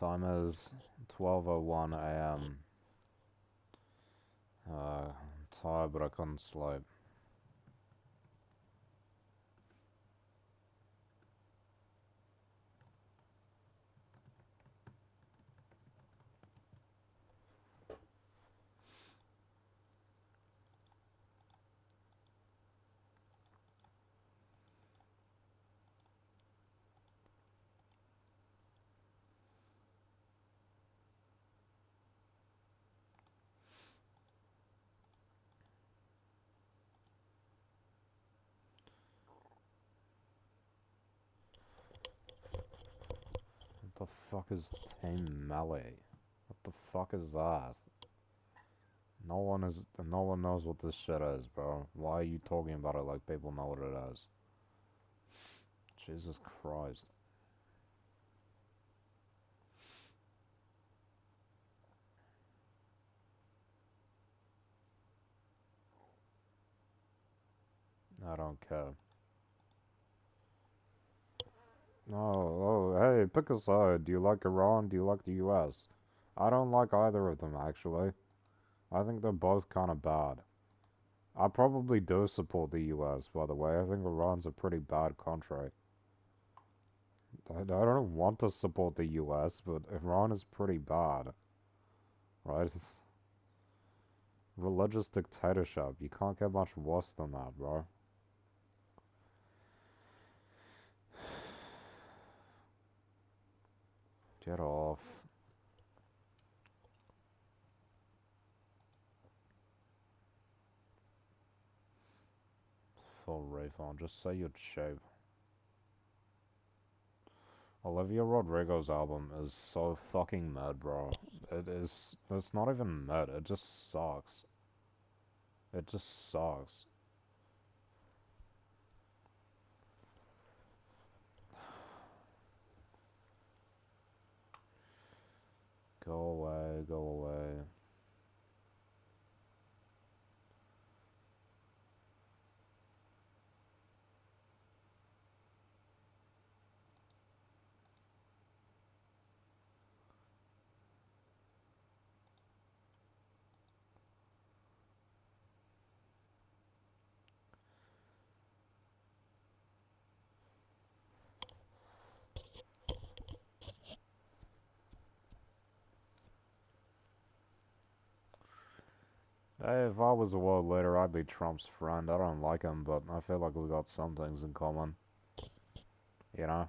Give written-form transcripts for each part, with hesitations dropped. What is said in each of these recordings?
Time is 12:01 a.m. I'm tired, but I couldn't sleep. What the fuck is Team Melee? What the fuck is that? No one knows what this shit is, bro. Why are you talking about it like people know what it is? Jesus Christ. I don't care. Oh, hey, pick a side. Do you like Iran? Do you like the US? I don't like either of them, actually. I think they're both kind of bad. I probably do support the US, by the way. I think Iran's a pretty bad country. I don't want to support the US, but Iran is pretty bad, right? It's religious dictatorship. You can't get much worse than that, bro. Get off. Full refund. Just say you're cheap. Olivia Rodrigo's album is so fucking mid, bro. It is. It's not even mid. It just sucks. It just sucks. Go away. Go away. Hey, if I was a world leader, I'd be Trump's friend. I don't like him, but I feel like we got some things in common. You know?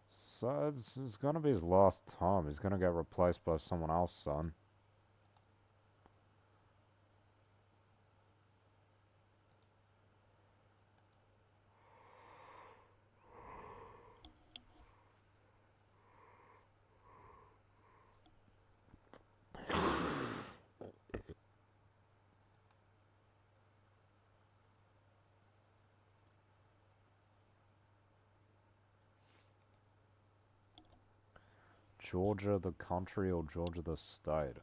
So it's gonna be his last time. He's gonna get replaced by someone else, son. Georgia the country or Georgia the state?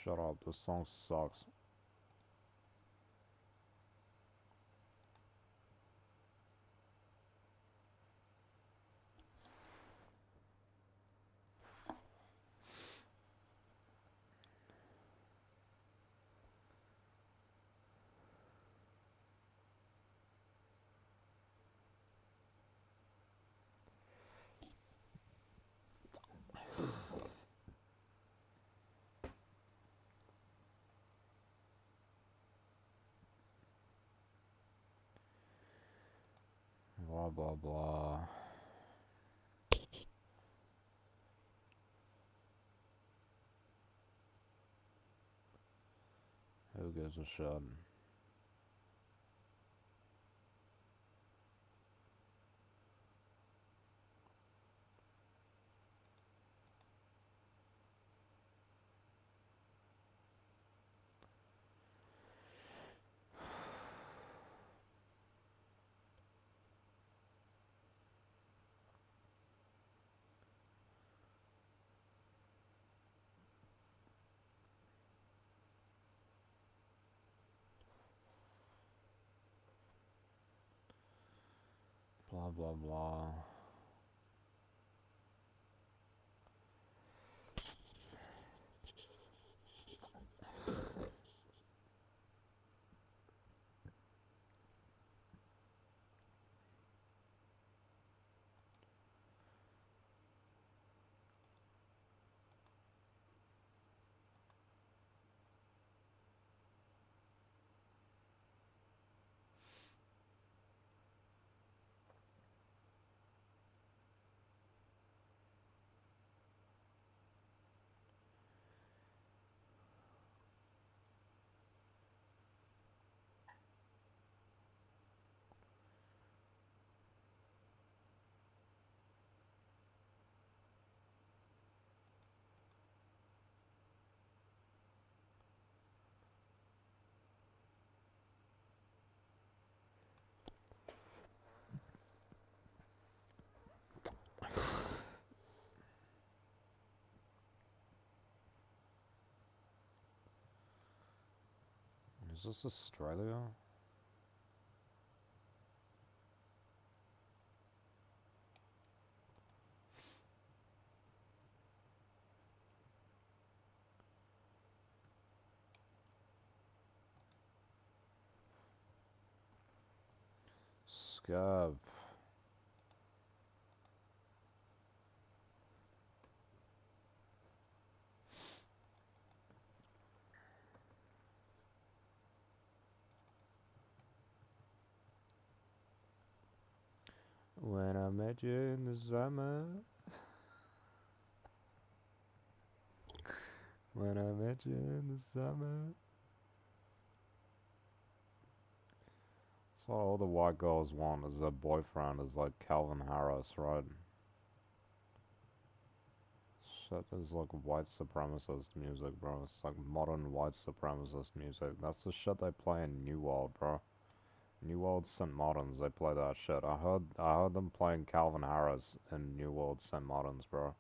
Shut up, this song sucks. Blah blah blah. Who gives a shit? Blah blah blah. Is this Australia? Scab. When I met you in the summer. When I met you in the summer. So all the white girls want is their boyfriend is like Calvin Harris, right? Shit is like white supremacist music, bro. It's like modern white supremacist music. That's the shit they play in New World, bro. New World St. Martin's, they play that shit. I heard them playing Calvin Harris in New World St. Martin's, bro.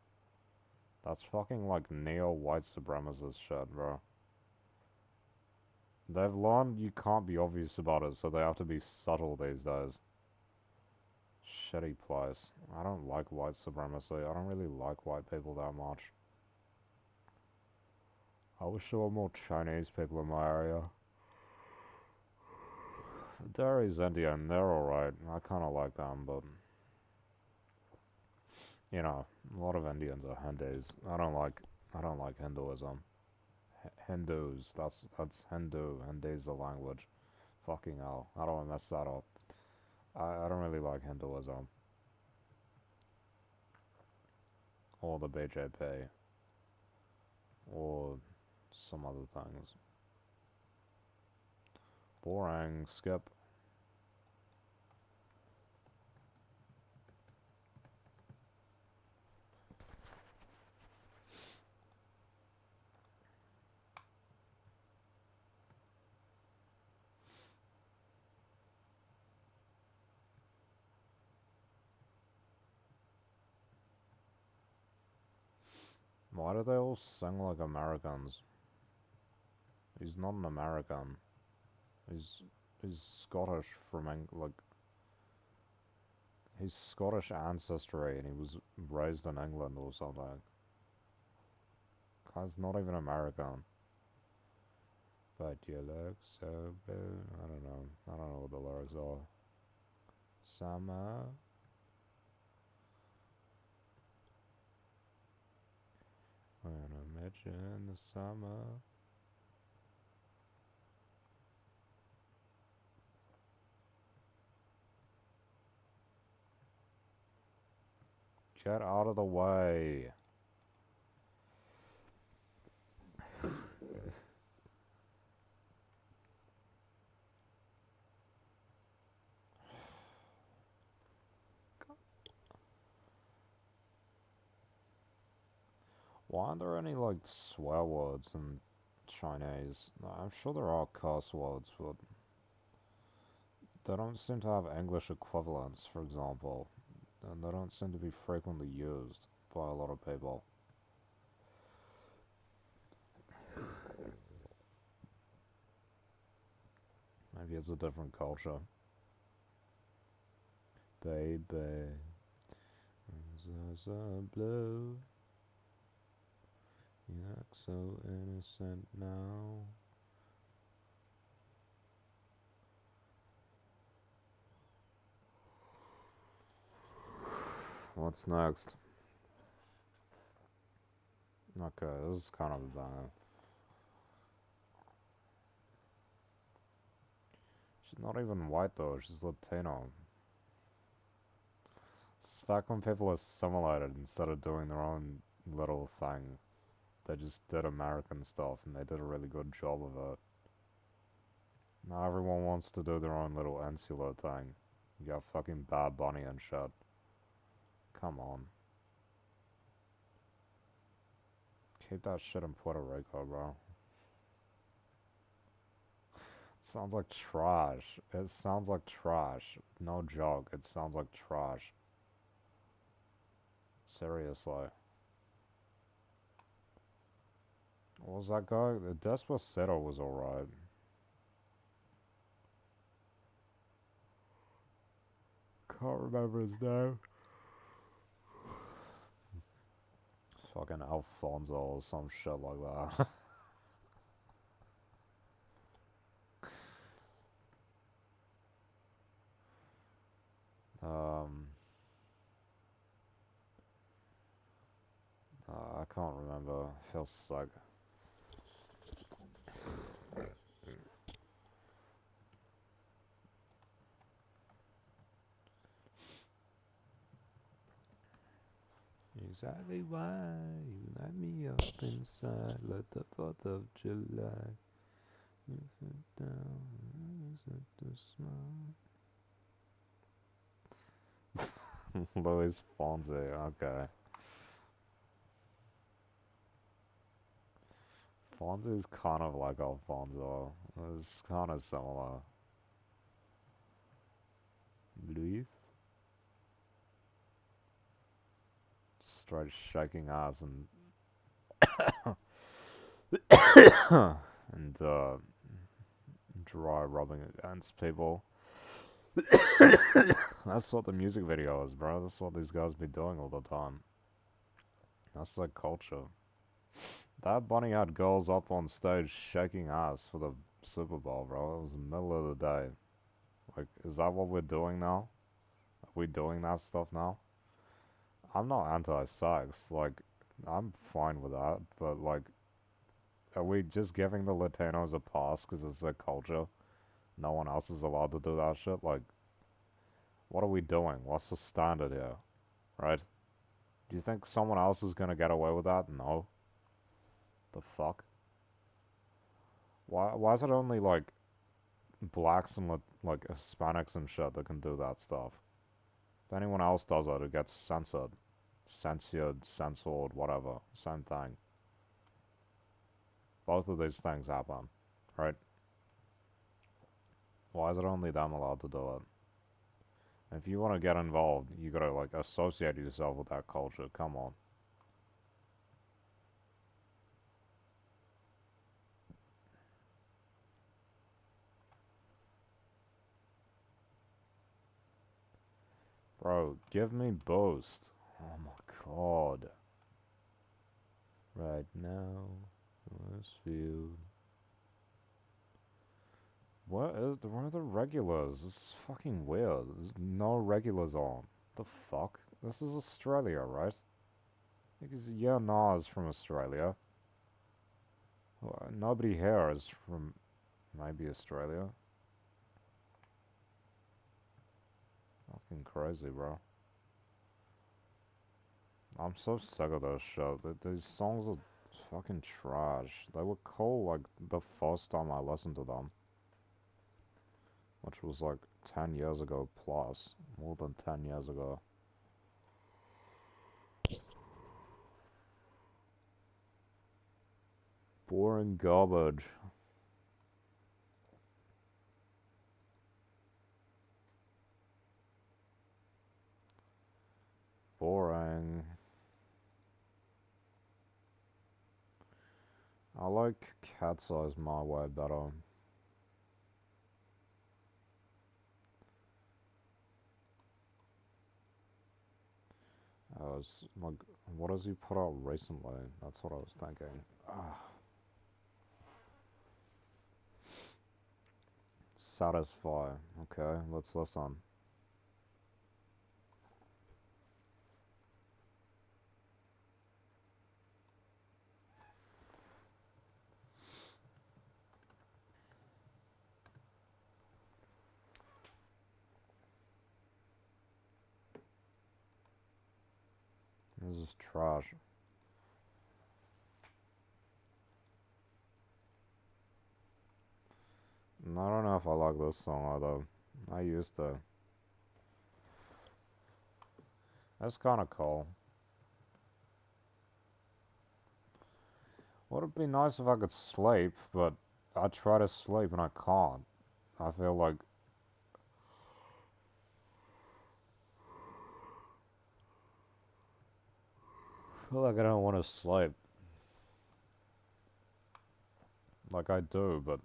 That's fucking like neo-white supremacist shit, bro. They've learned you can't be obvious about it, so they have to be subtle these days. Shitty place. I don't like white supremacy. I don't really like white people that much. I wish there were more Chinese people in my area. Derry's Indian, they're alright. I kinda like them, but you know, a lot of Indians are Hindus. I don't like Hinduism. Hindus, that's Hindu. Hindu's the language. Fucking hell. I don't wanna mess that up. I don't really like Hinduism. Or the BJP. Or some other things. Boring. Skip. Why do they all sing like Americans? He's not an American. He's he's Scottish from like he's Scottish ancestry and he was raised in England or something. Guy's not even American. But you look so blue. I don't know. I don't know what the lyrics are. Summer. When I met you in the summer. Get out of the way. Why aren't there any, like, swear words in Chinese? No, I'm sure there are curse words, but they don't seem to have English equivalents, for example. And they don't seem to be frequently used by a lot of people. Maybe it's a different culture. Baby, blue. You act so innocent now. What's next? Okay, this is kind of a banger. She's not even white though, she's Latino. It's back when people assimilated instead of doing their own little thing. They just did American stuff and they did a really good job of it. Now everyone wants to do their own little insular thing. You got fucking Bad Bunny and shit. Come on. Keep that shit in Puerto Rico, bro. Sounds like trash. It sounds like trash. No joke. It sounds like trash. Seriously. What was that guy? The Despacito was alright. Can't remember his name. Fucking Alfonso or some shit like that. I can't remember. I feel sick. Exactly why you light me up inside. Let the 4th of July. You sit down, sit to smile. Luis Fonsi, okay. Fonzi's kind of like Alfonso. It's kind of similar. Luis? Straight shaking ass and and dry rubbing against people. That's what the music video is, bro. That's what these guys be doing all the time. That's their culture. Bad Bunny had girls up on stage shaking ass for the Super Bowl, bro. It was the middle of the day. Like, is that what we're doing now? Are we doing that stuff now? I'm not anti-sex. Like, I'm fine with that. But, like, are we just giving the Latinos a pass because it's their culture? No one else is allowed to do that shit? Like, what are we doing? What's the standard here? Right? Do you think someone else is gonna get away with that? No. The fuck? Why is it only, like, blacks and, like, Hispanics and shit that can do that stuff? If anyone else does it, it gets censored. Censored, censored, whatever. Same thing. Both of these things happen. Right? Why is it only them allowed to do it? If you want to get involved, you gotta, like, associate yourself with that culture. Come on. Bro, give me Boost. Oh my god. Right now, Westfield. Where are the regulars? This is fucking weird. There's no regulars on. The fuck? This is Australia, right? Because yeah, Nas from Australia. Well, nobody here is from maybe Australia. Fucking crazy, bro. I'm so sick of this shit. These songs are fucking trash. They were cool like the first time I listened to them, which was like 10 years ago plus. More than 10 years ago. Boring garbage. Boring. I like Cat's Eyes My Way better. I was like, what has he put out recently? That's what I was thinking. Satisfy. Okay, let's listen. This is trash. And I don't know if I like this song either. I used to. That's kind of cool. Would it be nice if I could sleep, but I try to sleep and I can't. I feel like I don't want to sleep. Like I do, but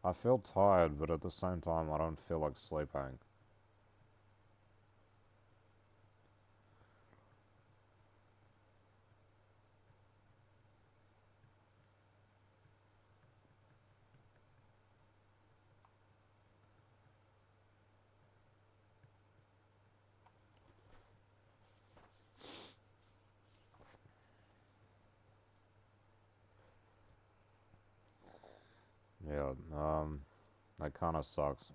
I feel tired, but at the same time I don't feel like sleeping. Yeah, that kind of sucks.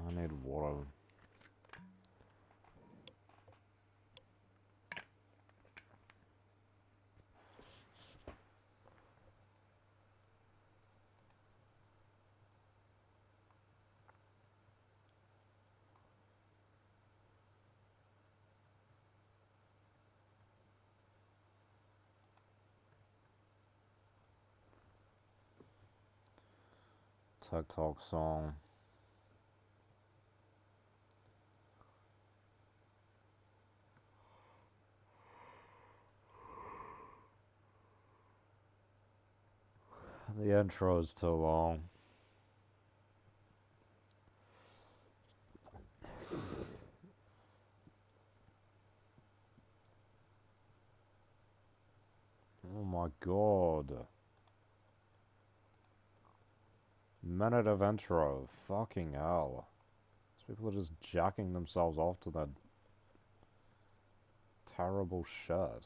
I need water. TikTok song. The intro is too long. Oh my god. Minute of intro. Fucking hell. These people are just jacking themselves off to that terrible shit.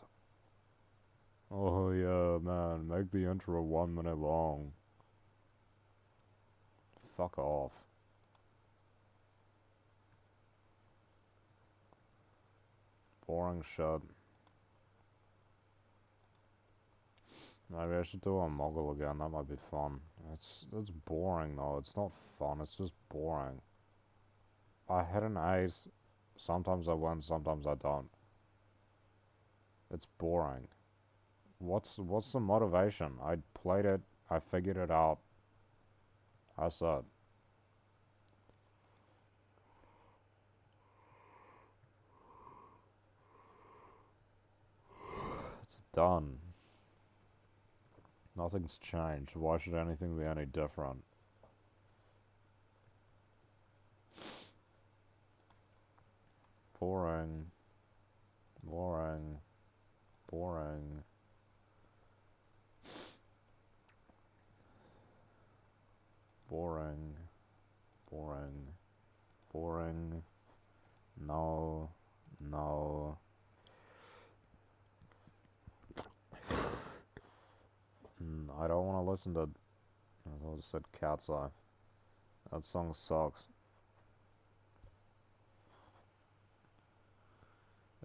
Oh yeah, man. Make the intro 1 minute long. Fuck off. Boring shit. Maybe I should do a Mogul again. That might be fun. It's boring though. It's not fun. It's just boring. I hit an ace. Sometimes I win. Sometimes I don't. It's boring. What's the motivation? I played it. I figured it out. That's it. It's done. Nothing's changed. Why should anything be any different? Boring. Boring. Boring. Boring. Boring. Boring. No. No. I don't want to listen to... I just said Cat's Eye. That song sucks.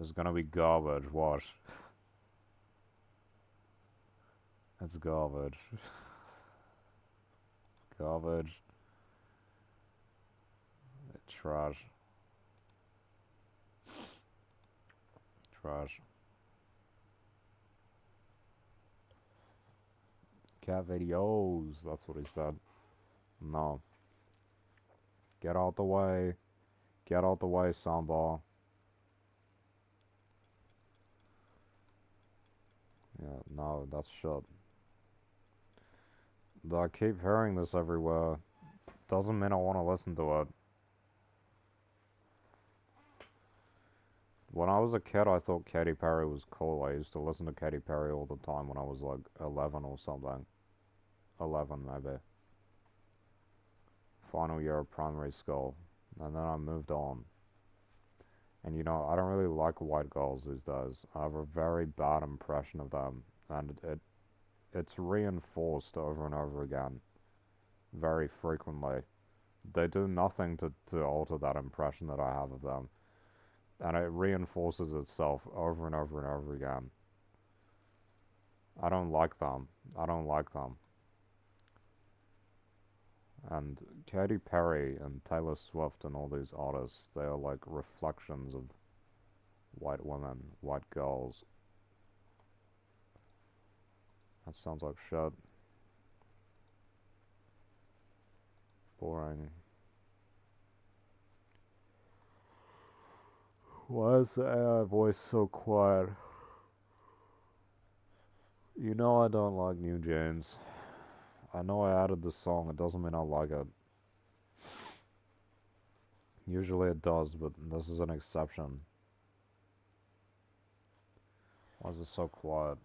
It's gonna be garbage, watch. It's garbage. Garbage. Trash. Trash. Cat videos, that's what he said. No. Get out the way. Get out the way, soundbar. Yeah, no, that's shit. Though I keep hearing this everywhere. Doesn't mean I want to listen to it. When I was a kid, I thought Katy Perry was cool. I used to listen to Katy Perry all the time when I was like 11 or something. 11, maybe. Final year of primary school. And then I moved on. And you know, I don't really like white girls these days. I have a very bad impression of them. And it's reinforced over and over again. Very frequently. They do nothing to alter that impression that I have of them. And it reinforces itself over and over and over again. I don't like them. I don't like them. And Katy Perry and Taylor Swift and all these artists, they are like reflections of white women, white girls. That sounds like shit. Boring. Why is the AI voice so quiet? You know I don't like New James. I know I added the song, it doesn't mean I like it. Usually it does, but this is an exception. Why is it so quiet?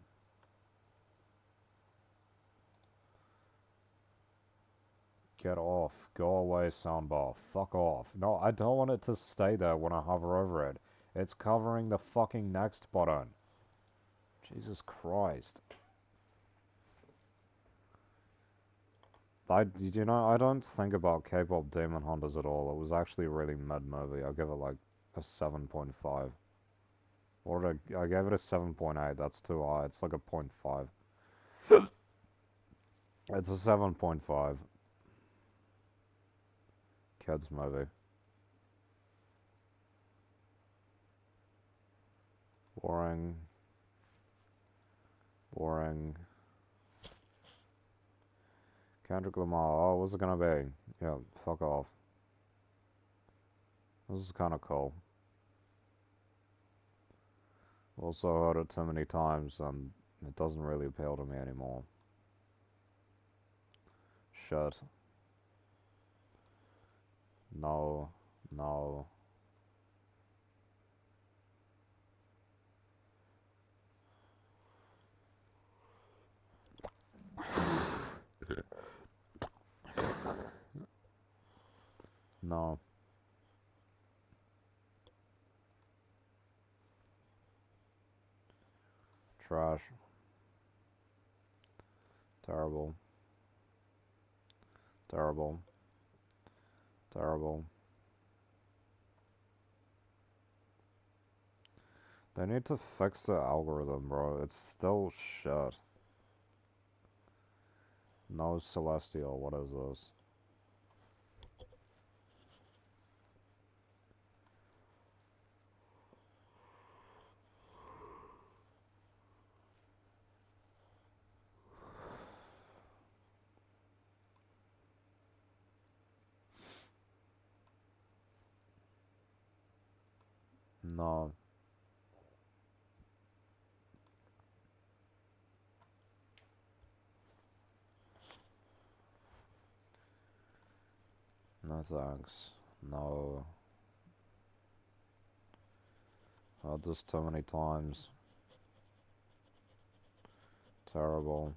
Get off. Go away, soundbar. Fuck off. No, I don't want it to stay there when I hover over it. It's covering the fucking next button. Jesus Christ. Did you know, I don't think about K-pop Demon Hunters at all. It was actually a really mid movie. I'll give it like a 7.5. Or I gave it a 7.8. That's too high. It's like a 0.5. It's a 7.5. Kids movie. Boring. Boring. Kendrick Lamar. Oh, what's it gonna be? Yeah, fuck off. This is kinda cool. Also heard it too many times and it doesn't really appeal to me anymore. Shit. No. No. No. Trash. Terrible. Terrible. Terrible. They need to fix the algorithm, bro. It's still shit. No Celestial, what is this? No. No thanks. No. Just too many times. Terrible.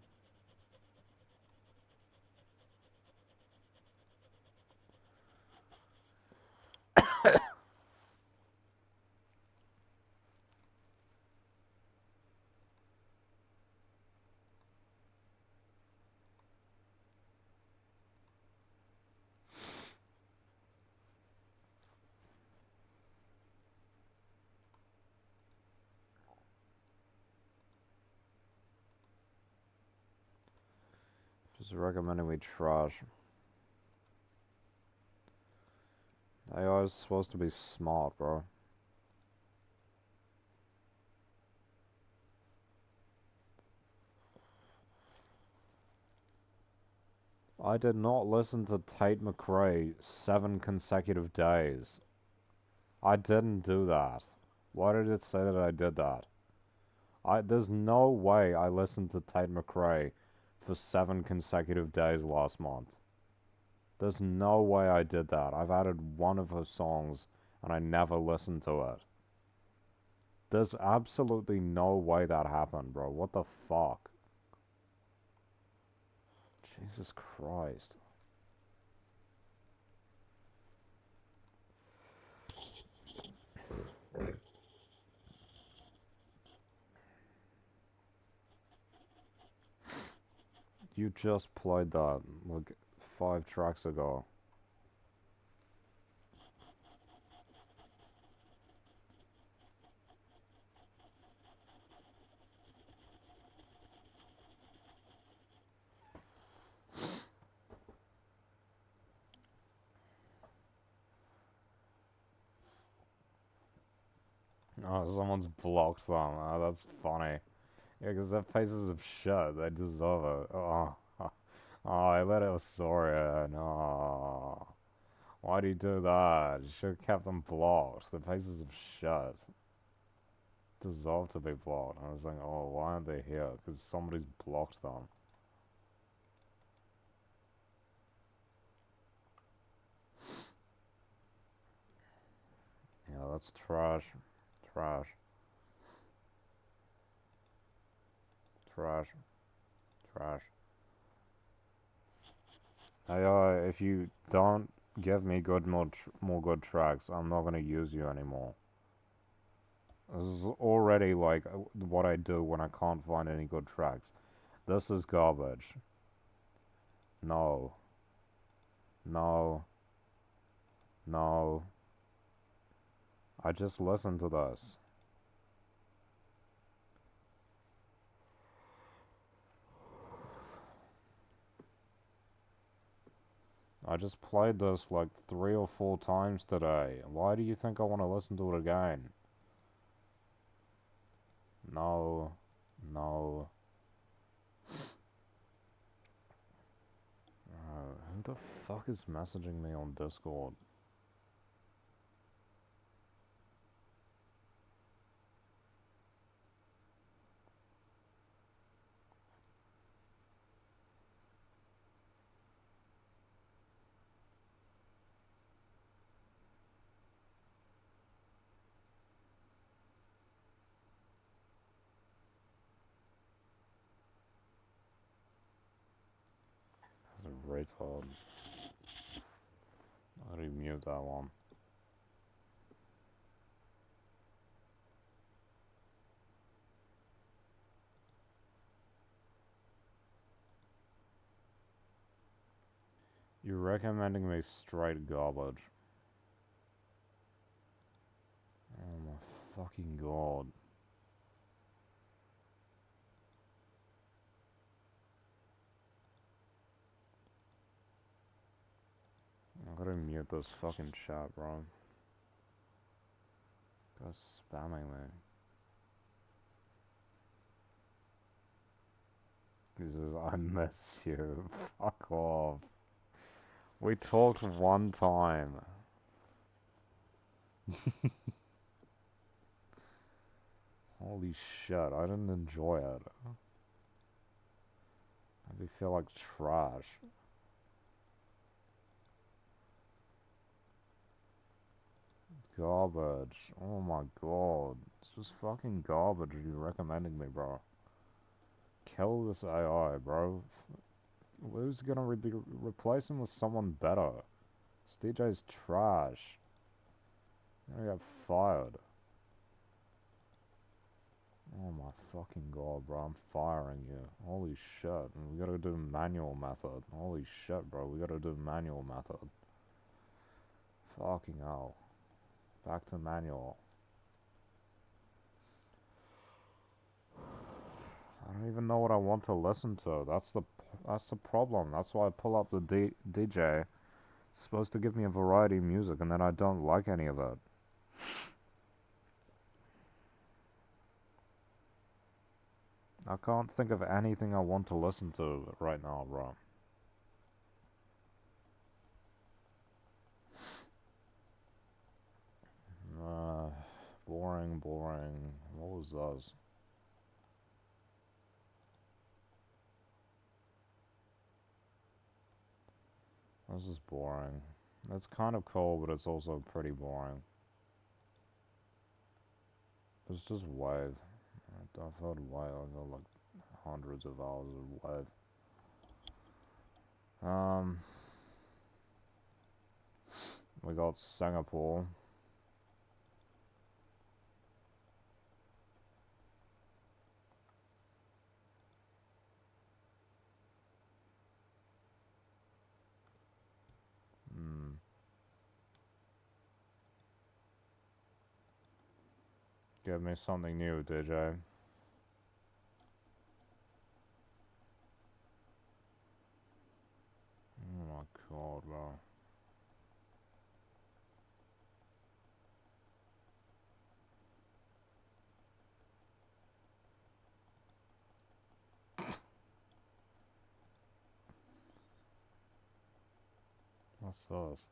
Just recommending we trash. AI is supposed to be smart, bro. I did not listen to Tate McRae 7 consecutive days. I didn't do that. Why did it say that I did that? There's no way I listened to Tate McRae for 7 consecutive days last month. There's no way I did that. I've added one of her songs and I never listened to it. There's absolutely no way that happened, bro. What the fuck? Jesus Christ. You just played that like 5 tracks ago. Oh, someone's blocked them. Oh, that's funny. Yeah, because they're pieces of shit. They deserve it. Oh, oh, I let it Soria. No. Why do you do that? You should have kept them blocked. They're pieces of shit. Deserve to be blocked. I was like, oh, why aren't they here? Because somebody's blocked them. Yeah, that's trash. Trash. Trash. Trash. Hey, if you don't give me more good tracks, I'm not gonna use you anymore. This is already like what I do when I can't find any good tracks. This is garbage. No. No. No. I just listened to this. I just played this like 3 or 4 times today. Why do you think I want to listen to it again? No. No. Who the fuck is messaging me on Discord? That's a retard. How do you mute that one? You're recommending me straight garbage. Oh my fucking god. I gotta mute this fucking chat, bro. Guy's spamming me. He says, I miss you. Fuck off. We talked one time. Holy shit, I didn't enjoy it. I feel like trash. garbage. Oh my god. This is fucking garbage you recommending me, bro. Kill this AI, bro. Who's gonna replace him with someone better? This DJ's trash. You're gonna get fired. Oh my fucking god, bro. I'm firing you. Holy shit. And we gotta do manual method. Holy shit, bro. We gotta do manual method. Fucking hell. Back to manual. I don't even know what I want to listen to. That's the problem. That's why I pull up the DJ. It's supposed to give me a variety of music, and then I don't like any of it. I can't think of anything I want to listen to right now, bro. Boring, boring. What was this? This is boring. It's kind of cool, but it's also pretty boring. It's just Wave. I've heard Wave. I've heard like hundreds of hours of Wave. We got Singapore. Give me something new, DJ. Oh my god, bro. What's this?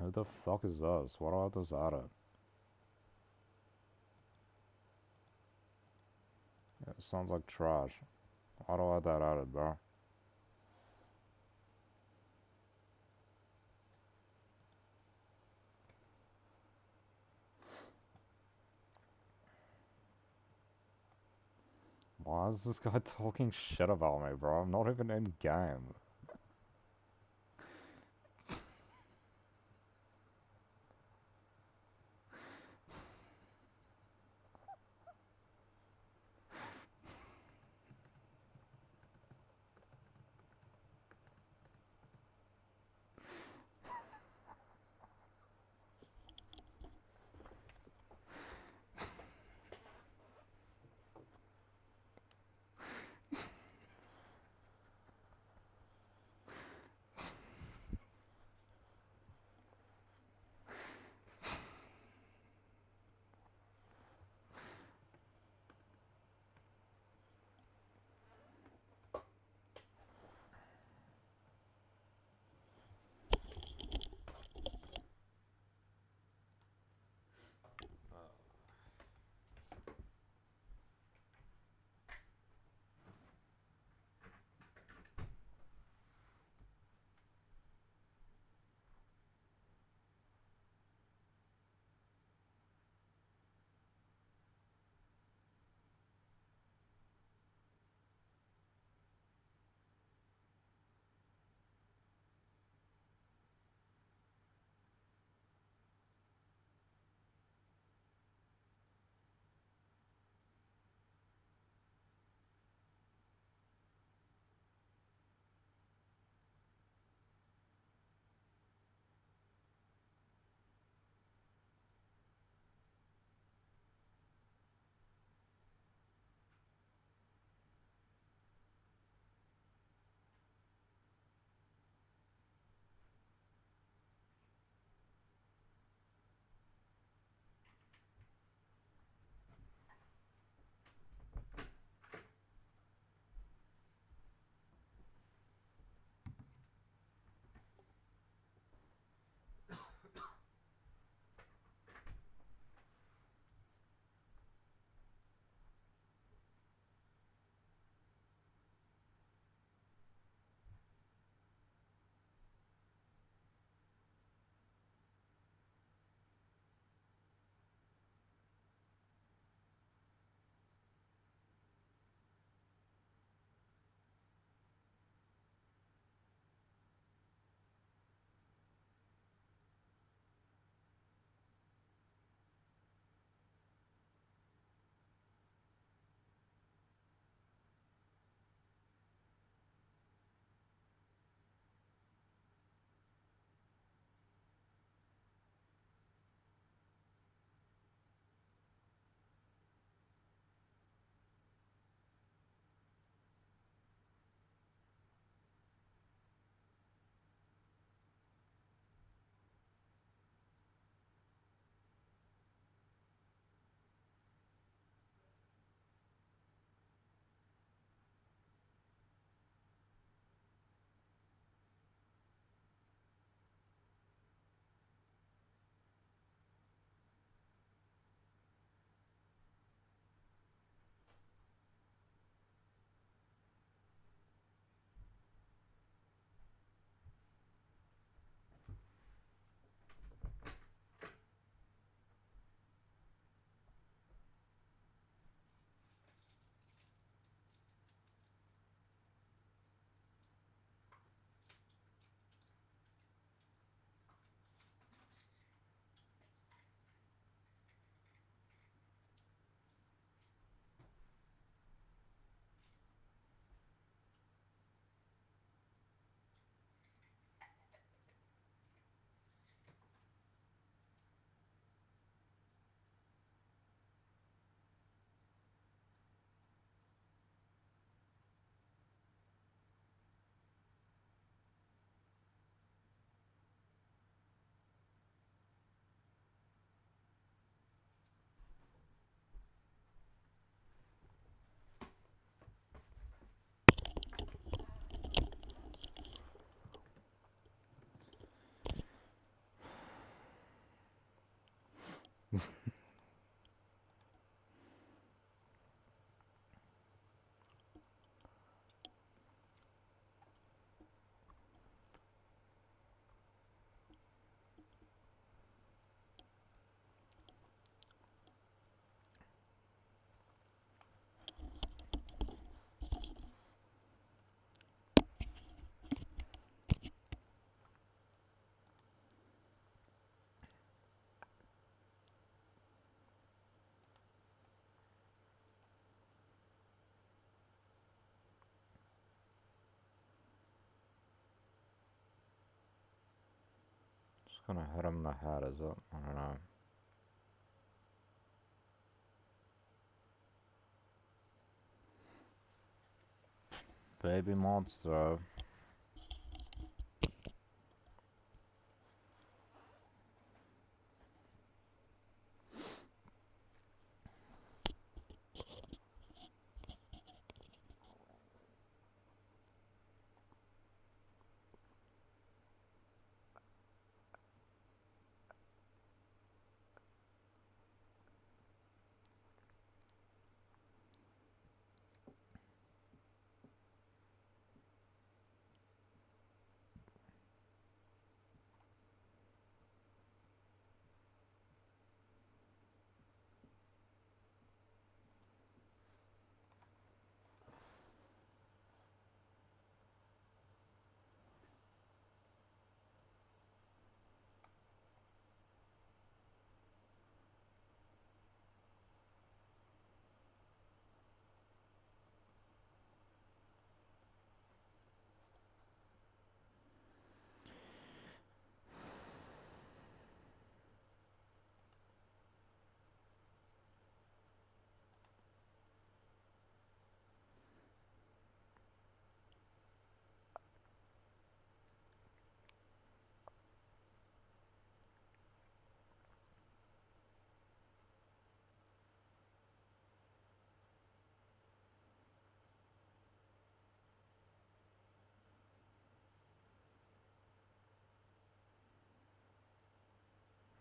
Who the fuck is this? Why do I have this added? It sounds like trash. Why do I have that added, bro? Why is this guy talking shit about me, bro? I'm not even in game. Just gonna hit him in the head, is it? I don't know. Baby monster.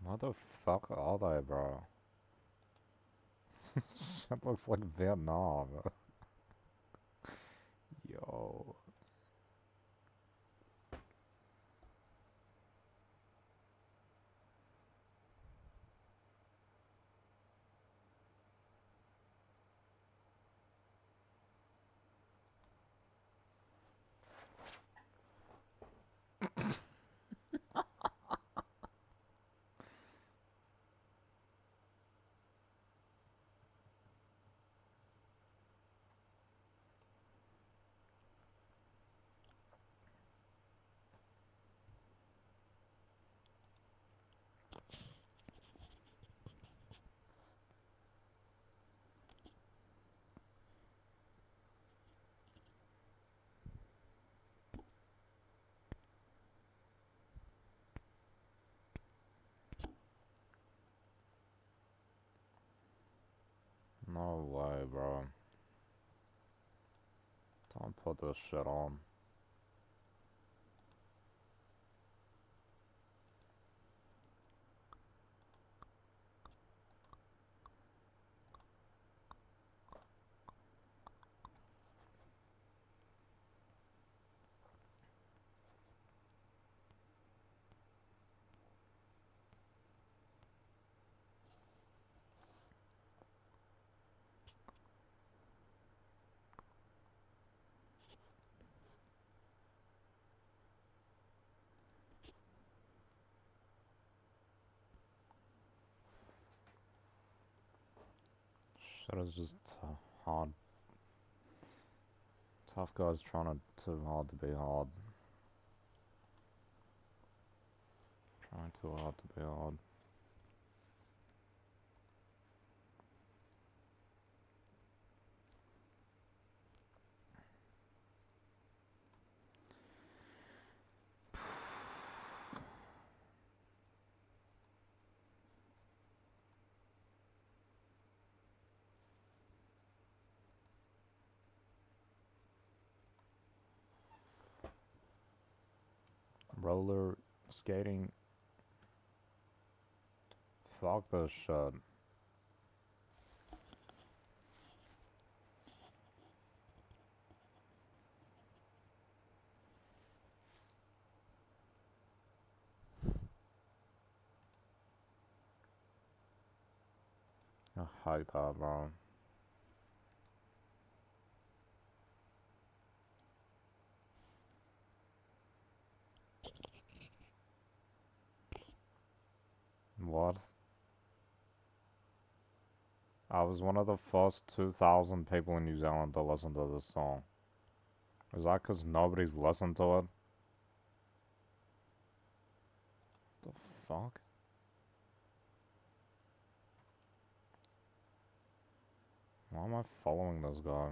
What the fuck are they, bro? Shit looks like Vietnam. Yo. No way, bro. Don't put this shit on. Shit is just hard. Tough guys trying too hard to be hard. Trying too hard to be hard. Roller skating Fuck this shit. I hate that, bro. What? I was one of the first 2,000 people in New Zealand to listen to this song. Is that because nobody's listened to it? The fuck? Why am I following this guy?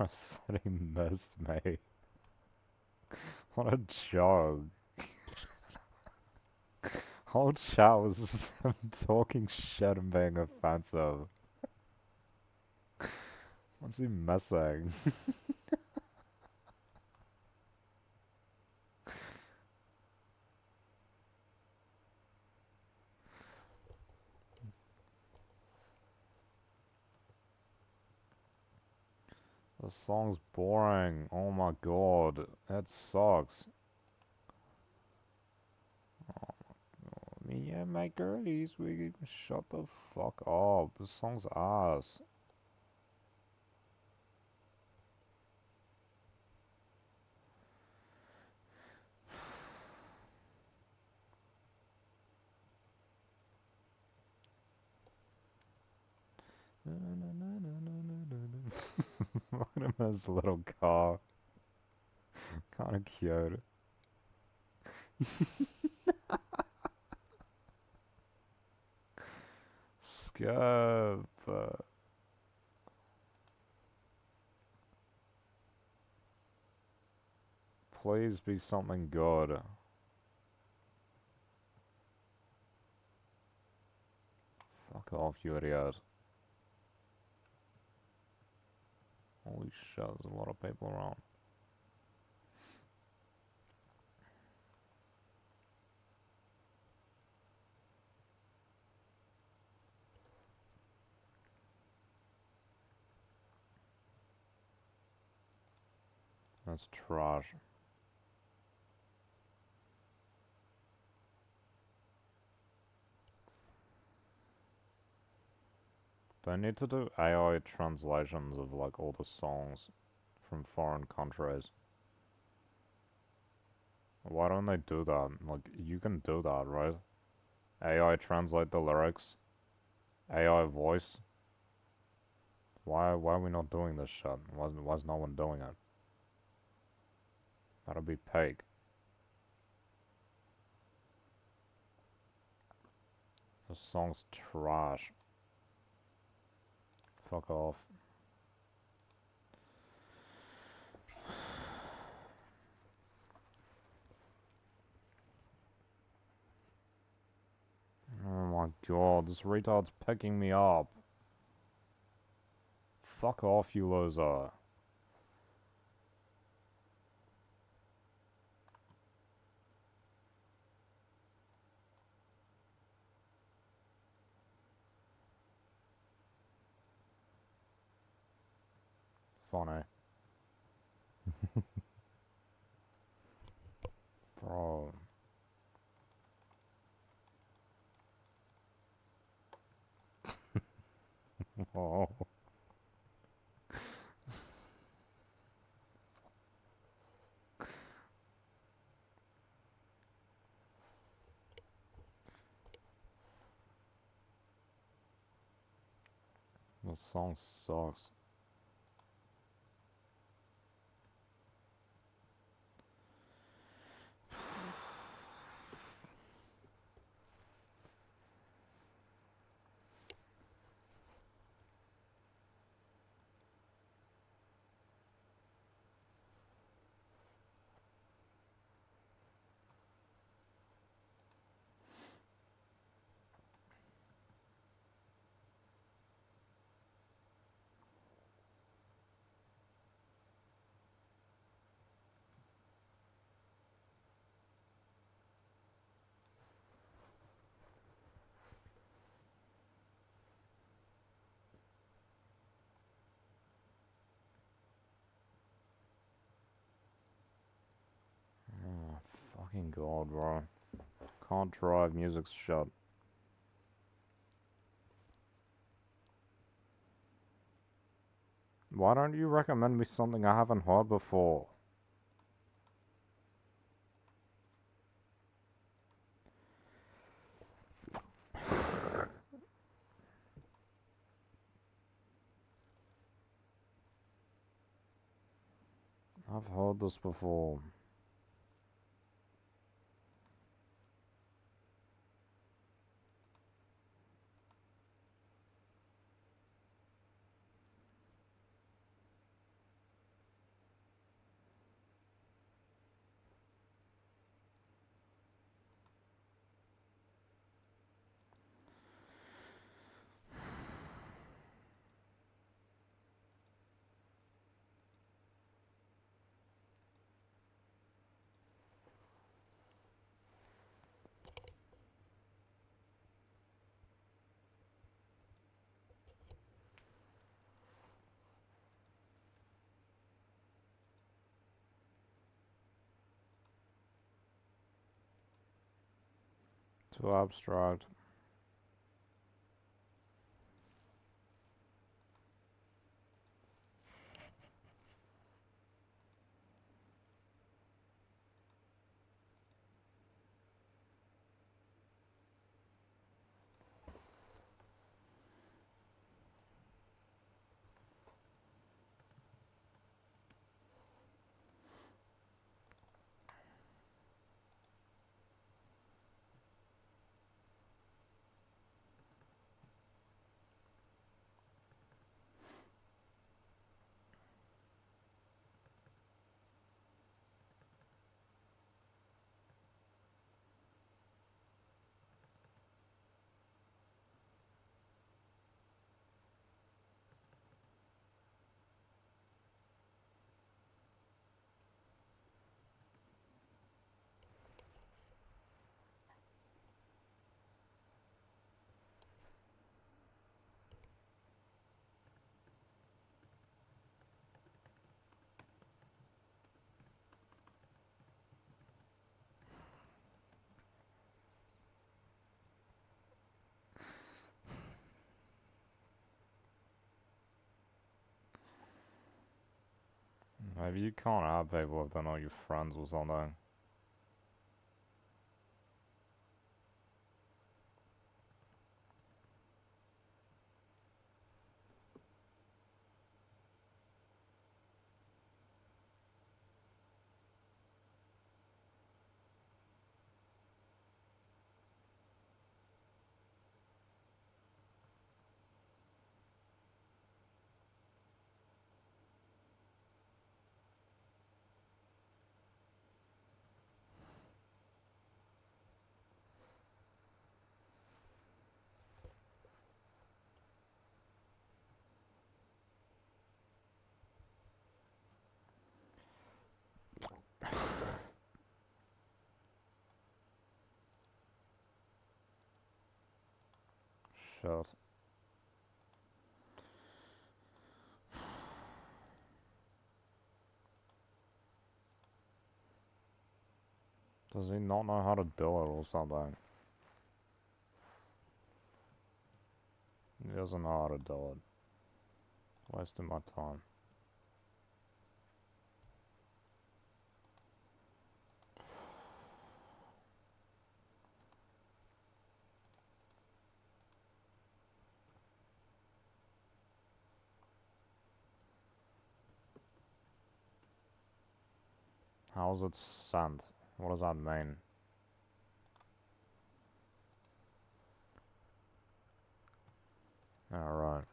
I said he missed me. What a joke. Whole chat was just him talking shit and being offensive. What's he missing? This song's boring. Oh my god. It sucks. Me and my girlies, we shut the fuck up. This song's ass. Look at him in his little car. Kinda cute. Skip. Please be something good. Fuck off, you idiot. Holy shit, there's a lot of people around. That's trash. They need to do AI translations of like all the songs from foreign countries. Why don't they do that? Like, you can do that, right? AI translate the lyrics. AI voice. Why are we not doing this shit? Why's no one doing it? That'll be peak. This song's trash. Fuck off. Oh my god, this retard's picking me up. Fuck off, you loser. funny. Bro. Oh. The song sucks. Oh, fucking god, bro. Can't drive, music's shut. Why don't you recommend me something I haven't heard before? I've heard this before. Too abstract. Maybe you can't add people if they're not your friends or something. Shit. Does he not know how to do it or something? He doesn't know how to do it. Wasting my time. How is it sent? What does that mean? Alright.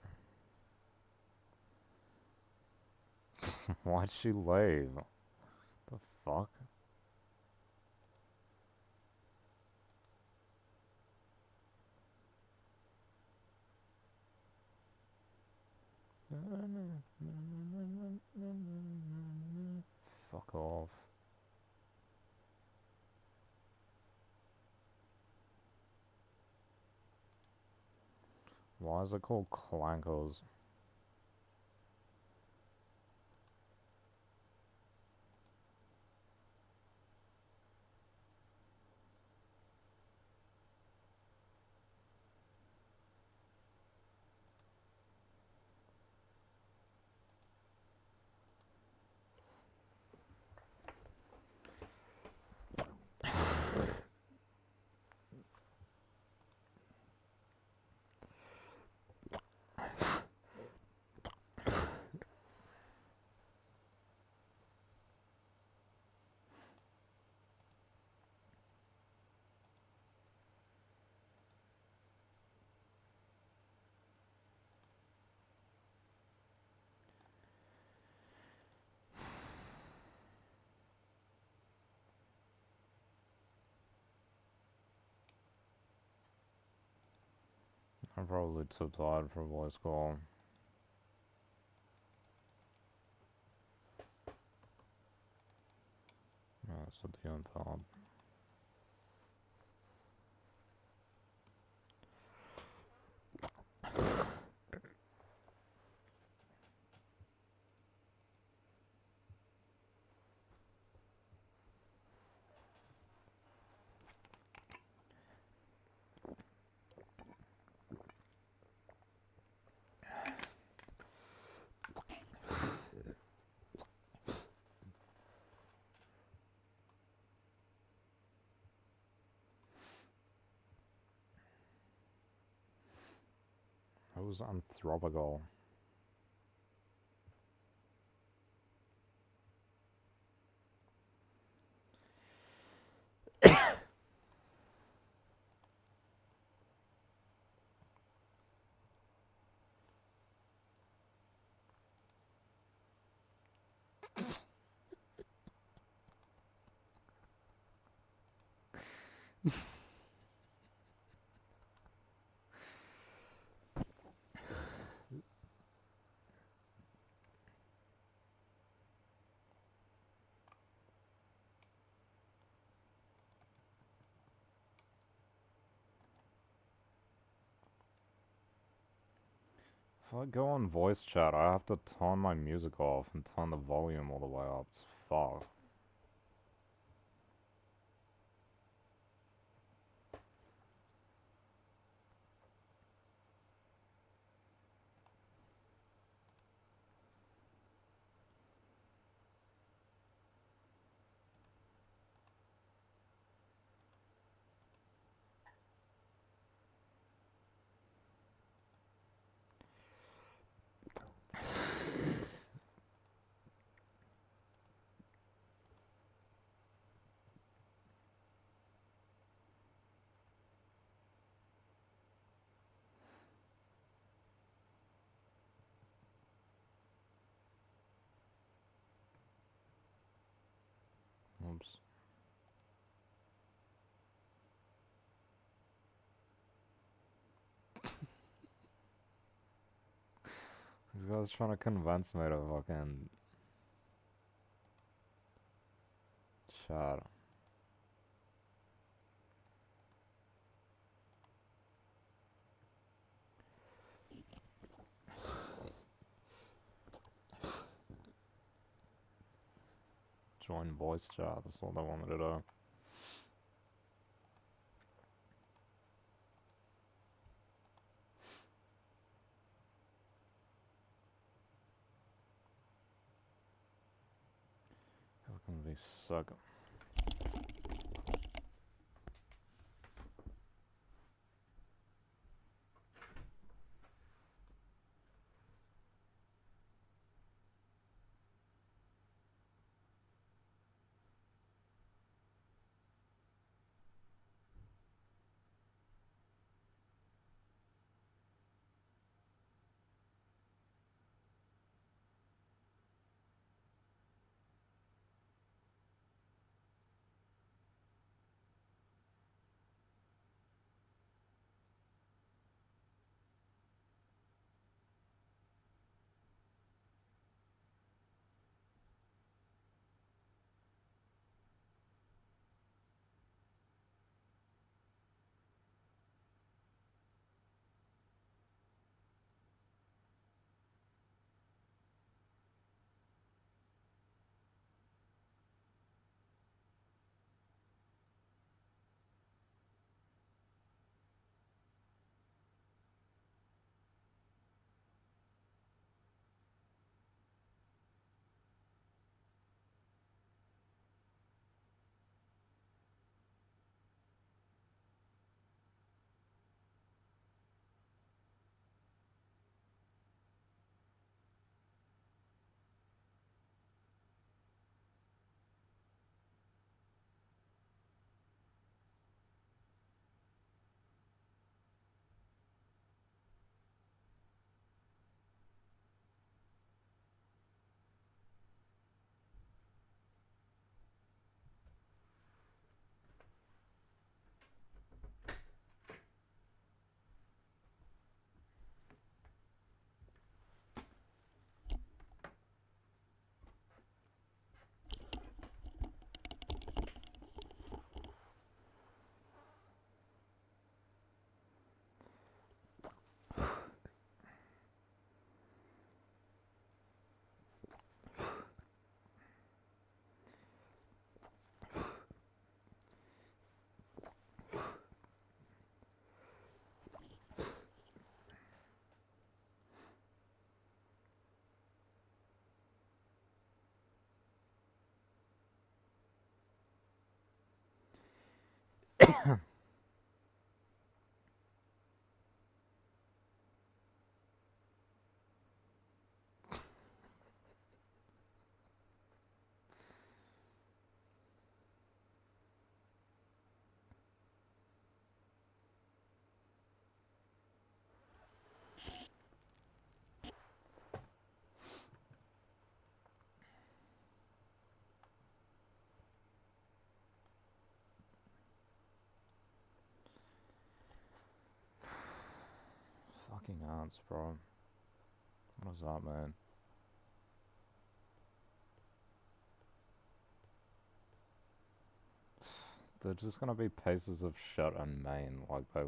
Why'd she leave? The fuck? Fuck off. Why is it called Clankers? I'm probably too tired for a voice call. That's a DM pod. Who's anthropical? If I go on voice chat, I have to turn my music off and turn the volume all the way up. It's fucked. Oops. These guys trying to convince me to fucking chat. Join voice chat, that's all they wanted to do. gonna be sick. Fucking ants, bro. What does that mean? They're just gonna be pieces of shit in Maine like they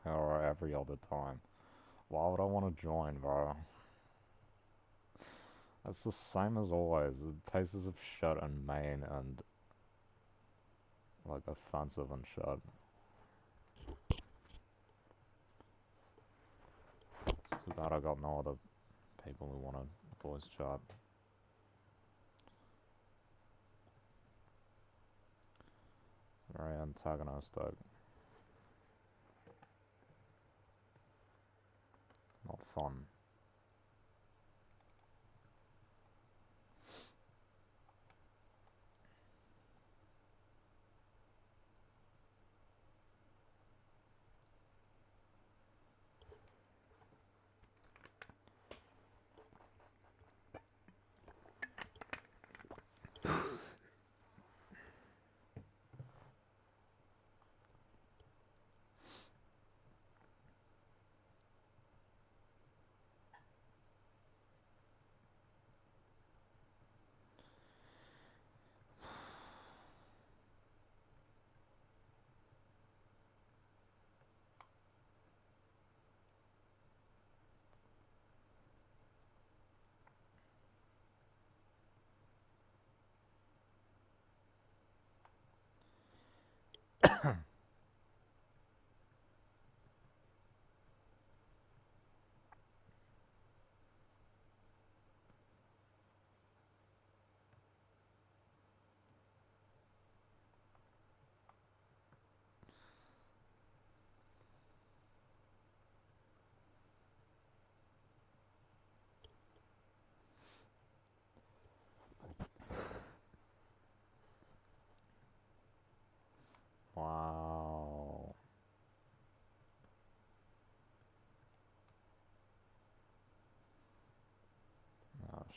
are every other time. Why would I want to join, bro? It's the same as always. Pieces of shit in Maine and like offensive and shit. It's too bad I got no other people who want to voice chat. Very antagonistic. Not fun.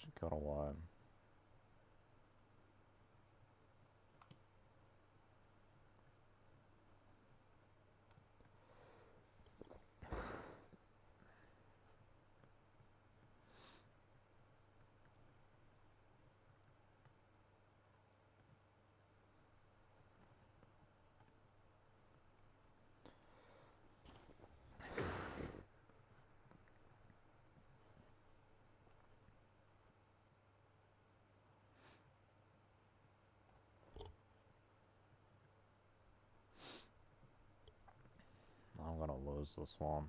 She got away. I'm gonna lose this one.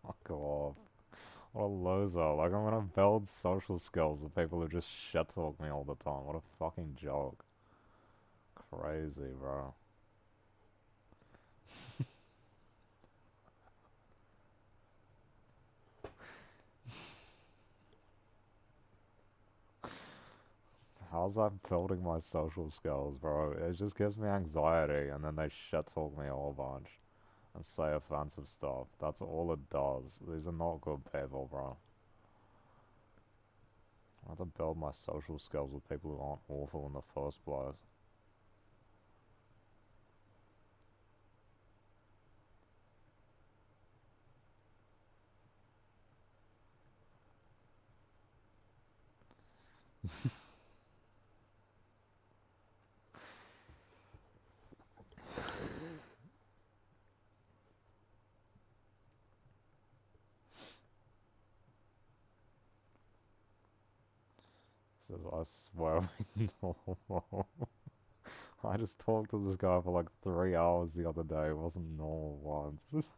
Fuck off. What a loser. Like, I'm gonna build social skills with people who just shit talk me all the time. What a fucking joke. Crazy, bro. How's that building my social skills, bro? It just gives me anxiety, and then they shit talk me a whole bunch and say offensive stuff. That's all it does. These are not good people, bro. I have to build my social skills with people who aren't awful in the first place. Says, I swear we normal. I just talked to this guy for like 3 hours the other day. It wasn't normal once.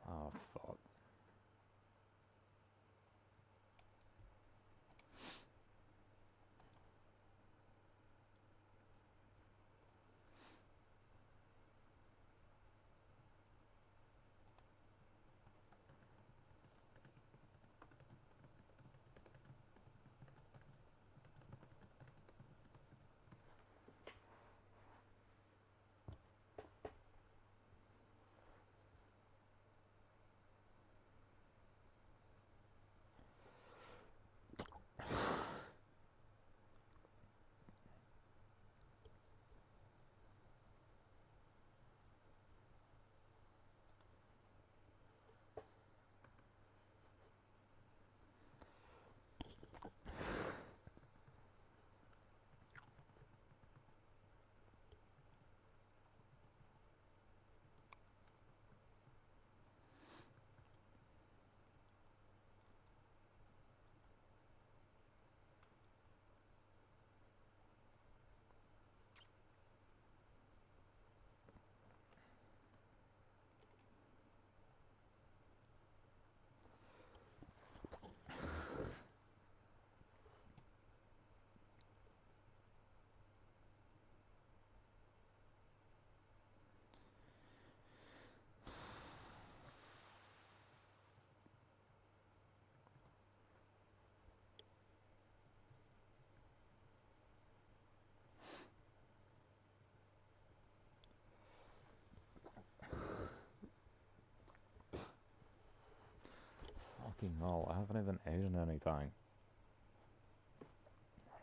Oh, fuck. Fucking hell, I haven't even eaten anything.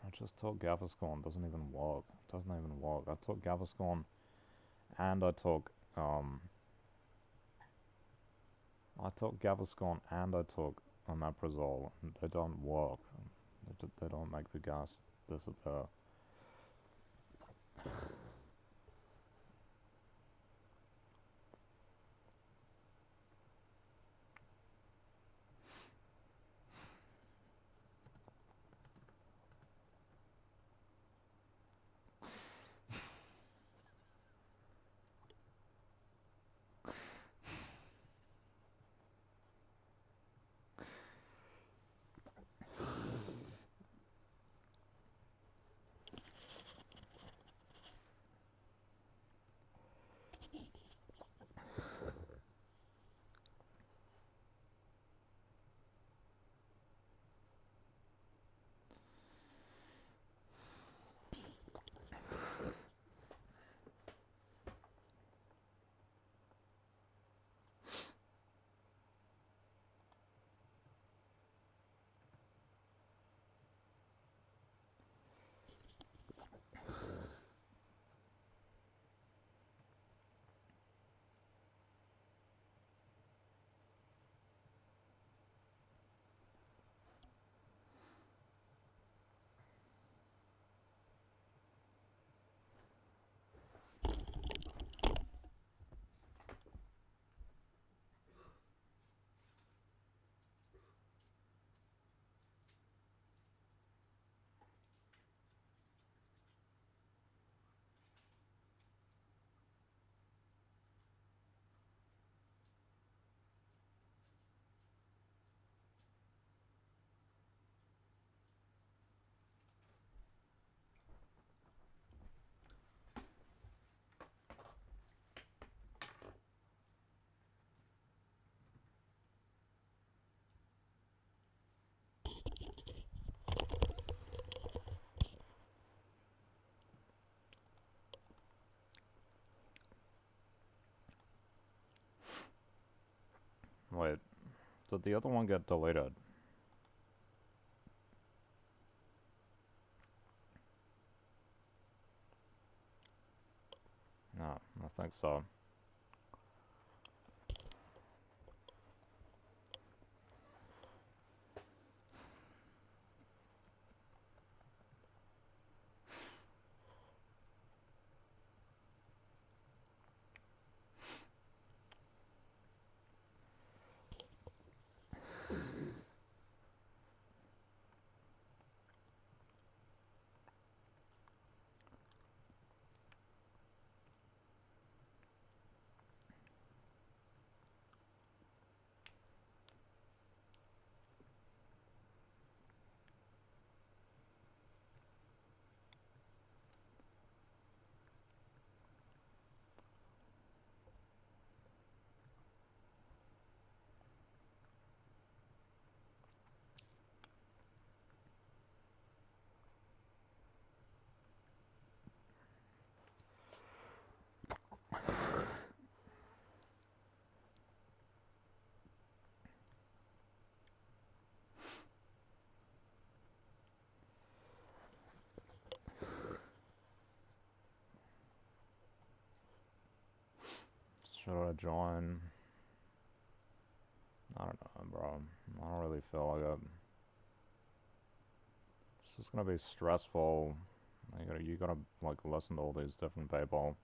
I just took Gaviscon, doesn't even work. Doesn't even work. I took Gaviscon and I took Gaviscon and I took omeprazole, and they don't work. They don't make the gas disappear. Wait, did the other one get deleted? No, I think so. Should I join? I don't know, bro. I don't really feel like it. It's just gonna be stressful. You gotta like listen to all these different people.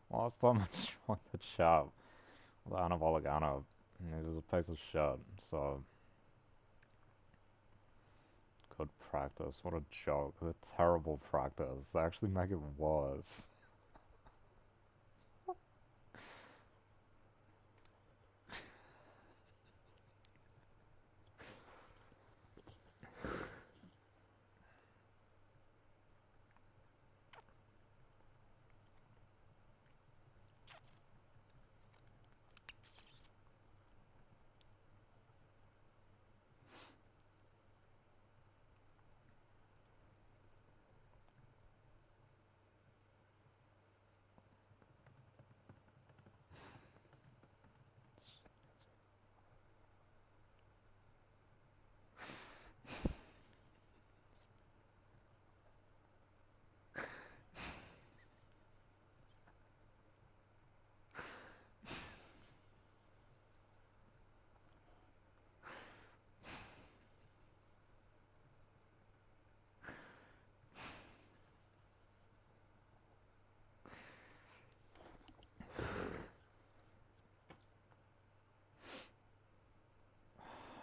Last time I joined the chat with Anabolic Anna, he was a piece of shit. So good practice. What a joke. A terrible practice. They actually make it worse.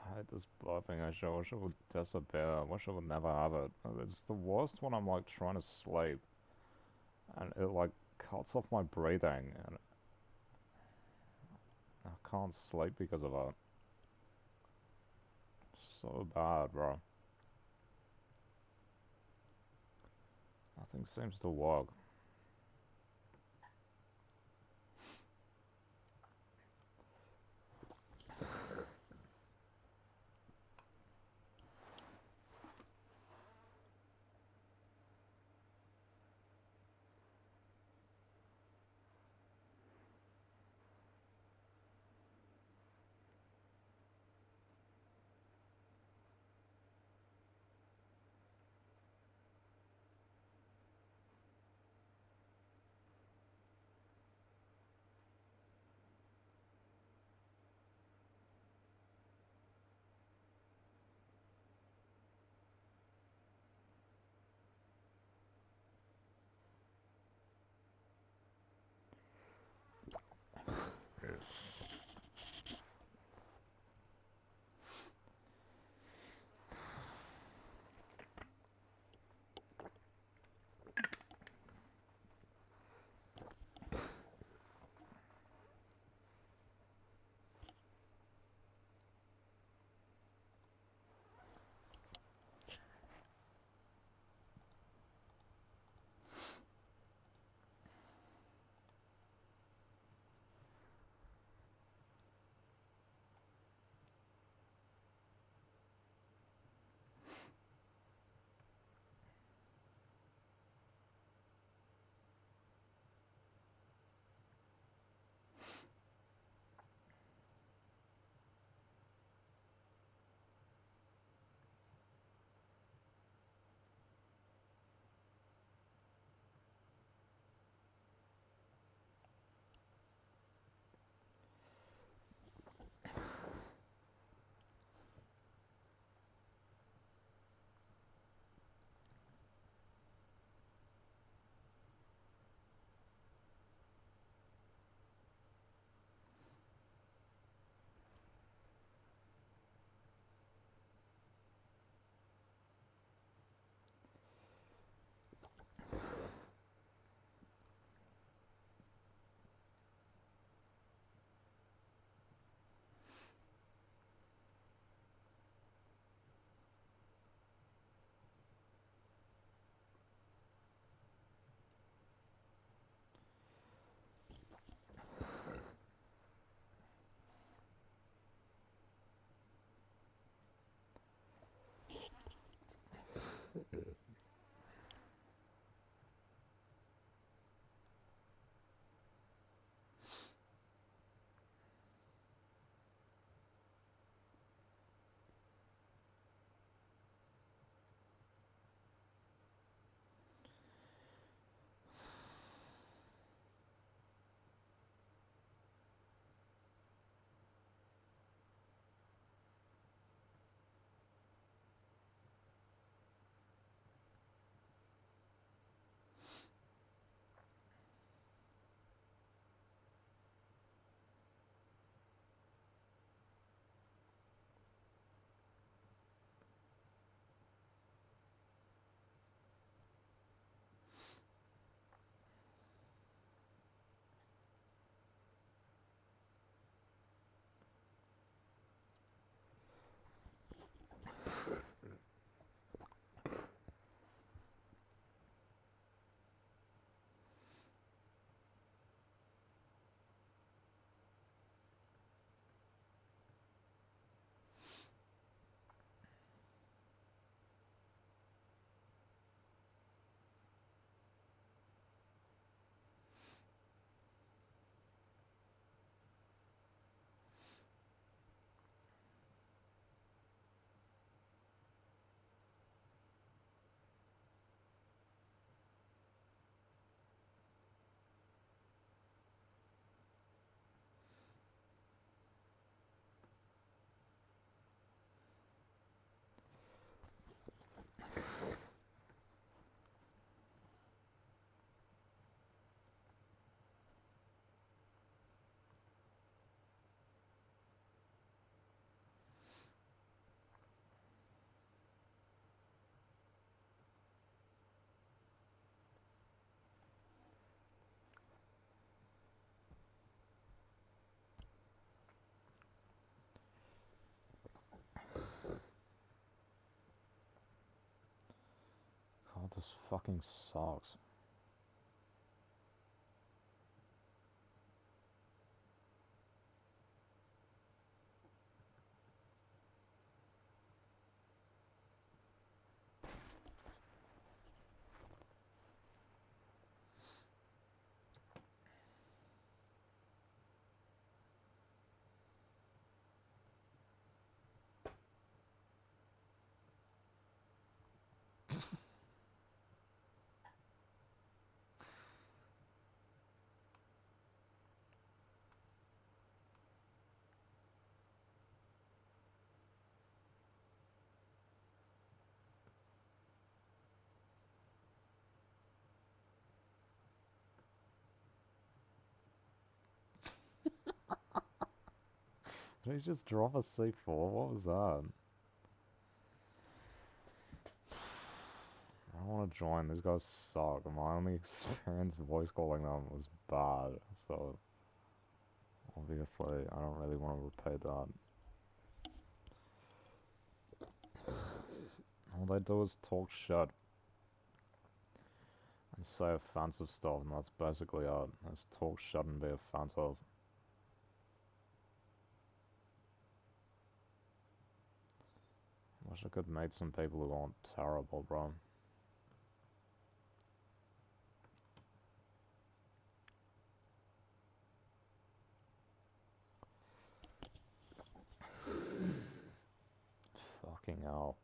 I hate this buffing. I wish it would disappear. I wish I would never have it. It's the worst when I'm like trying to sleep and it like cuts off my breathing and I can't sleep because of it. So bad, bro. Nothing seems to work. This fucking sucks. Did he just drop a C4? What was that? I don't want to join. These guys suck. My only experience voice calling them was bad, so obviously I don't really want to repeat that. All they do is talk shit and say offensive stuff, and that's basically it. Just talk shit and be offensive. Wish I could meet some people who aren't terrible, bro. Fucking hell.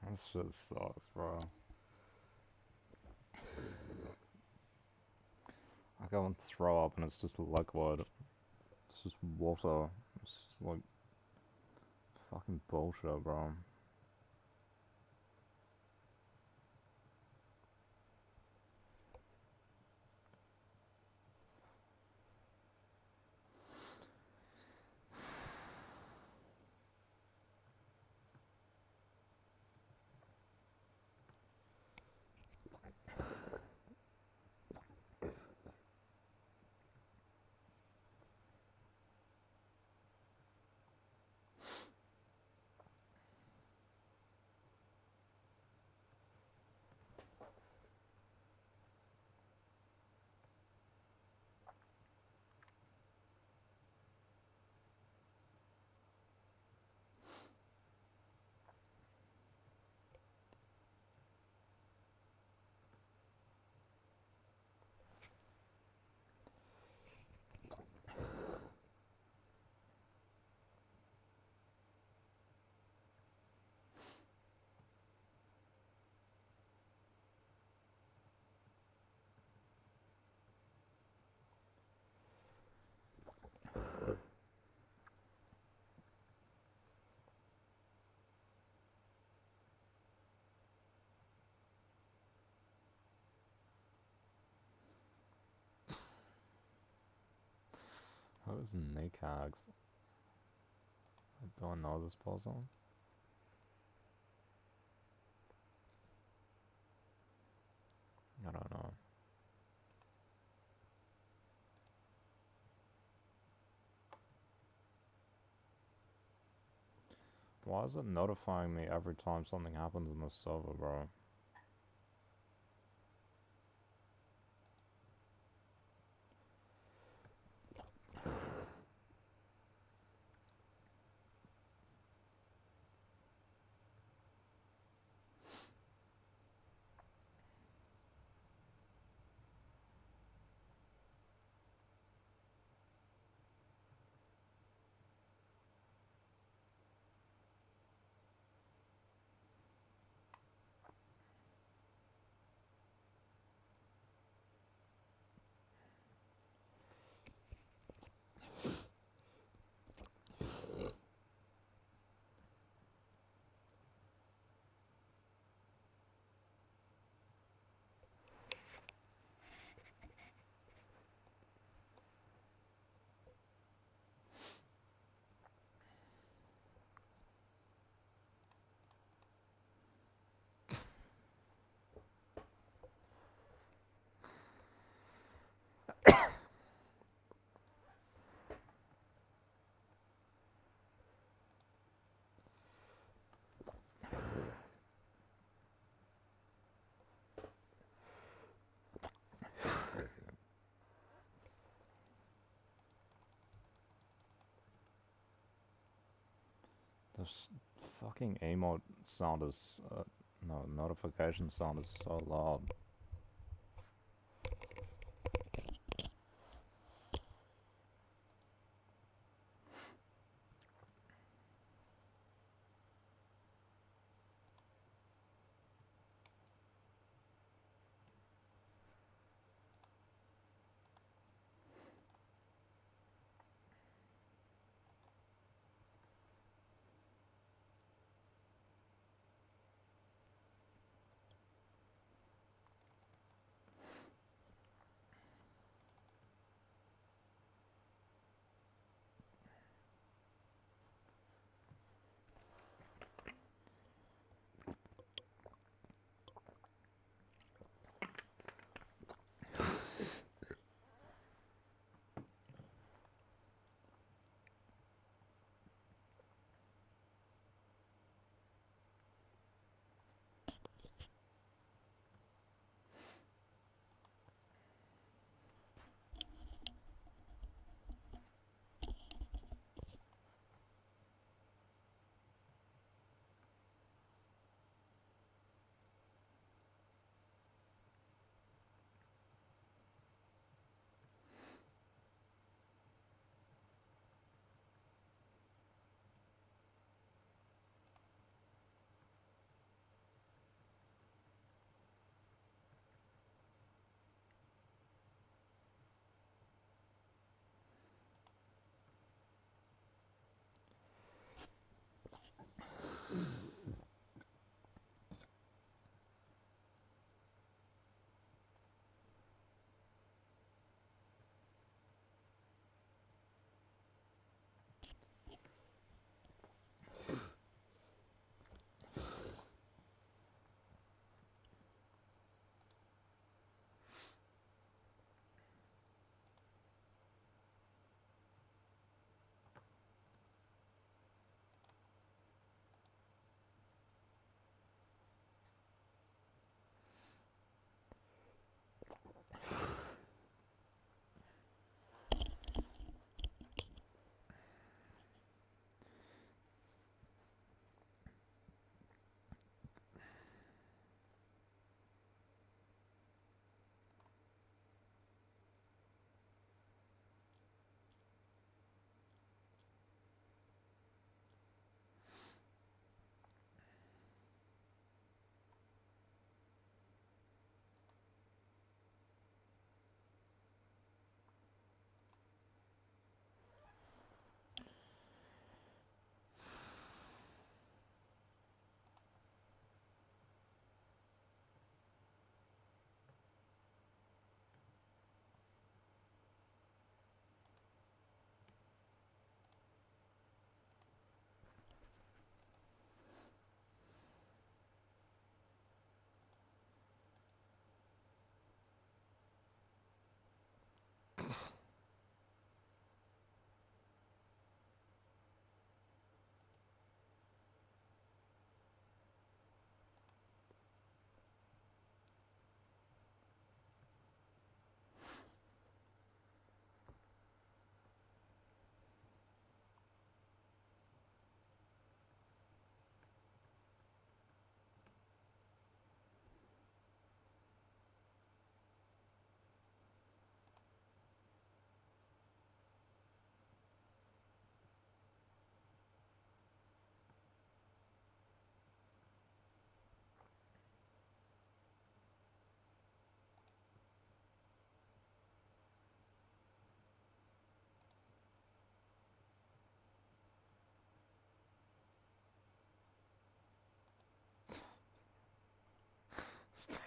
This shit sucks, bro. I go and throw up and it's just liquid. It's just water. It's just like fucking bullshit, bro. Who's Nicags? I don't know this person. I don't know. Why is it notifying me every time something happens in the server, bro? This fucking emote sound is, no, notification sound is so loud.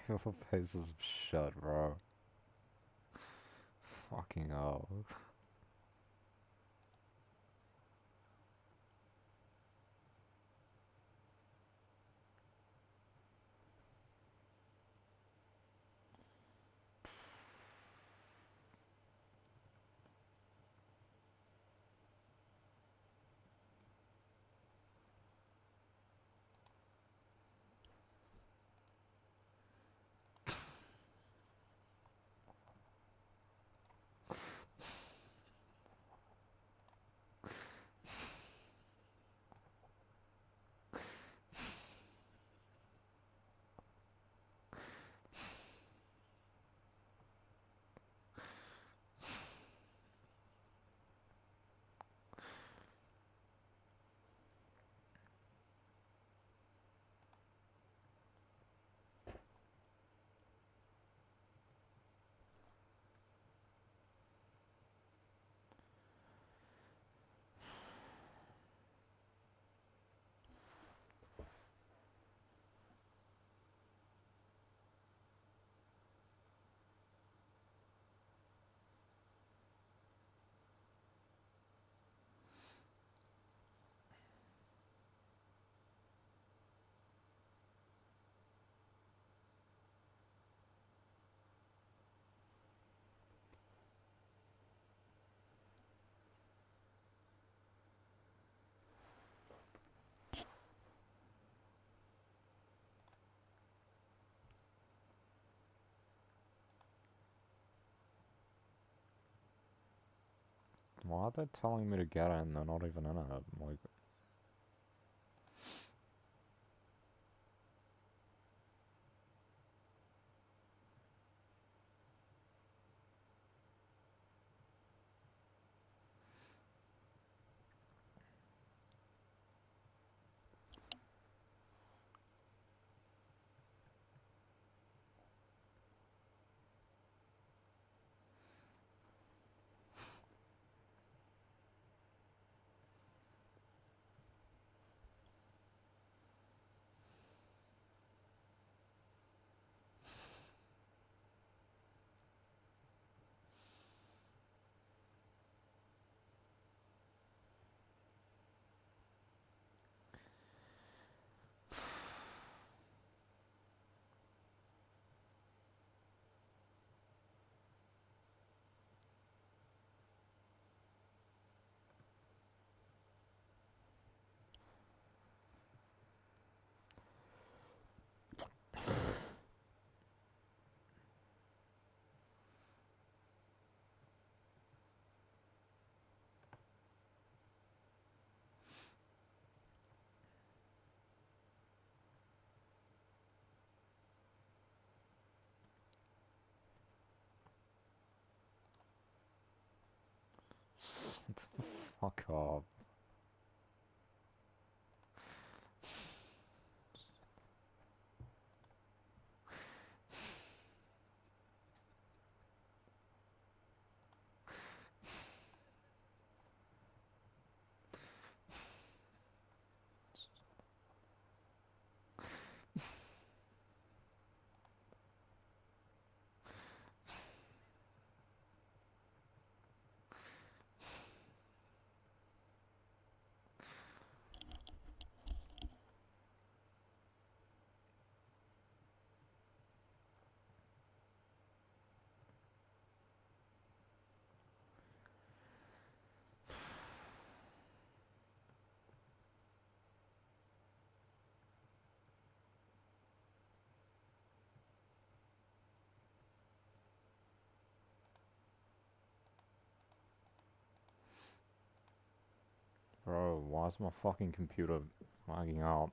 Feel the faces of shit, bro. Fucking hell. Why are they telling me to get it and they're not even in it? Like, fuck off. Bro, why is my fucking computer lagging out?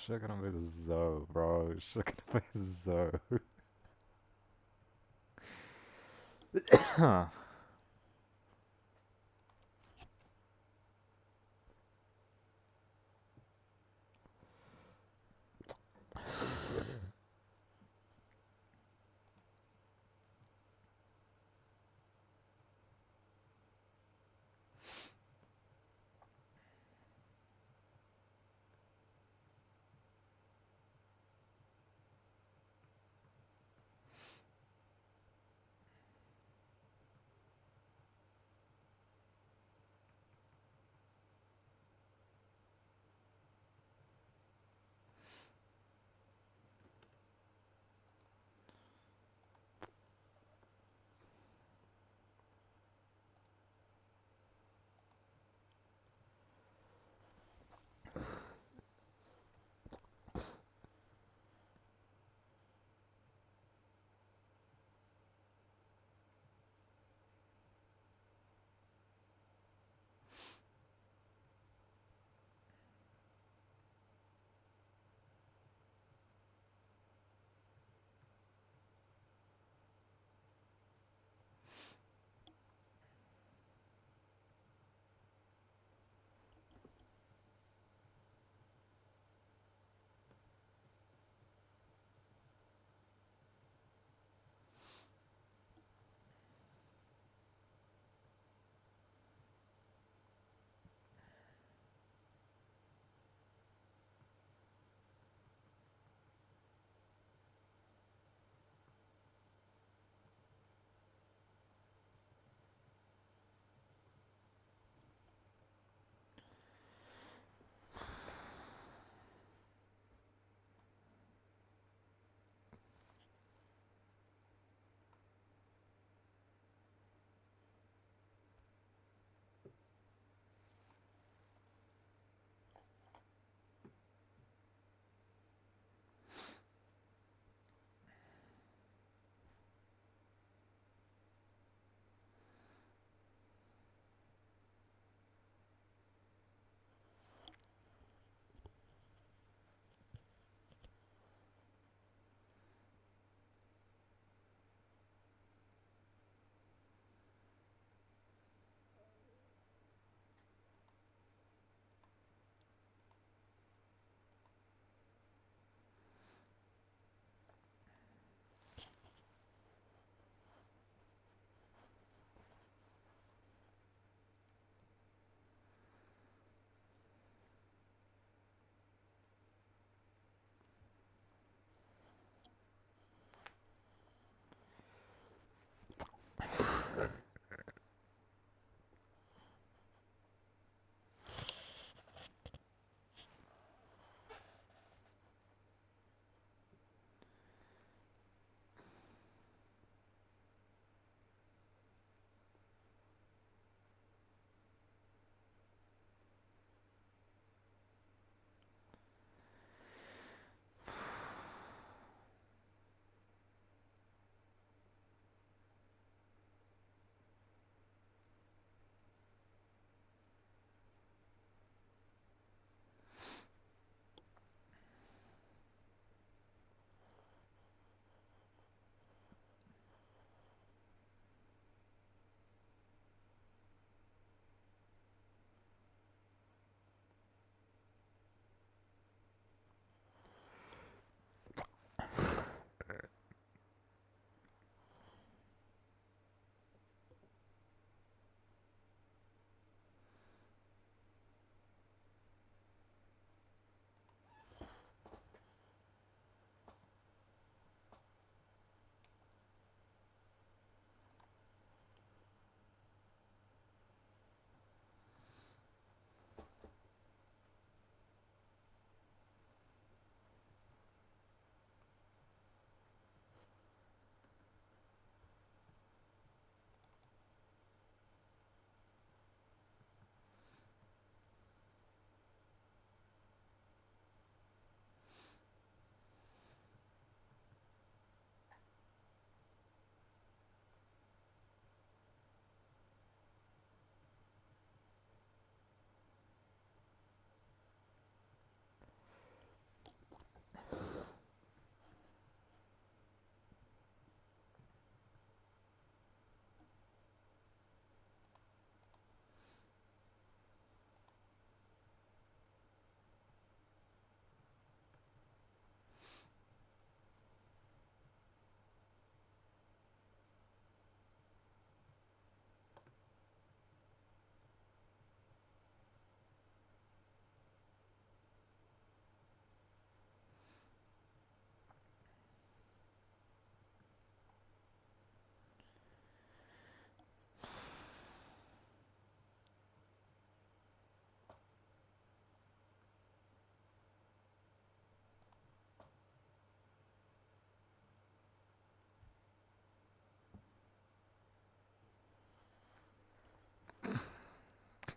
Shit gonna be so, bro. Shit gonna be so.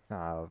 have.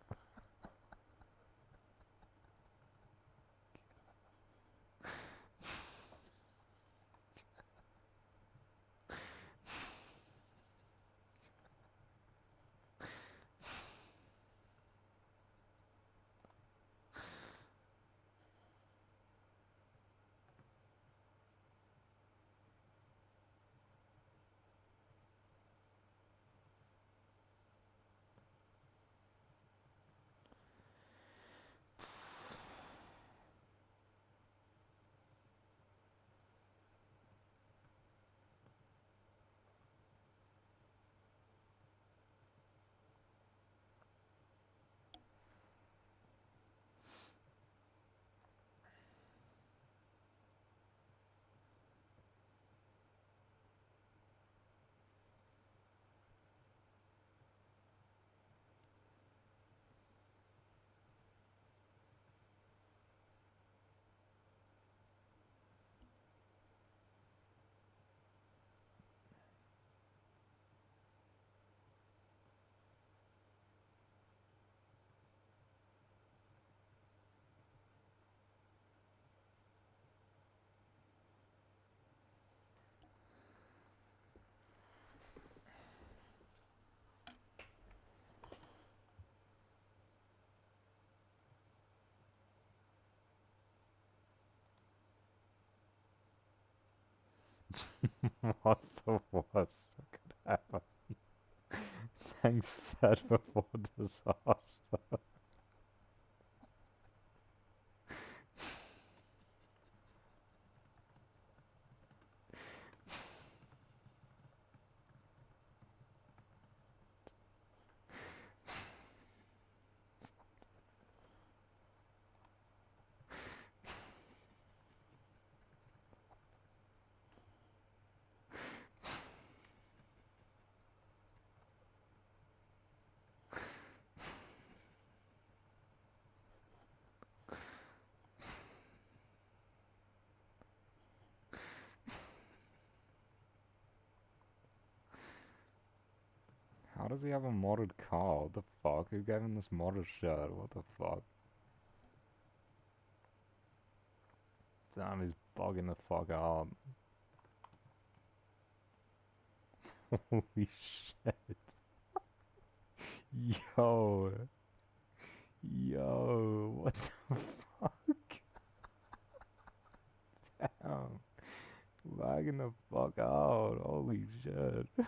What's the worst that could happen? Things said before disaster. How does he have a modded car? What the fuck? Who gave him this modded shirt? What the fuck? Damn, he's bugging the fuck out. Holy shit. Yo. Yo. What the fuck? Damn. Lagging the fuck out. Holy shit.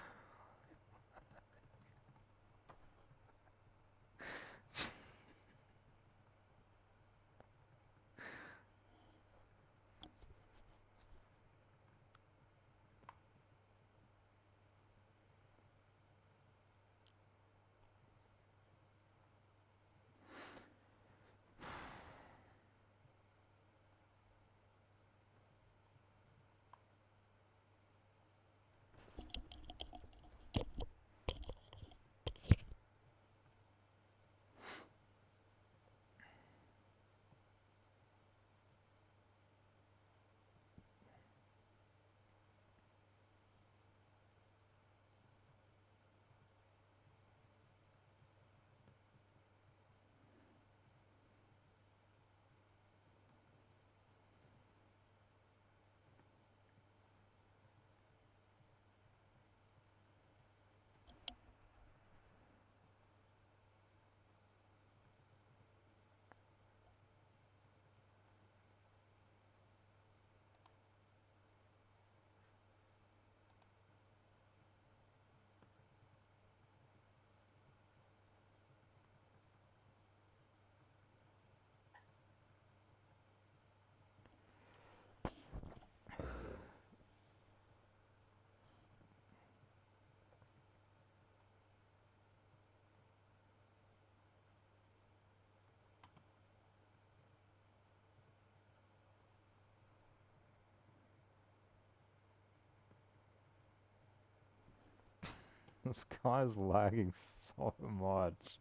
This guy's lagging so much.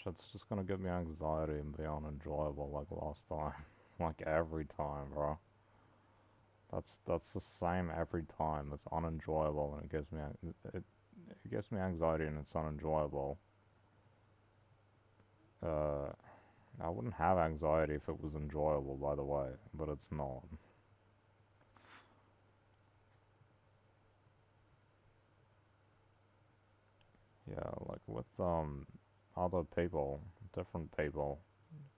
Shit's just gonna give me anxiety and be unenjoyable like last time. Like every time, bro. That's the same every time. It's unenjoyable and it gives me anxiety and it's unenjoyable. Uh, I wouldn't have anxiety if it was enjoyable, by the way, but it's not. Yeah, like with other people, different people,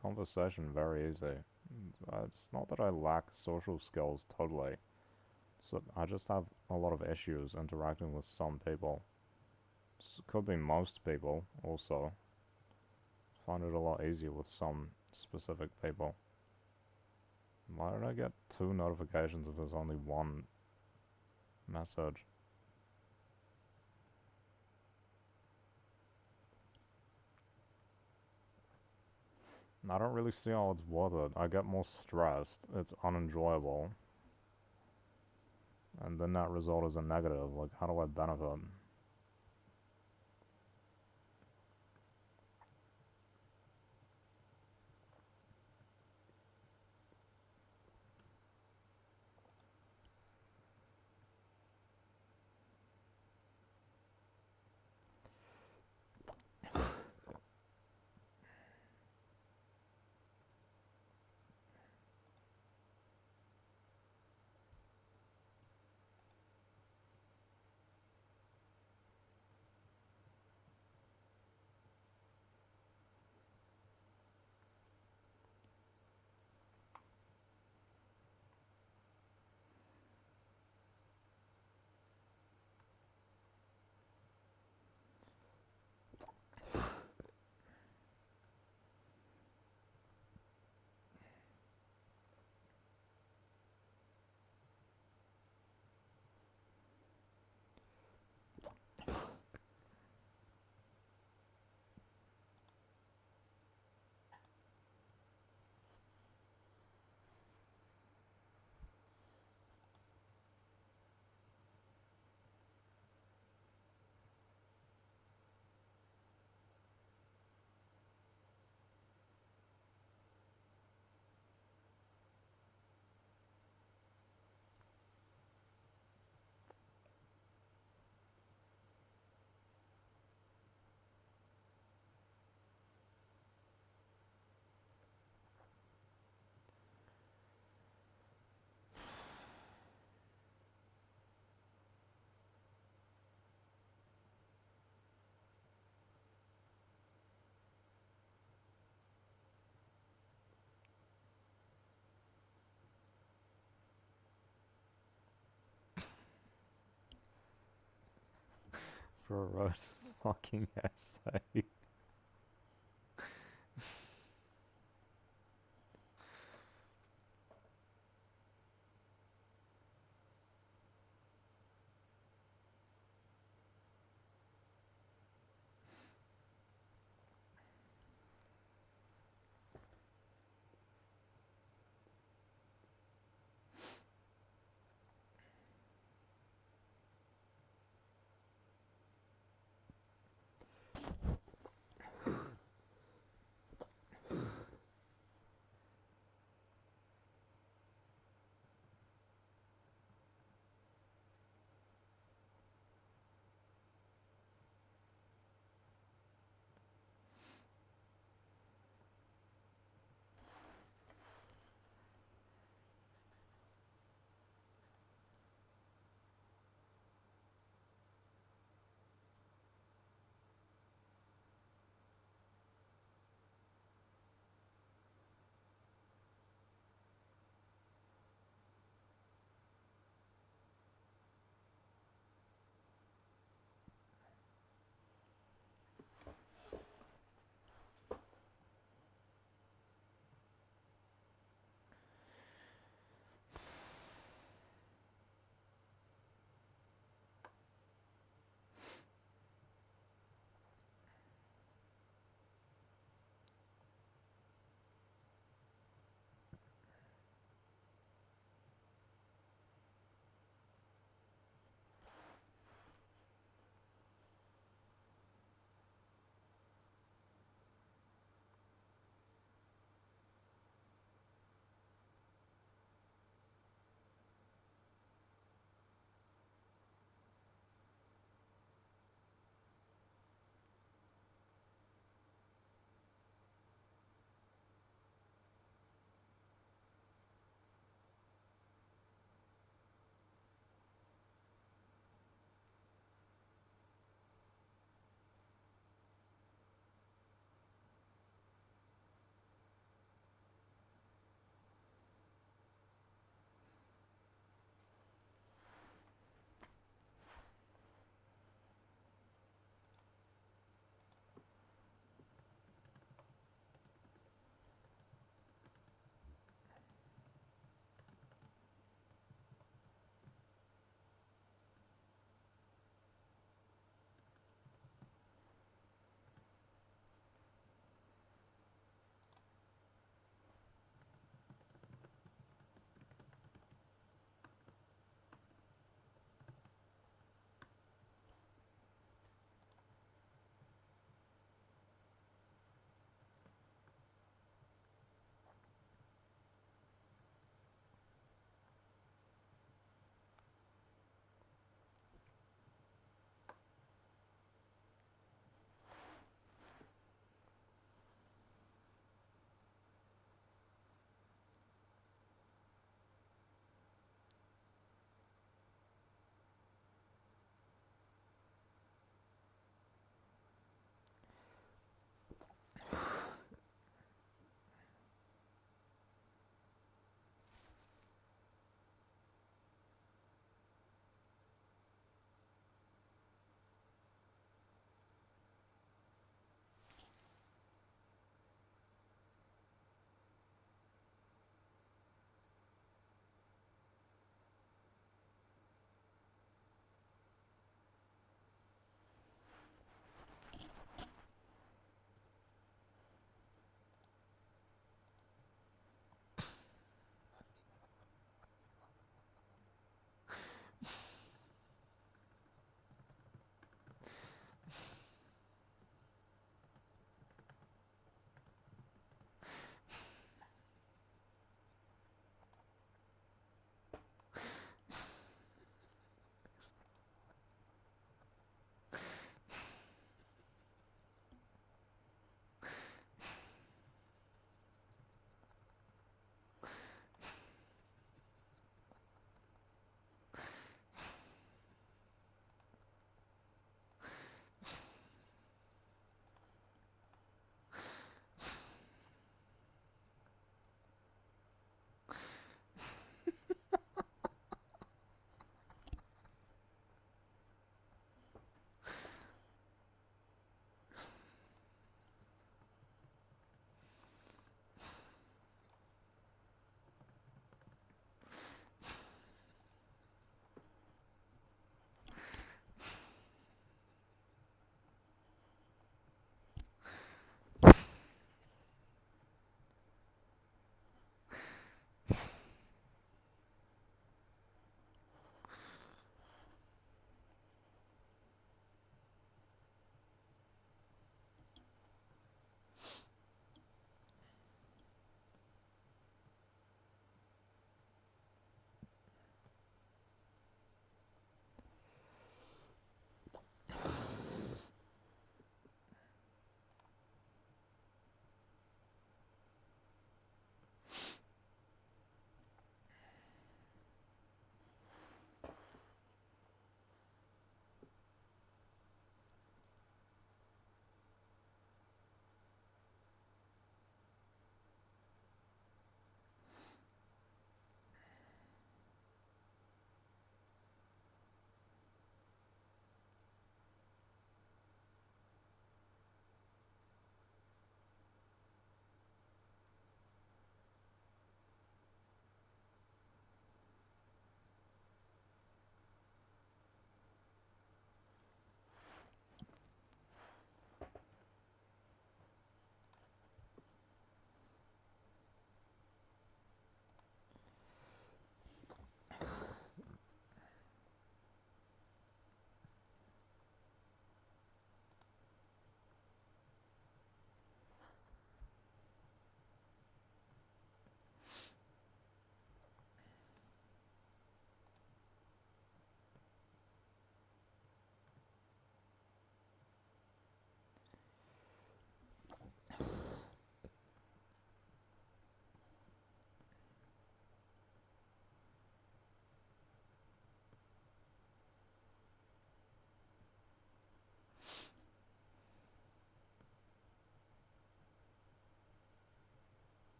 conversation very easy. It's not that I lack social skills totally. So I just have a lot of issues interacting with some people. Could be most people also. Find it a lot easier with some specific people. Why did I get two notifications if there's only one message? I don't really see how it's worth it. I get more stressed. It's unenjoyable. And the net result is a negative. Like, how do I benefit? for a road fucking essay.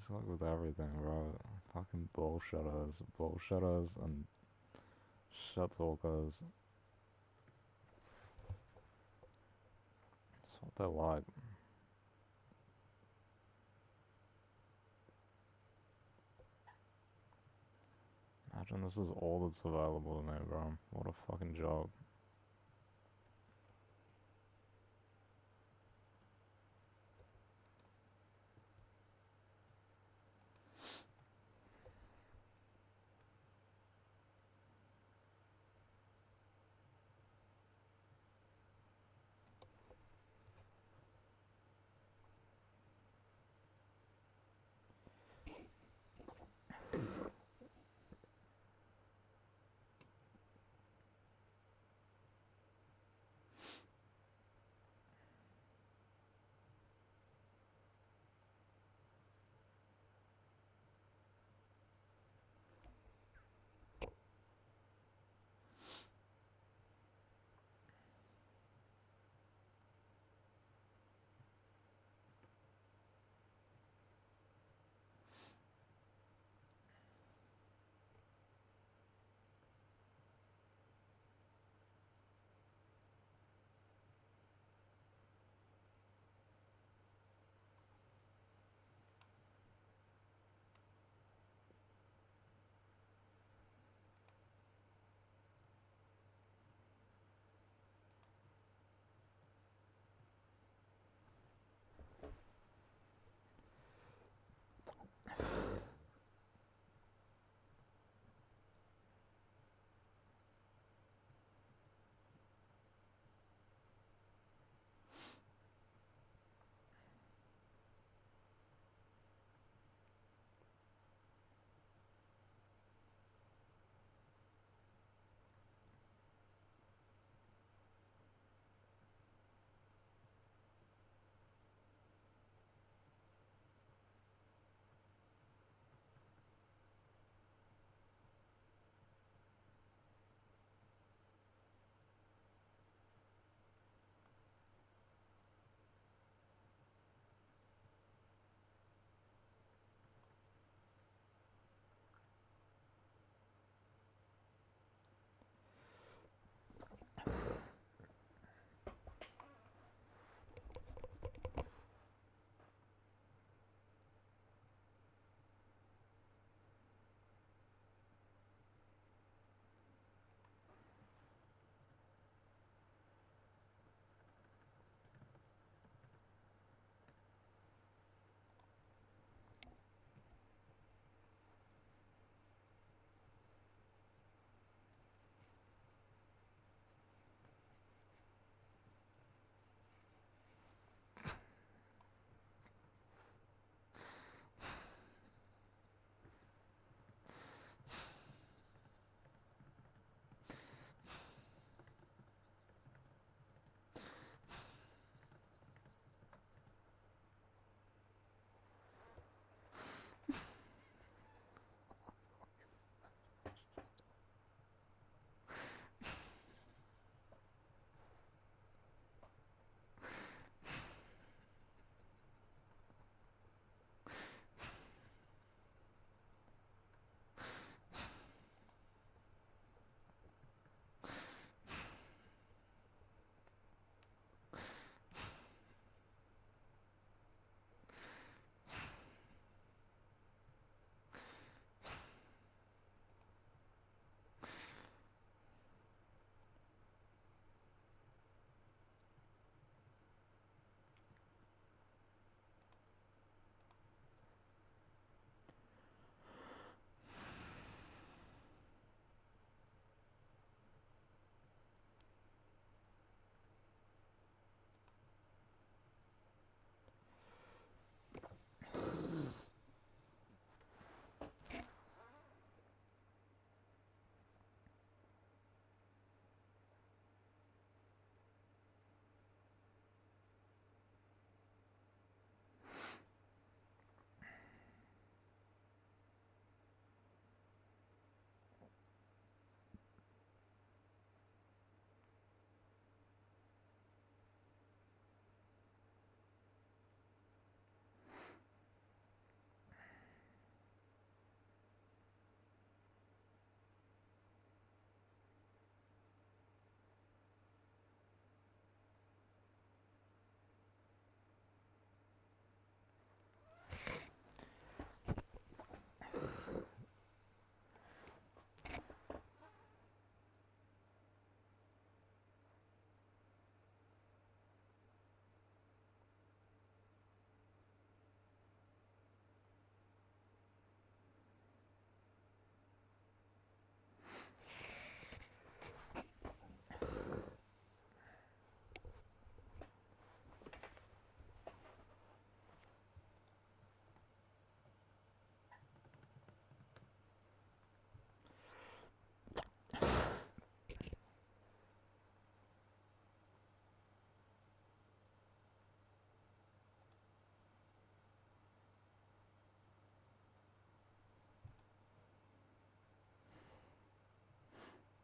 It's like with everything, bro. Fucking bullshitters, and shit talkers. That's what they're like. Imagine this is all that's available to me, bro. What a fucking joke.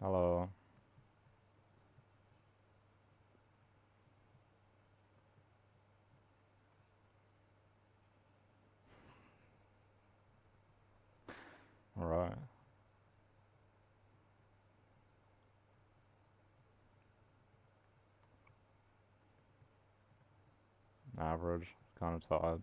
Hello. Alright. Average. Kind of tired.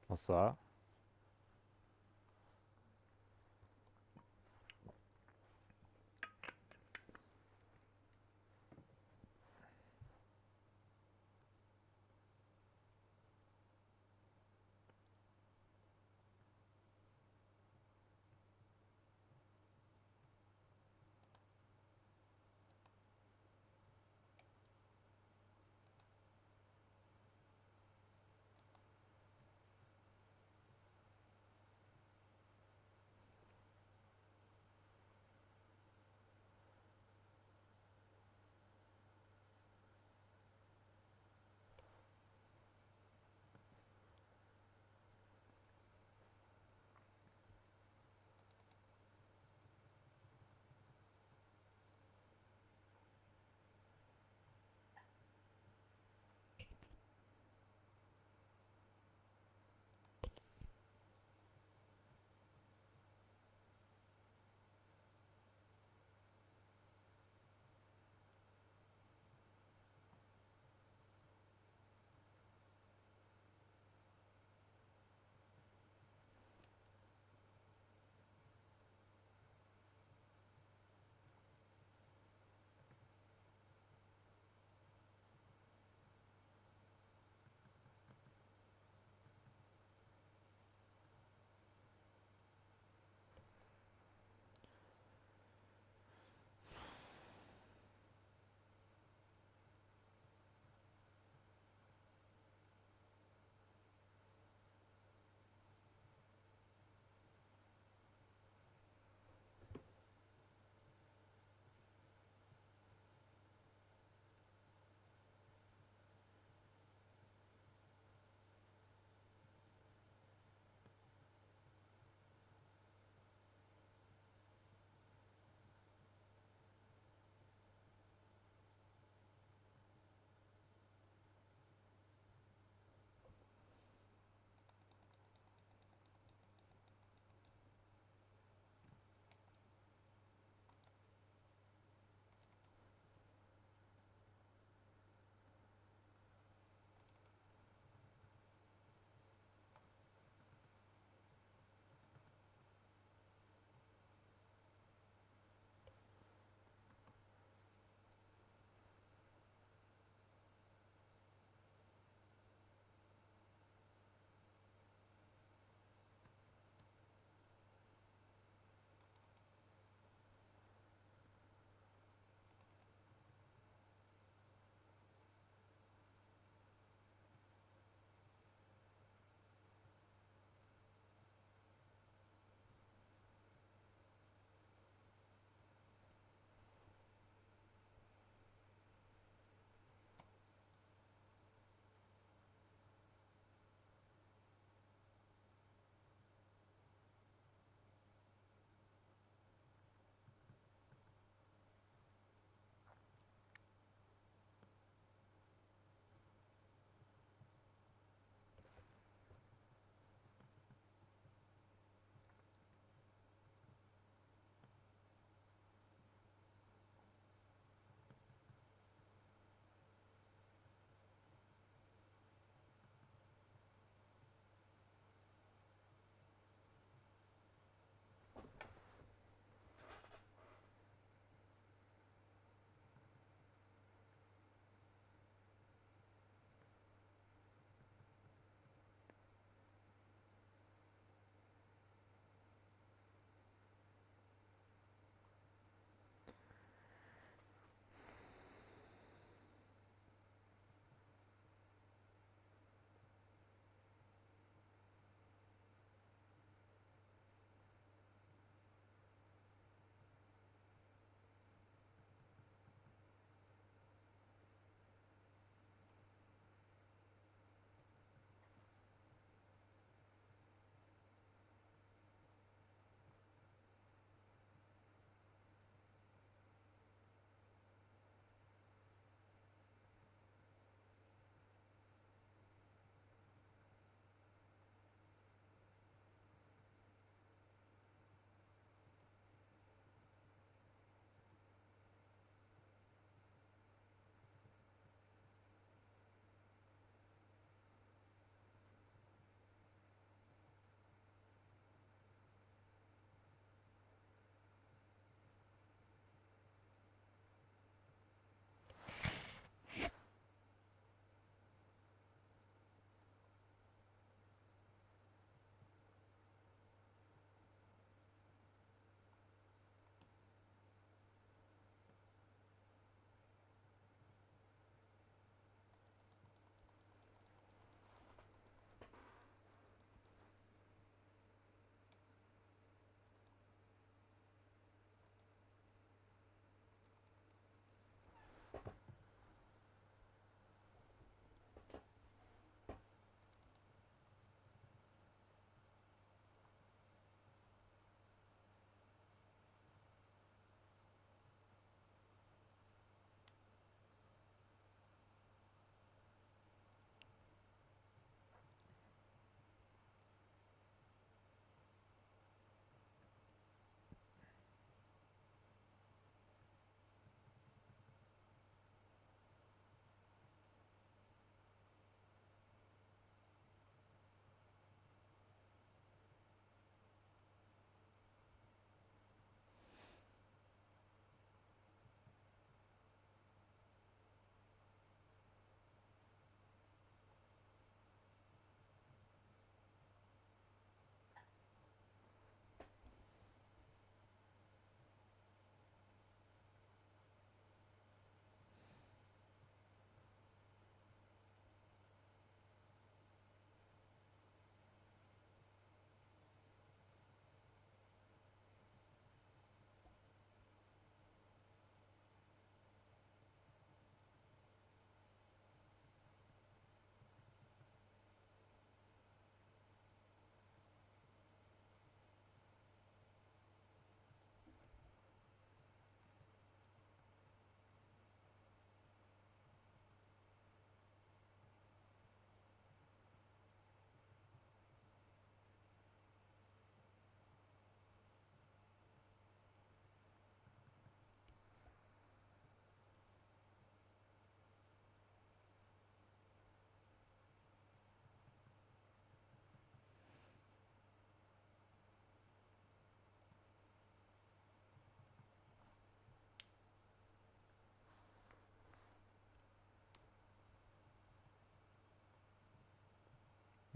What's that?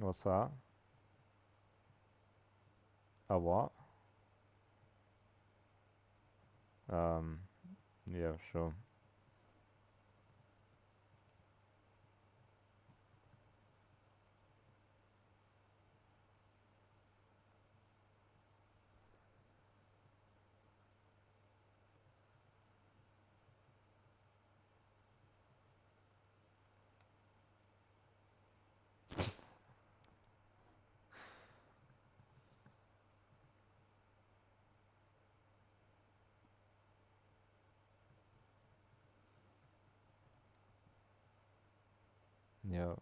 What's that? A what? Um, yeah, sure. Yeah.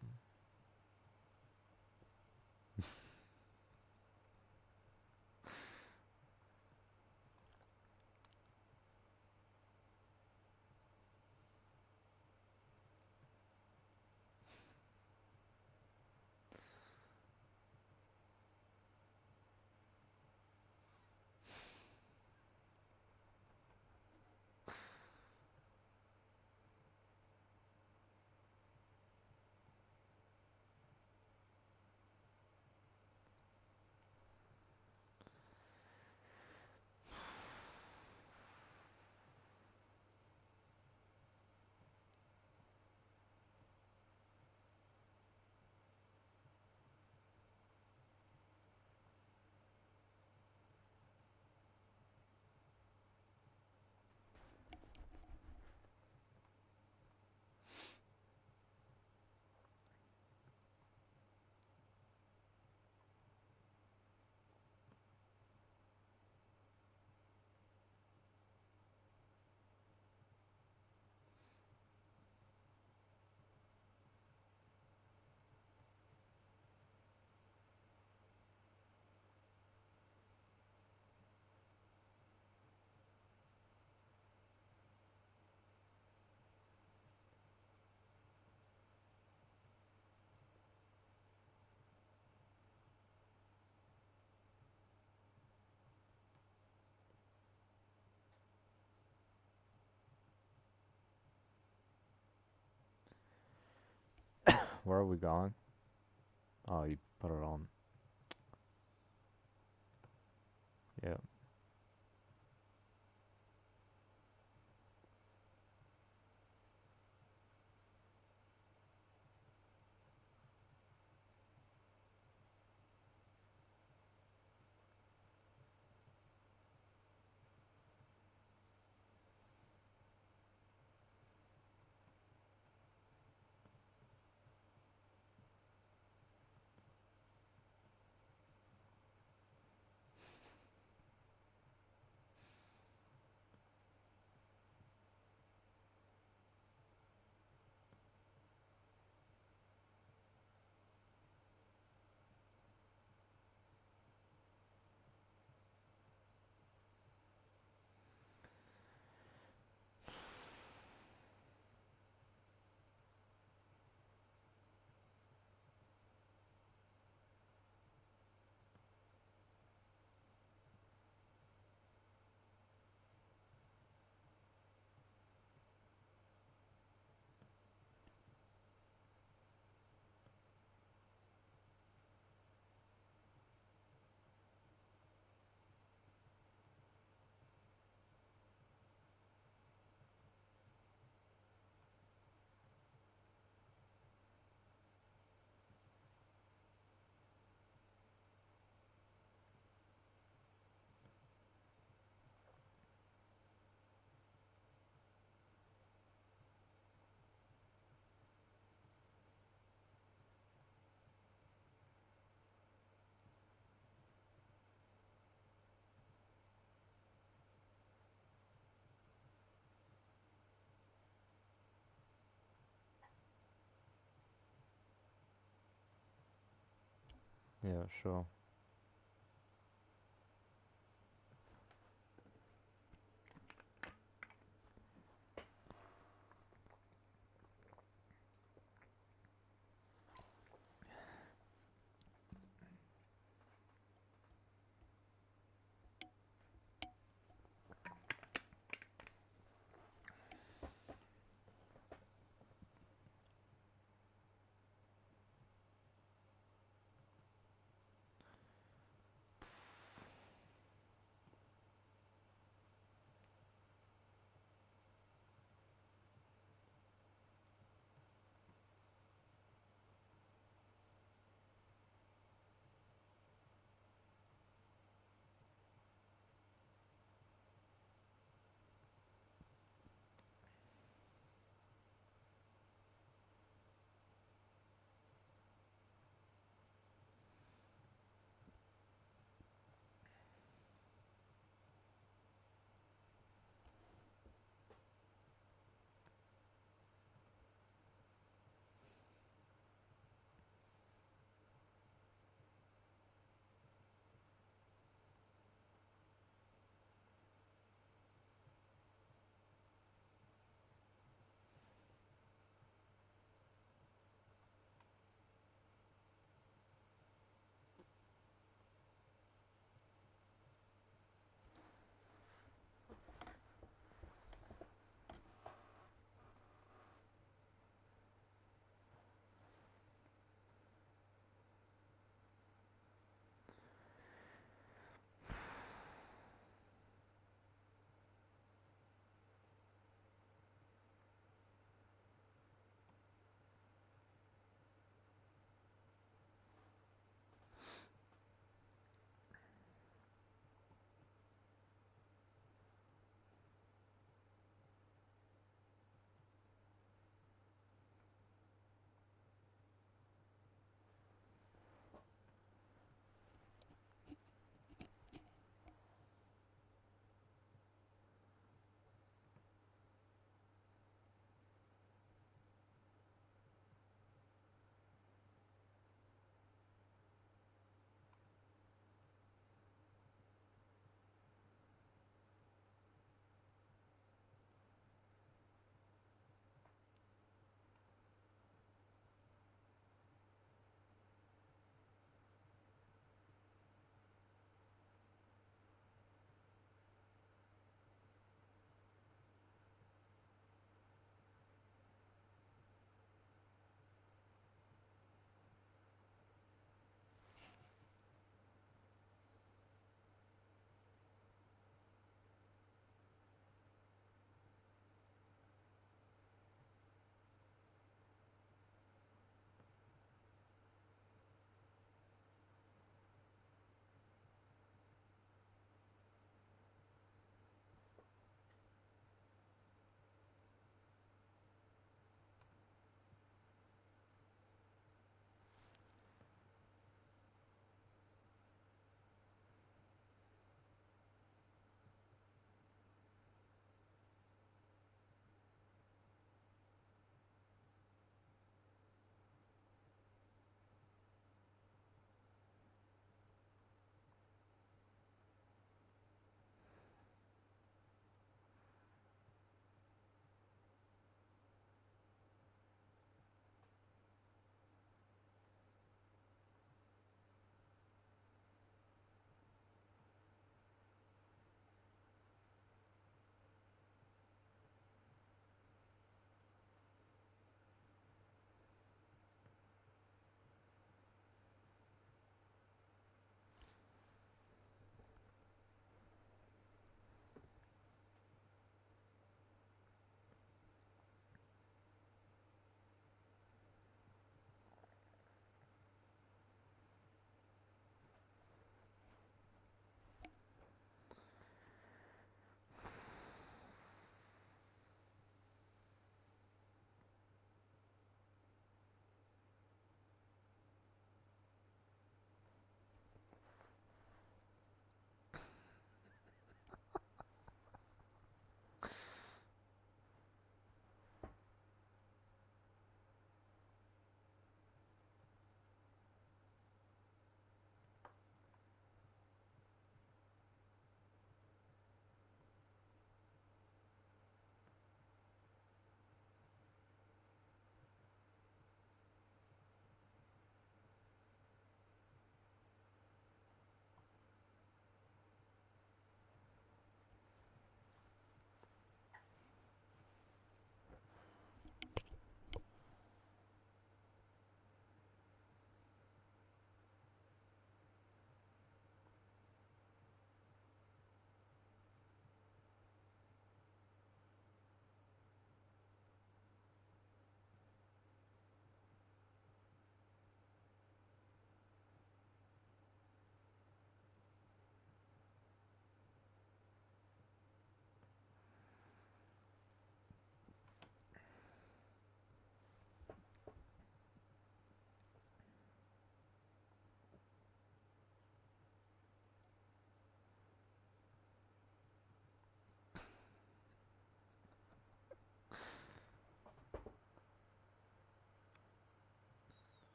Where are we going? Oh, you put it on. Yeah. Yeah, sure.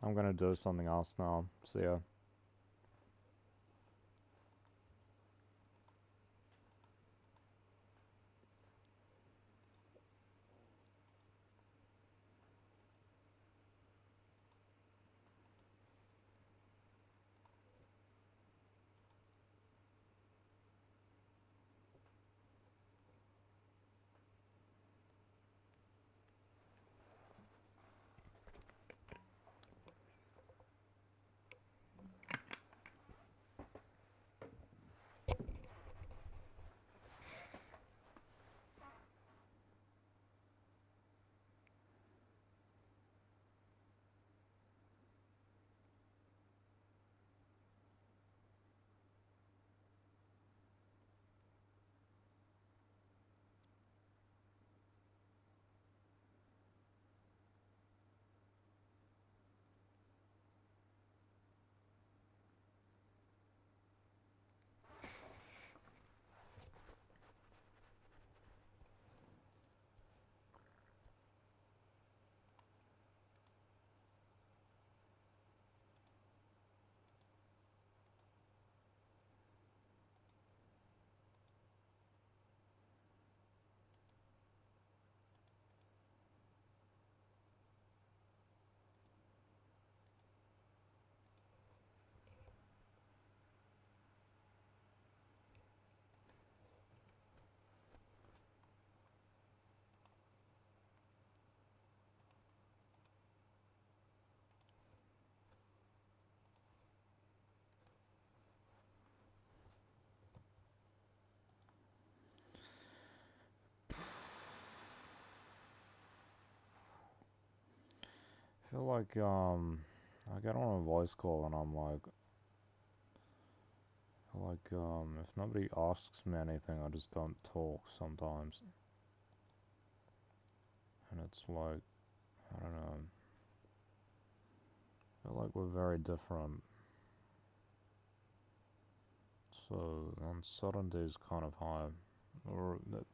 I'm gonna do something else now. See ya. I feel like I get on a voice call and I'm like, if nobody asks me anything, I just don't talk sometimes. And it's like, I don't know. I feel like we're very different. So uncertainty is kind of high. Or it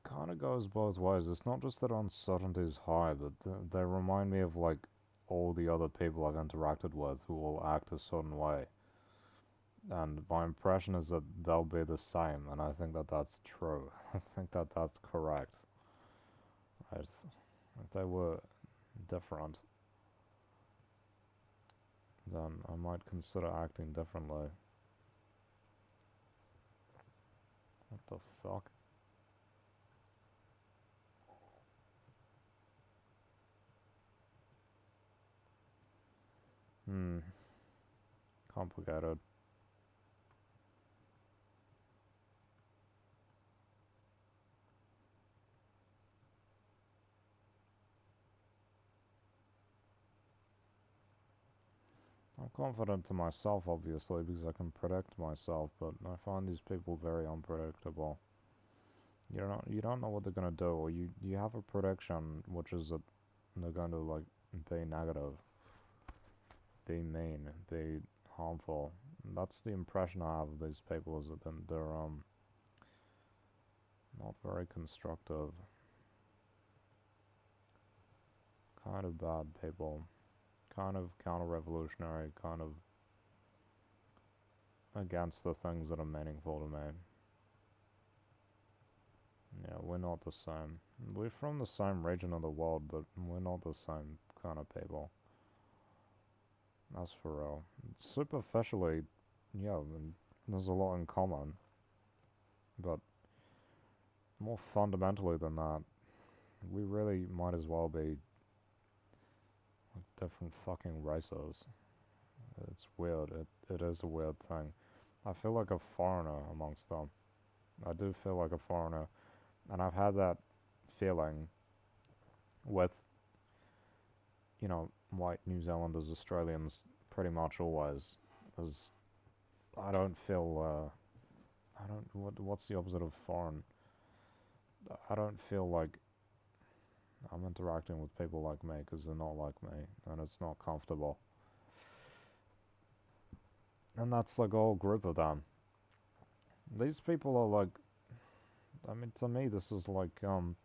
kind of goes both ways. It's not just that uncertainty is high, but they remind me of like all the other people I've interacted with who will act a certain way. And my impression is that they'll be the same, and I think that that's true. I think that that's correct. Right? If they were different, then I might consider acting differently. What the fuck? Hmm. Complicated. I'm confident to myself, obviously, because I can predict myself, but I find these people very unpredictable. You don't know what they're gonna do, or you have a prediction, which is that they're going to like be negative, be mean, be harmful. And that's the impression I have of these people is that they're not very constructive, kind of bad people, kind of counter-revolutionary, kind of against the things that are meaningful to me. Yeah, we're not the same. We're from the same region of the world, but we're not the same kind of people. That's for real. Superficially, yeah, there's a lot in common, but more fundamentally than that, we really might as well be like different fucking races. It's weird. It is a weird thing. I feel like a foreigner amongst them. I do feel like a foreigner, and I've had that feeling with white New Zealanders, Australians, pretty much always. As I don't feel. I don't. What's the opposite of foreign? I don't feel like I'm interacting with people like me because they're not like me, and it's not comfortable. And that's like a whole group of them. These people are like. To me, this is like the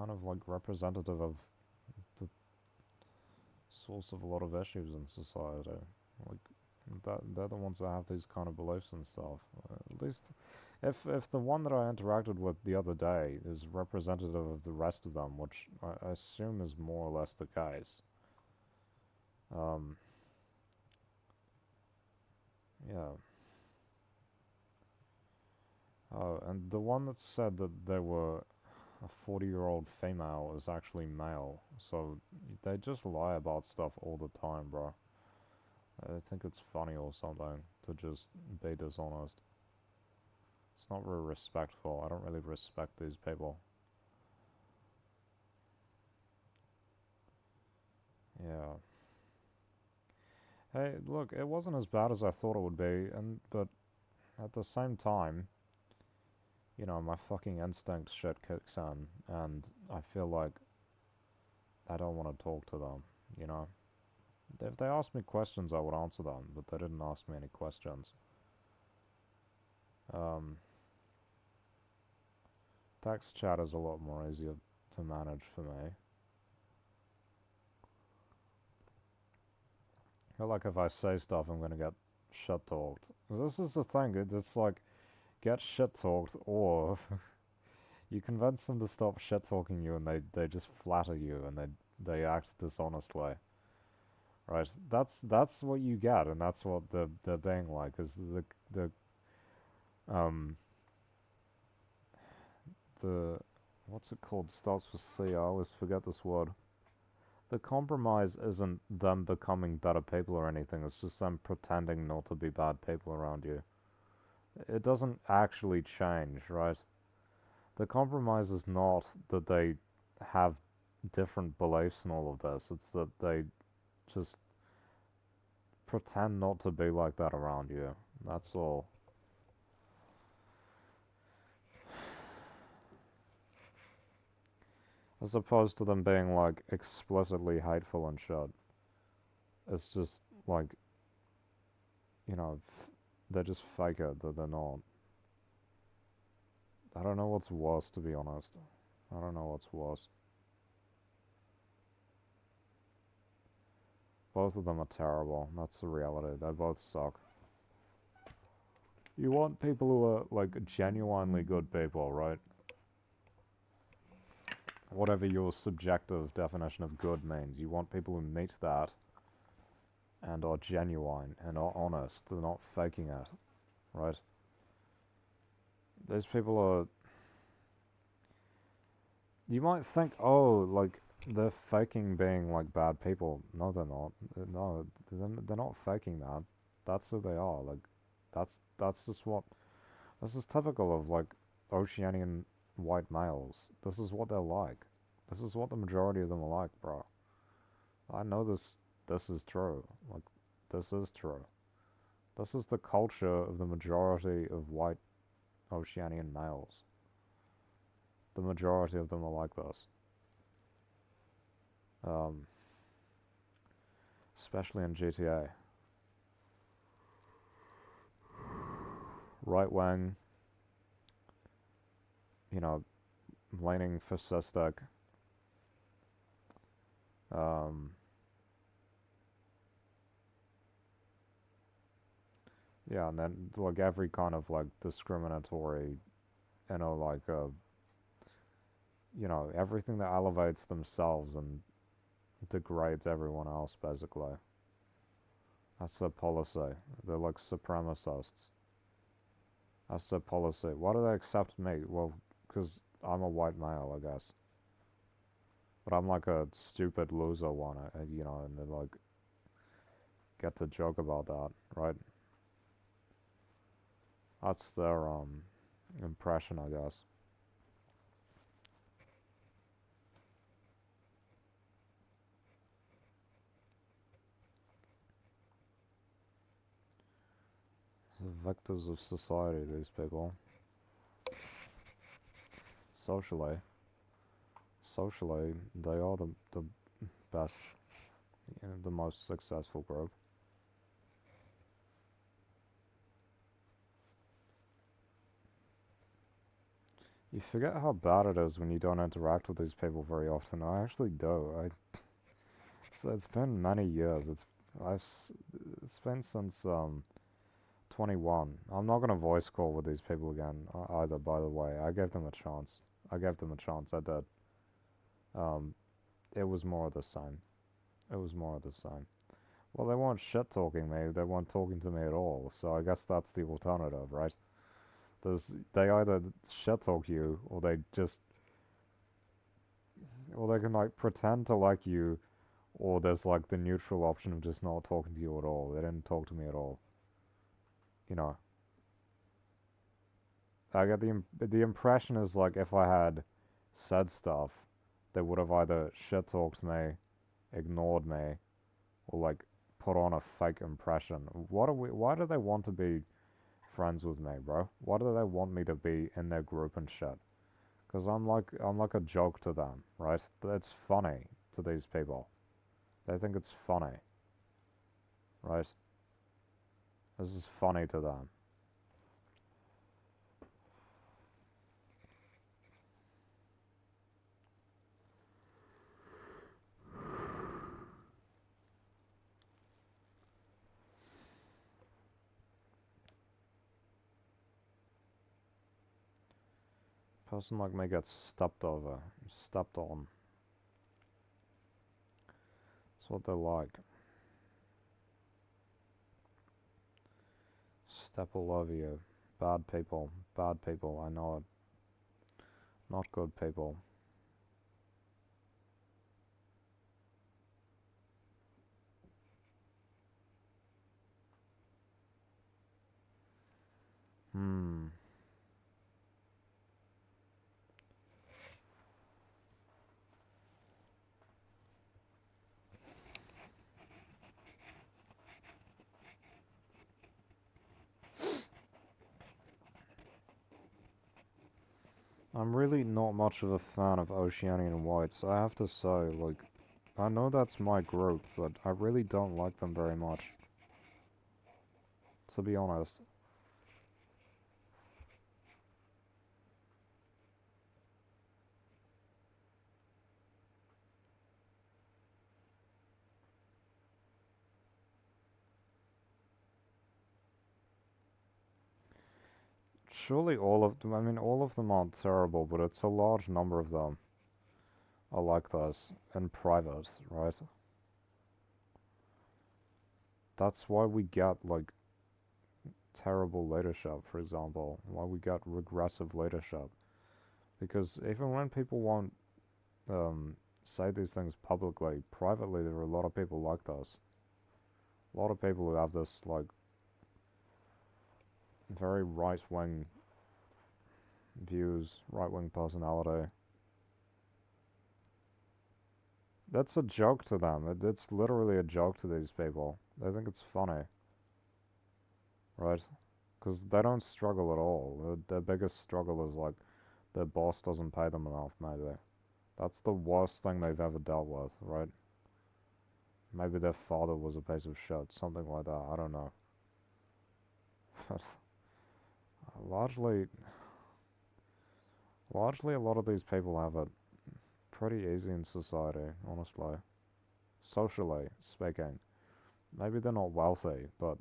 kind of like representative of the source of a lot of issues in society. Like they're the ones that have these kind of beliefs and stuff. At least, if the one that I interacted with the other day is representative of the rest of them, which I assume is more or less the case. Yeah. Oh, and the one that said that they were a 40-year-old female is actually male, so they just lie about stuff all the time, bro. I think it's funny or something to just be dishonest. It's not very respectful. I don't really respect these people. Yeah. Hey, look, it wasn't as bad as I thought it would be, but at the same time, you know, my fucking instinct shit kicks in, and I feel like I don't want to talk to them, you know? If they asked me questions, I would answer them, but they didn't ask me any questions. Um, Text chat is a lot more easier to manage for me. I feel like if I say stuff, I'm gonna get shit talked. This is the thing, it's like, get shit talked, or you convince them to stop shit talking you and they just flatter you and they act dishonestly. Right? That's what you get, and that's what they're being like, is um the what's it called? Starts with C. I always forget this word. The compromise isn't them becoming better people or anything, it's just them pretending not to be bad people around you. It doesn't actually change, right? The compromise is not that they have different beliefs and all of this, it's that they just pretend not to be like that around you. That's all. As opposed to them being like explicitly hateful and shit. It's just like, you know, they just fake it that they're not. I don't know what's worse, to be honest. I don't know what's worse. Both of them are terrible. That's the reality. They both suck. You want people who are like genuinely good people, right? Whatever your subjective definition of good means. You want people who meet that and are genuine and are honest. They're not faking it, right? These people are... You might think, oh, like, they're faking being, like, bad people. No, they're not. No, they're not faking that. That's who they are. Like, that's just what... This is typical of, like, Oceanian white males. This is what they're like. This is what the majority of them are like, bro. I know this is true. Like, this is true. This is the culture of the majority of white Oceanian males. The majority of them are like this. Especially in GTA. Right wing, you know, leaning fascistic. Yeah, and then like every kind of like discriminatory, you know, like you know, everything that elevates themselves and degrades everyone else, basically. That's their policy. They're like supremacists. That's their policy. Why do they accept me? Well, because I'm a white male, I guess. But I'm like a stupid loser one, you know, and they like get to joke about that, right? That's their impression, I guess. The victors of society, these people. Socially, they are the best, you know, the most successful group. You forget how bad it is when you don't interact with these people very often. I actually do. It's been many years. I've s- it's been since 21. I'm not gonna voice call with these people again either. By the way, I gave them a chance. I gave them a chance. I did. Um, it was more of the same. It was more of the same. Well, they weren't shit talking me. They weren't talking to me at all. So I guess that's the alternative, right? They either shit talk you or they can like pretend to like you, or there's like the neutral option of just not talking to you at all. They didn't talk to me at all. You know, I get the impression is like if I had said stuff, they would have either shit talked me, ignored me, or like put on a fake impression. Why do they want to be friends with me, bro? Why do they want me to be in their group and shit? Because I'm like a joke to them, right? It's funny to these people. They think it's funny, right? This is funny to them. Person like me gets stepped over, stepped on. That's what they're like. Step all over you. Bad people. Bad people. I know it. Not good people. Hmm. I'm really not much of a fan of Oceanian Whites. I have to say, like, I know that's my group, but I really don't like them very much. To be honest. Surely all of them, I mean, all of them aren't terrible, but it's a large number of them are like this in private, right? That's why we get, like, terrible leadership, for example. Why we get regressive leadership. Because even when people won't say these things publicly, privately, there are a lot of people like this. A lot of people who have this, like, very right wing views, right wing personality. That's a joke to them. It's literally a joke to these people. They think it's funny, right? Because they don't struggle at all. Their biggest struggle is like their boss doesn't pay them enough, maybe. That's the worst thing they've ever dealt with, right? Maybe their father was a piece of shit, something like that. I don't know. But largely, largely, a lot of these people have it pretty easy in society, honestly. Socially speaking. Maybe they're not wealthy, but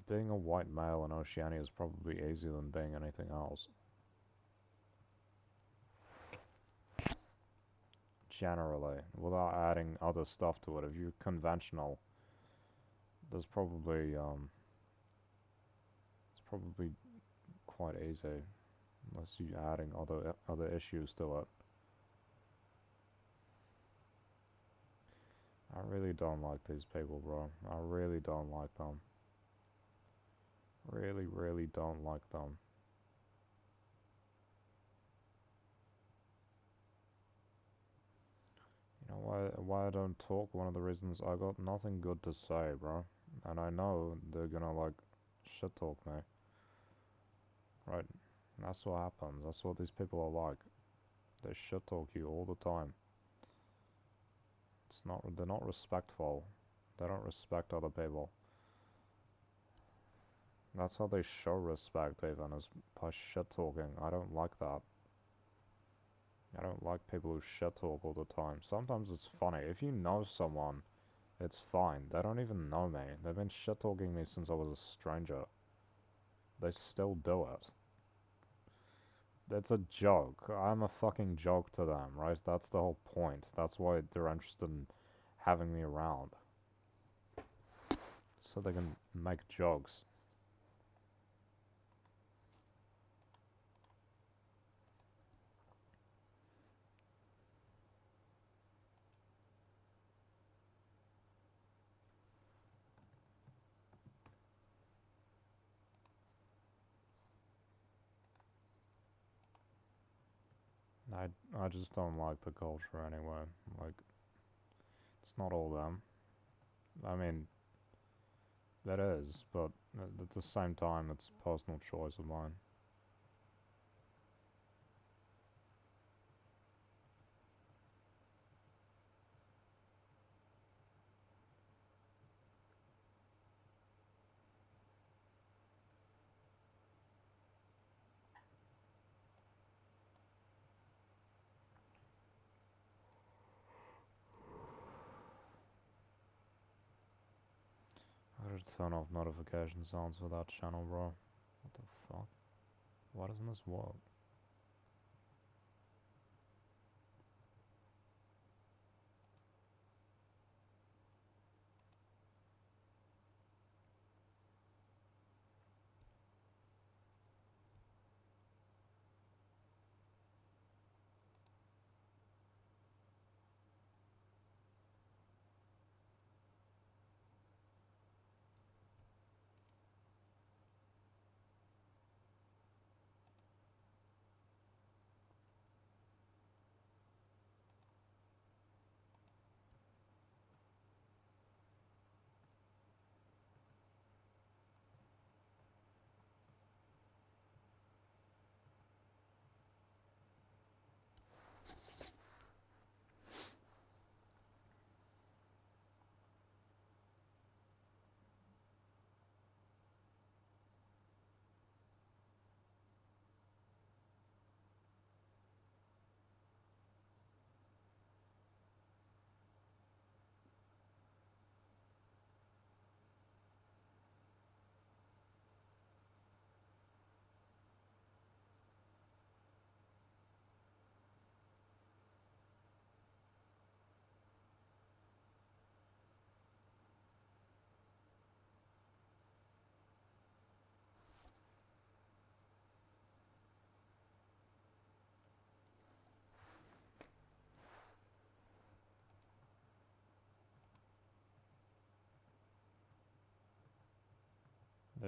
being a white male in Oceania is probably easier than being anything else. Generally, without adding other stuff to it. If you're conventional, there's probably it's probably quite easy unless you're adding other issues to it. I really don't like these people, bro. I really don't like them. Really, really don't like them. You know why I don't talk? One of the reasons I got nothing good to say, bro. And I know they're gonna like shit talk me, right? And that's what happens. That's what these people are like. They shit talk you all the time. They're not respectful. They don't respect other people. That's how they show respect, even, is by shit-talking. I don't like that. I don't like people who shit-talk all the time. Sometimes it's funny. If you know someone, it's fine. They don't even know me. They've been shit-talking me since I was a stranger. They still do it. It's a joke. I'm a fucking joke to them, right? That's the whole point. That's why they're interested in having me around. So they can make jokes. I just don't like the culture anyway. Like, it's not all them. I mean, that is, but at the same time, it's a personal choice of mine. I gotta turn off notification sounds for that channel, bro. What the fuck? Why doesn't this work?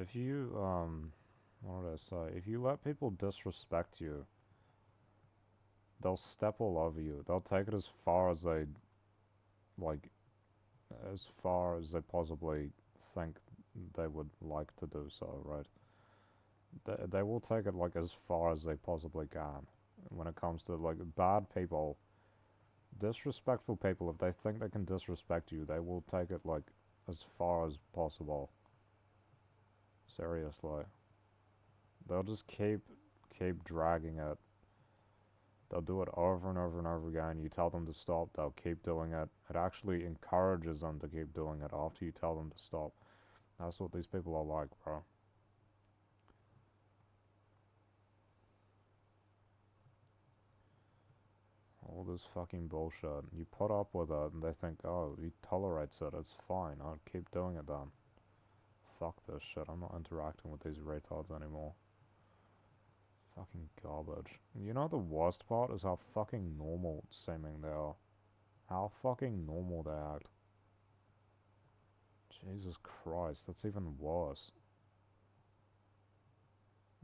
If you, what did I say? If you let people disrespect you, they'll step all over you. They'll take it as far as they, like, as far as they possibly think they would like to do so, right? They will take it, like, as far as they possibly can. When it comes to, like, bad people, disrespectful people, if they think they can disrespect you, they will take it, like, as far as possible. Seriously. They'll just keep dragging it. They'll do it over and over and over again. You tell them to stop, they'll keep doing it. It actually encourages them to keep doing it after you tell them to stop. That's what these people are like, bro. All this fucking bullshit. You put up with it and they think, oh, he tolerates it, it's fine, I'll keep doing it then. Fuck this shit, I'm not interacting with these retards anymore. Fucking garbage. You know the worst part is how fucking normal seeming they are. How fucking normal they act. Jesus Christ, that's even worse.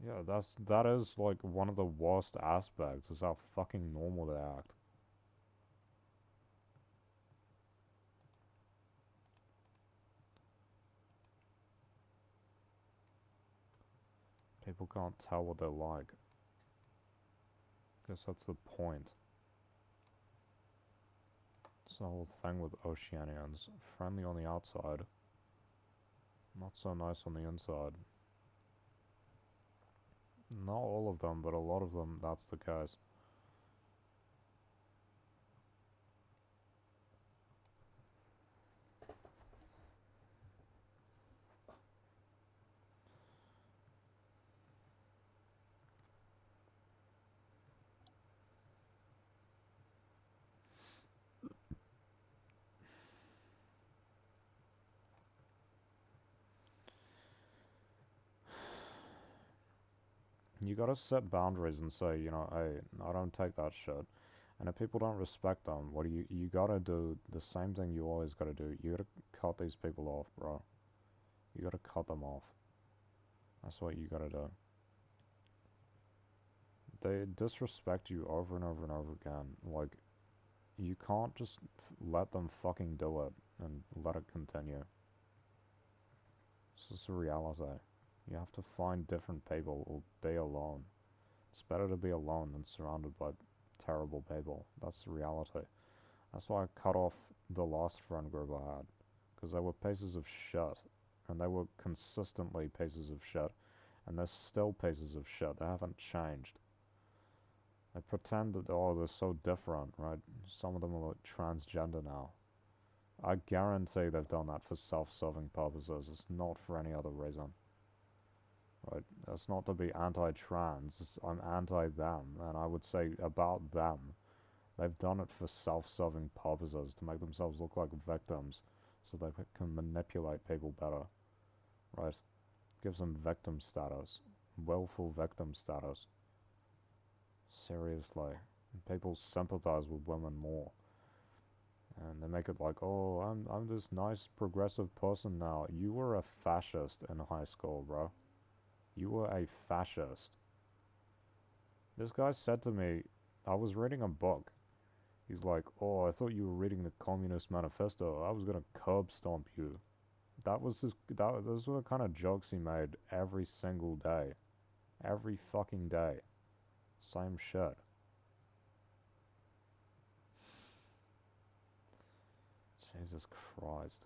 Yeah, that is like one of the worst aspects is how fucking normal they act. People can't tell what they're like. Guess that's the point. It's the whole thing with Oceanians. Friendly on the outside. Not so nice on the inside. Not all of them, but a lot of them, that's the case. You gotta set boundaries and say, you know, hey, I don't take that shit. And if people don't respect them, what do you gotta do the same thing you always gotta do. You gotta cut these people off, bro. You gotta cut them off. That's what you gotta do. They disrespect you over and over and over again. Like, you can't just let them fucking do it and let it continue. It's just a reality. You have to find different people or be alone. It's better to be alone than surrounded by terrible people. That's the reality. That's why I cut off the last friend group I had. Because they were pieces of shit. And they were consistently pieces of shit. And they're still pieces of shit. They haven't changed. They pretend that, oh, they're so different, right? Some of them are like transgender now. I guarantee they've done that for self-serving purposes. It's not for any other reason. Right? That's not to be anti-trans. I'm anti-them. And I would say about them, they've done it for self-serving purposes to make themselves look like victims so they can manipulate people better. Right? Gives them victim status. Willful victim status. Seriously. People sympathize with women more. And they make it like, oh, I'm this nice progressive person now. You were a fascist in high school, bro. You were a fascist. This guy said to me, I was reading a book. He's like, oh, I thought you were reading the Communist Manifesto. I was gonna curb stomp you. Those were the kind of jokes he made every single day. Every fucking day. Same shit. Jesus Christ.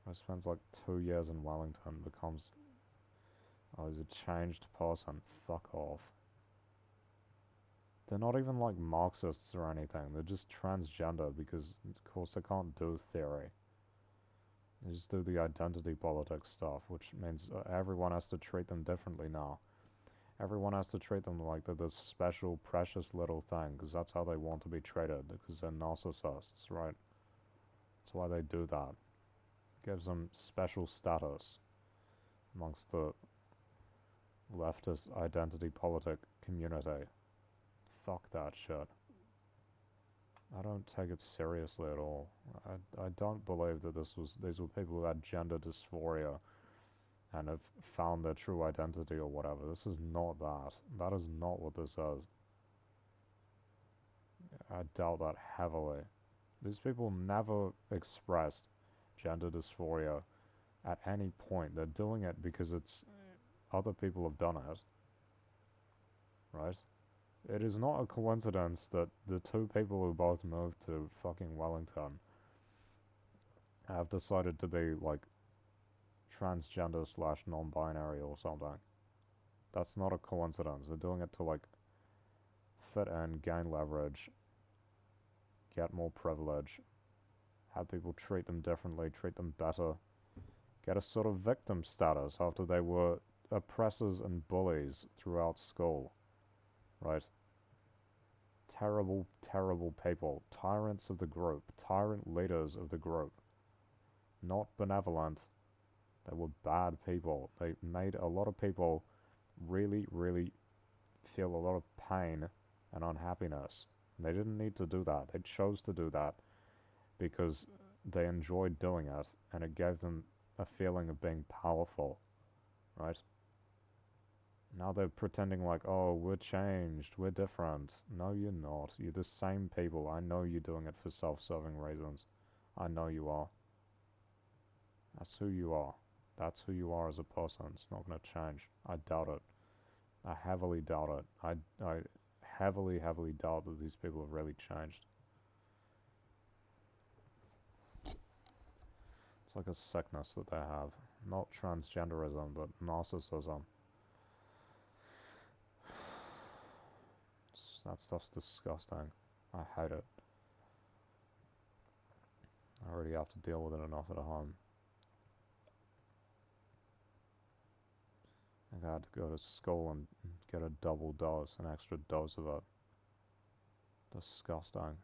I spends like 2 years in Wellington, becomes, oh, he's a changed person. Fuck off. They're not even like Marxists or anything. They're just transgender because, of course, they can't do theory. They just do the identity politics stuff, which means everyone has to treat them differently now. Everyone has to treat them like they're this special, precious little thing, because that's how they want to be treated, because they're narcissists, right? That's why they do that. Gives them special status amongst the leftist identity politic community. Fuck that shit. I don't take it seriously at all. I don't believe that these were people who had gender dysphoria and have found their true identity or whatever. This is not that. That is not what this is. I doubt that heavily. These people never expressed gender dysphoria at any point. They're doing it because it's other people have done it. Right? It is not a coincidence that the two people who both moved to fucking Wellington have decided to be like transgender slash non-binary or something. That's not a coincidence. They're doing it to like fit in, gain leverage, get more privilege, have people treat them differently, treat them better, get a sort of victim status after they were oppressors and bullies throughout school. Right? Terrible, terrible people. Tyrants of the group. Tyrant leaders of the group. Not benevolent. They were bad people. They made a lot of people really, really feel a lot of pain and unhappiness. And they didn't need to do that. They chose to do that because they enjoyed doing it and it gave them a feeling of being powerful. Right? Now they're pretending like, oh, we're changed, we're different. No, you're not. You're the same people. I know you're doing it for self-serving reasons. I know you are. That's who you are. That's who you are as a person. It's not going to change. I doubt it. I heavily doubt it. I heavily, heavily doubt that these people have really changed. It's like a sickness that they have. Not transgenderism, but narcissism. That stuff's disgusting. I hate it. I already have to deal with it enough at home. I had to go to school and get a double dose, an extra dose of it. Disgusting.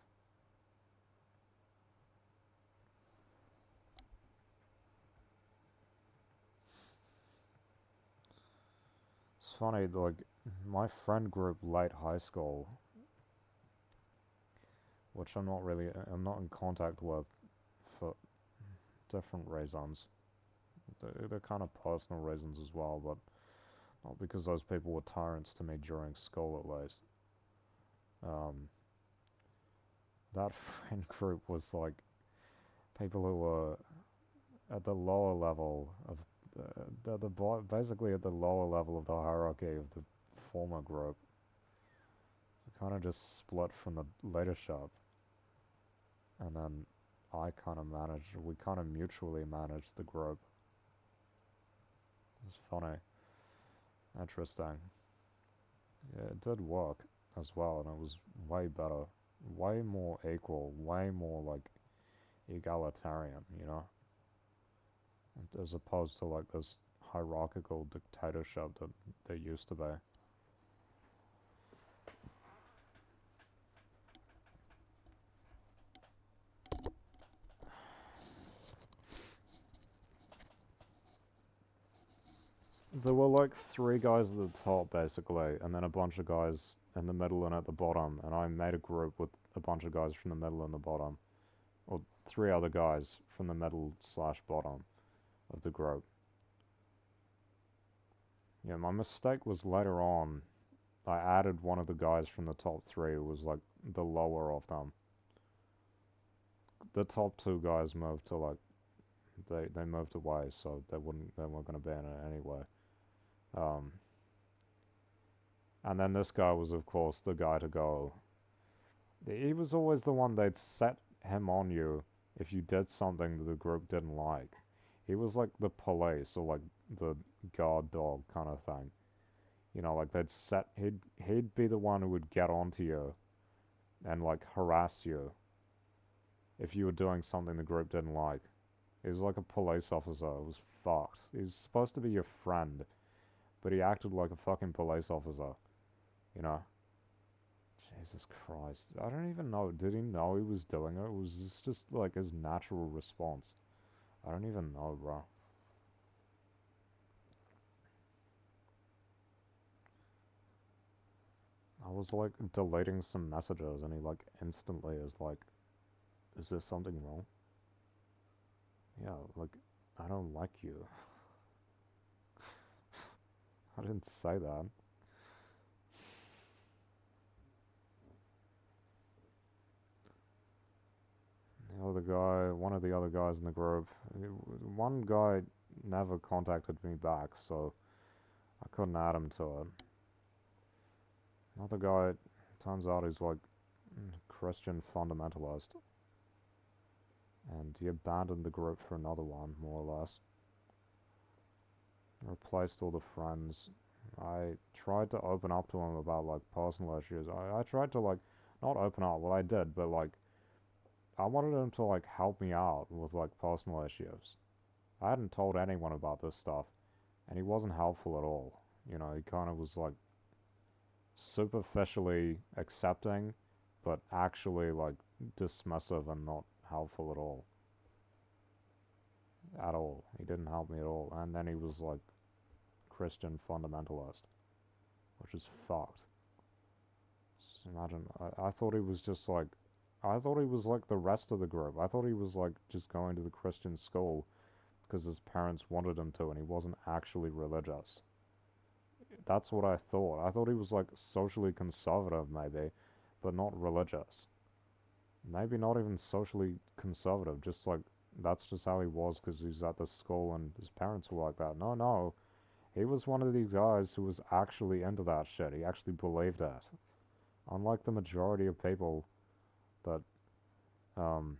It's funny, like, my friend group late high school, which I'm not in contact with for different reasons. They're kind of personal reasons as well, but not because those people were tyrants to me during school at least. That friend group was like people who were at the lower level of basically at the lower level of the hierarchy of the former group. We kind of just split from the leadership, and then we kind of mutually managed the group. It was funny. Interesting. Yeah, it did work as well, and it was way better. Way more equal, way more like egalitarian, you know? As opposed to like this hierarchical dictatorship that there used to be. There were like 3 guys at the top basically, and then a bunch of guys in the middle and at the bottom, and I made a group with a bunch of guys from the middle and the bottom. Or 3 other guys from the middle / bottom of the group. Yeah, my mistake was later on, I added one of the guys from the top 3 who was like the lower of them. The top 2 guys moved to like, they moved away, so they weren't going to be in it anyway. And then this guy was, of course, the guy to go. He was always the one they'd set him on you if you did something that the group didn't like. He was like the police or like the guard dog kind of thing. You know, like he'd be the one who would get onto you and like harass you if you were doing something the group didn't like. He was like a police officer. It was fucked. He was supposed to be your friend, but he acted like a fucking police officer. You know? Jesus Christ. I don't even know. Did he know he was doing it? Was this just like his natural response? I don't even know, bro. I was like deleting some messages and he like instantly is like, is there something wrong? Yeah, like, I don't like you. I didn't say that. One of the other guys in the group, one guy never contacted me back, so I couldn't add him to it. Another guy, turns out he's like Christian fundamentalist, and he abandoned the group for another one, more or less. Replaced all the friends. I tried to open up to him about like personal issues. I tried to like, not open up, well I did, but like, I wanted him to like help me out with like personal issues. I hadn't told anyone about this stuff, and he wasn't helpful at all. You know, he kind of was like superficially accepting, but actually like dismissive and not helpful at all. At all. He didn't help me at all. And then he was like Christian fundamentalist, which is fucked. Just imagine, I thought he was just like, I thought he was like the rest of the group. I thought he was like just going to the Christian school because his parents wanted him to and he wasn't actually religious. That's what I thought. I thought he was like socially conservative maybe, but not religious. Maybe not even socially conservative, just like that's just how he was because he's at the school and his parents were like that. No, no. He was one of these guys who was actually into that shit. He actually believed that. Unlike the majority of people that um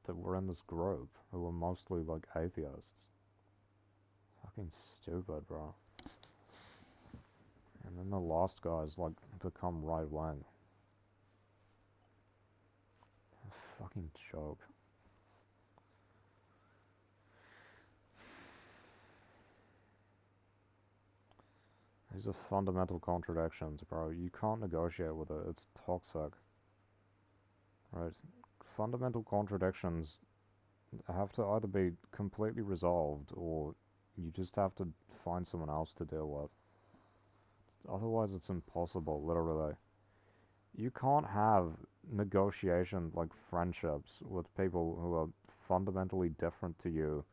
that were in this group who were mostly like atheists. Fucking stupid, bro. And then the last guys, like, become right wing. Fucking joke. These are fundamental contradictions, bro. You can't negotiate with it. It's toxic. Right? Fundamental contradictions have to either be completely resolved or you just have to find someone else to deal with. Otherwise, it's impossible, literally. You can't have negotiation like friendships with people who are fundamentally different to you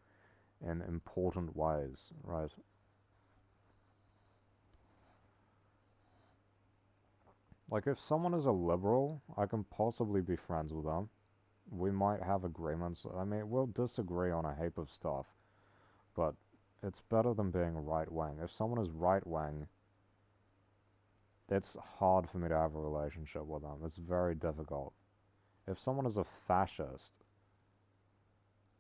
in important ways, right? Like, if someone is a liberal, I can possibly be friends with them. We might have agreements. I mean, we'll disagree on a heap of stuff, but it's better than being right wing. If someone is right wing, it's hard for me to have a relationship with them. It's very difficult. If someone is a fascist,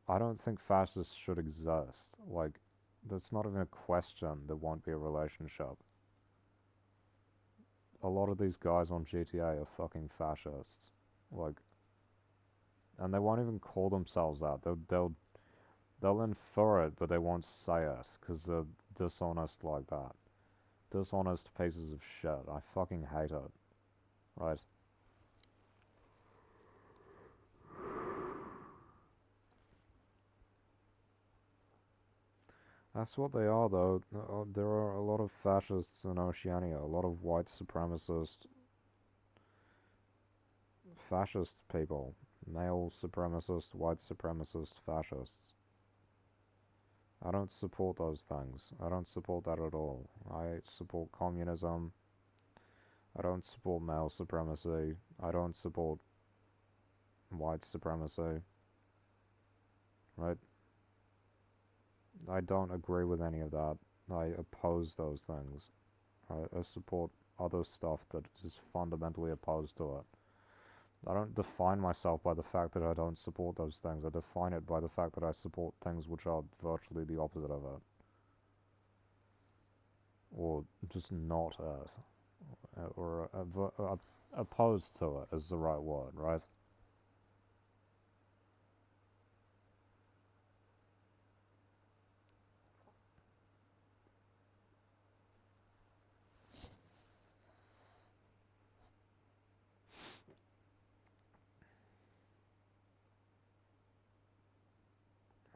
I don't think fascists should exist. Like, that's not even a question. There won't be a relationship. A lot of these guys on GTA are fucking fascists. Like, and they won't even call themselves that. They'll infer it, but they won't say it because they're dishonest like that. Dishonest pieces of shit. I fucking hate it. Right? That's what they are, though. There are a lot of fascists in Oceania, a lot of white supremacist, fascist people. Male supremacist, white supremacist fascists. I don't support those things. I don't support that at all. I support communism. I don't support male supremacy. I don't support white supremacy. Right? I don't agree with any of that. I oppose those things. I support other stuff that is fundamentally opposed to it. I don't define myself by the fact that I don't support those things. I define it by the fact that I support things which are virtually the opposite of it. Or just not it. Or opposed to it is the right word, right?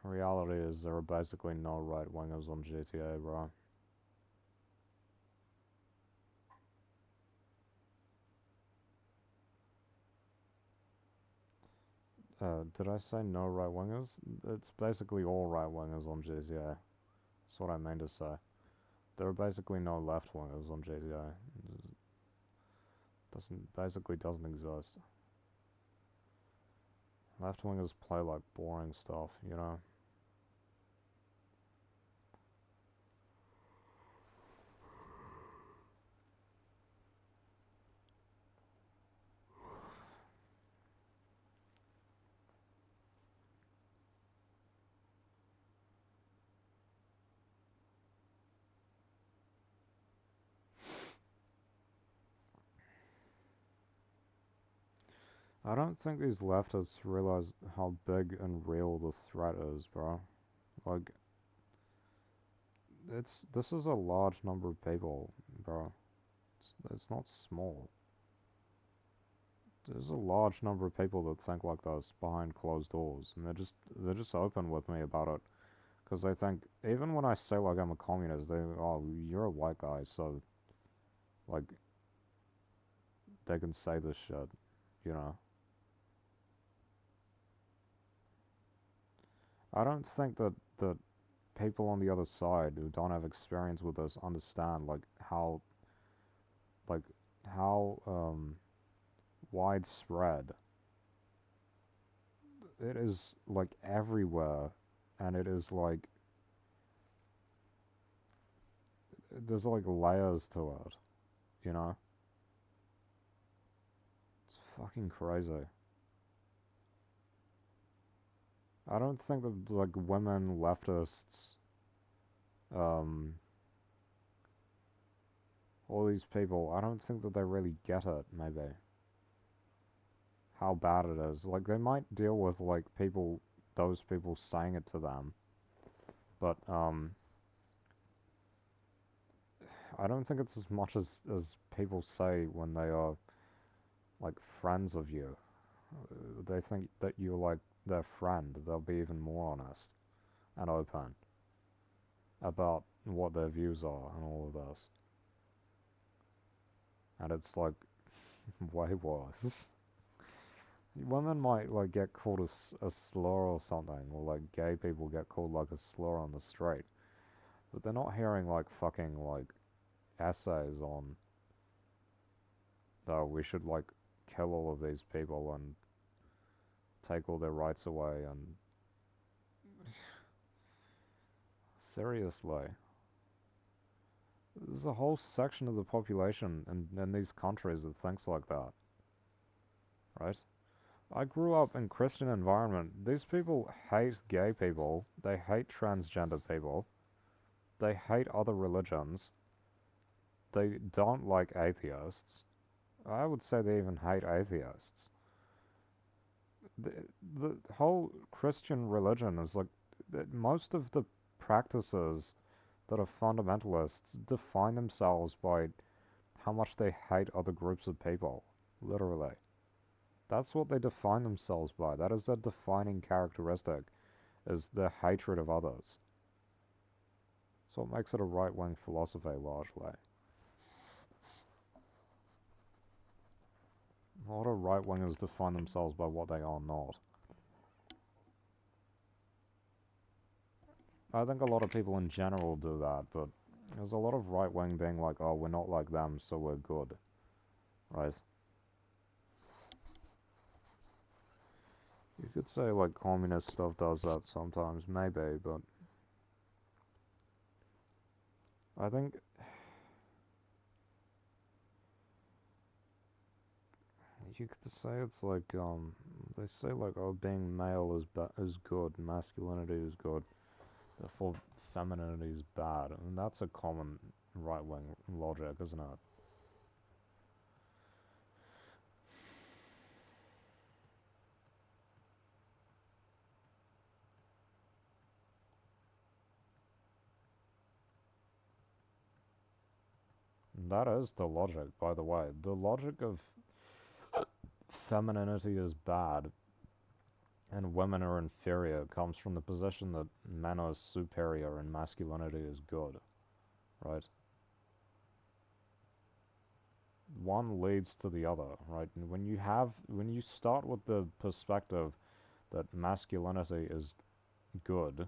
Reality is there are basically no right-wingers on GTA, bro. Did I say no right-wingers? It's basically all right-wingers on GTA. That's what I mean to say. There are basically no left-wingers on GTA. Doesn't exist. Left-wingers play like boring stuff, you know? I don't think these leftists realize how big and real the threat is, bro. Like, this is a large number of people, bro. It's not small. There's a large number of people that think like this behind closed doors, and they're just open with me about it, because they think even when I say like I'm a communist, they oh you're a white guy, so like they can say this shit, you know. I don't think that people on the other side who don't have experience with this understand like how widespread it is, like everywhere, and it is like there's like layers to it, you know. It's fucking crazy. I don't think that like women leftists, um, all these people, I don't think that they really get it, maybe. How bad it is. Like, they might deal with, like, those people saying it to them. But, I don't think it's as much as people say when they are, like, friends of you. They think that you're, like, their friend. They'll be even more honest and open about what their views are and all of this. And it's, like, way worse. Women might, like, get called a slur or something, or, like, gay people get called, like, a slur on the street. But they're not hearing, like, fucking, like, essays on, though, we should, like, kill all of these people and take all their rights away and... Seriously. There's a whole section of the population in these countries that thinks like that. Right? I grew up in Christian environment. These people hate gay people. They hate transgender people. They hate other religions. They don't like atheists. I would say they even hate atheists. The, the whole Christian religion is like... Most of the practices that are fundamentalists define themselves by how much they hate other groups of people. Literally. That's what they define themselves by. That is their defining characteristic, is their hatred of others. That's what makes it a right-wing philosophy, largely. A lot of right-wingers define themselves by what they are not. I think a lot of people in general do that, but there's a lot of right-wing being like, oh, we're not like them, so we're good. Right? You could say, like, communist stuff does that sometimes, maybe, but... I think... You could say it's like, they say, like, oh, being male is good, masculinity is good, therefore femininity is bad, and that's a common right-wing logic, isn't it? That is the logic, by the way. The logic of femininity is bad and women are inferior comes from the position that men are superior and masculinity is good, right? One leads to the other, right? And when you start with the perspective that masculinity is good,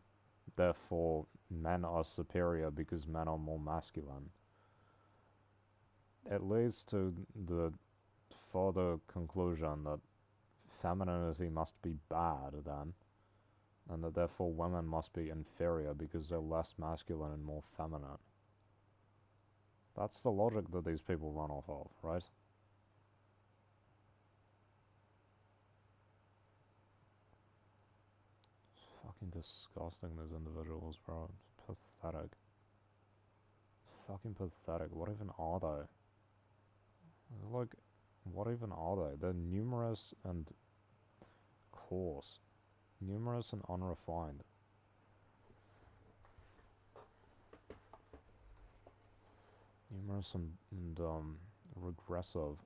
therefore men are superior because men are more masculine, it leads to the further conclusion that femininity must be bad then, and that therefore women must be inferior because they're less masculine and more feminine. That's the logic that these people run off of, right? It's fucking disgusting, these individuals, bro. It's pathetic. It's fucking pathetic. What even are they? Like, what even are they? They're numerous and coarse. Numerous and unrefined. Numerous and regressive.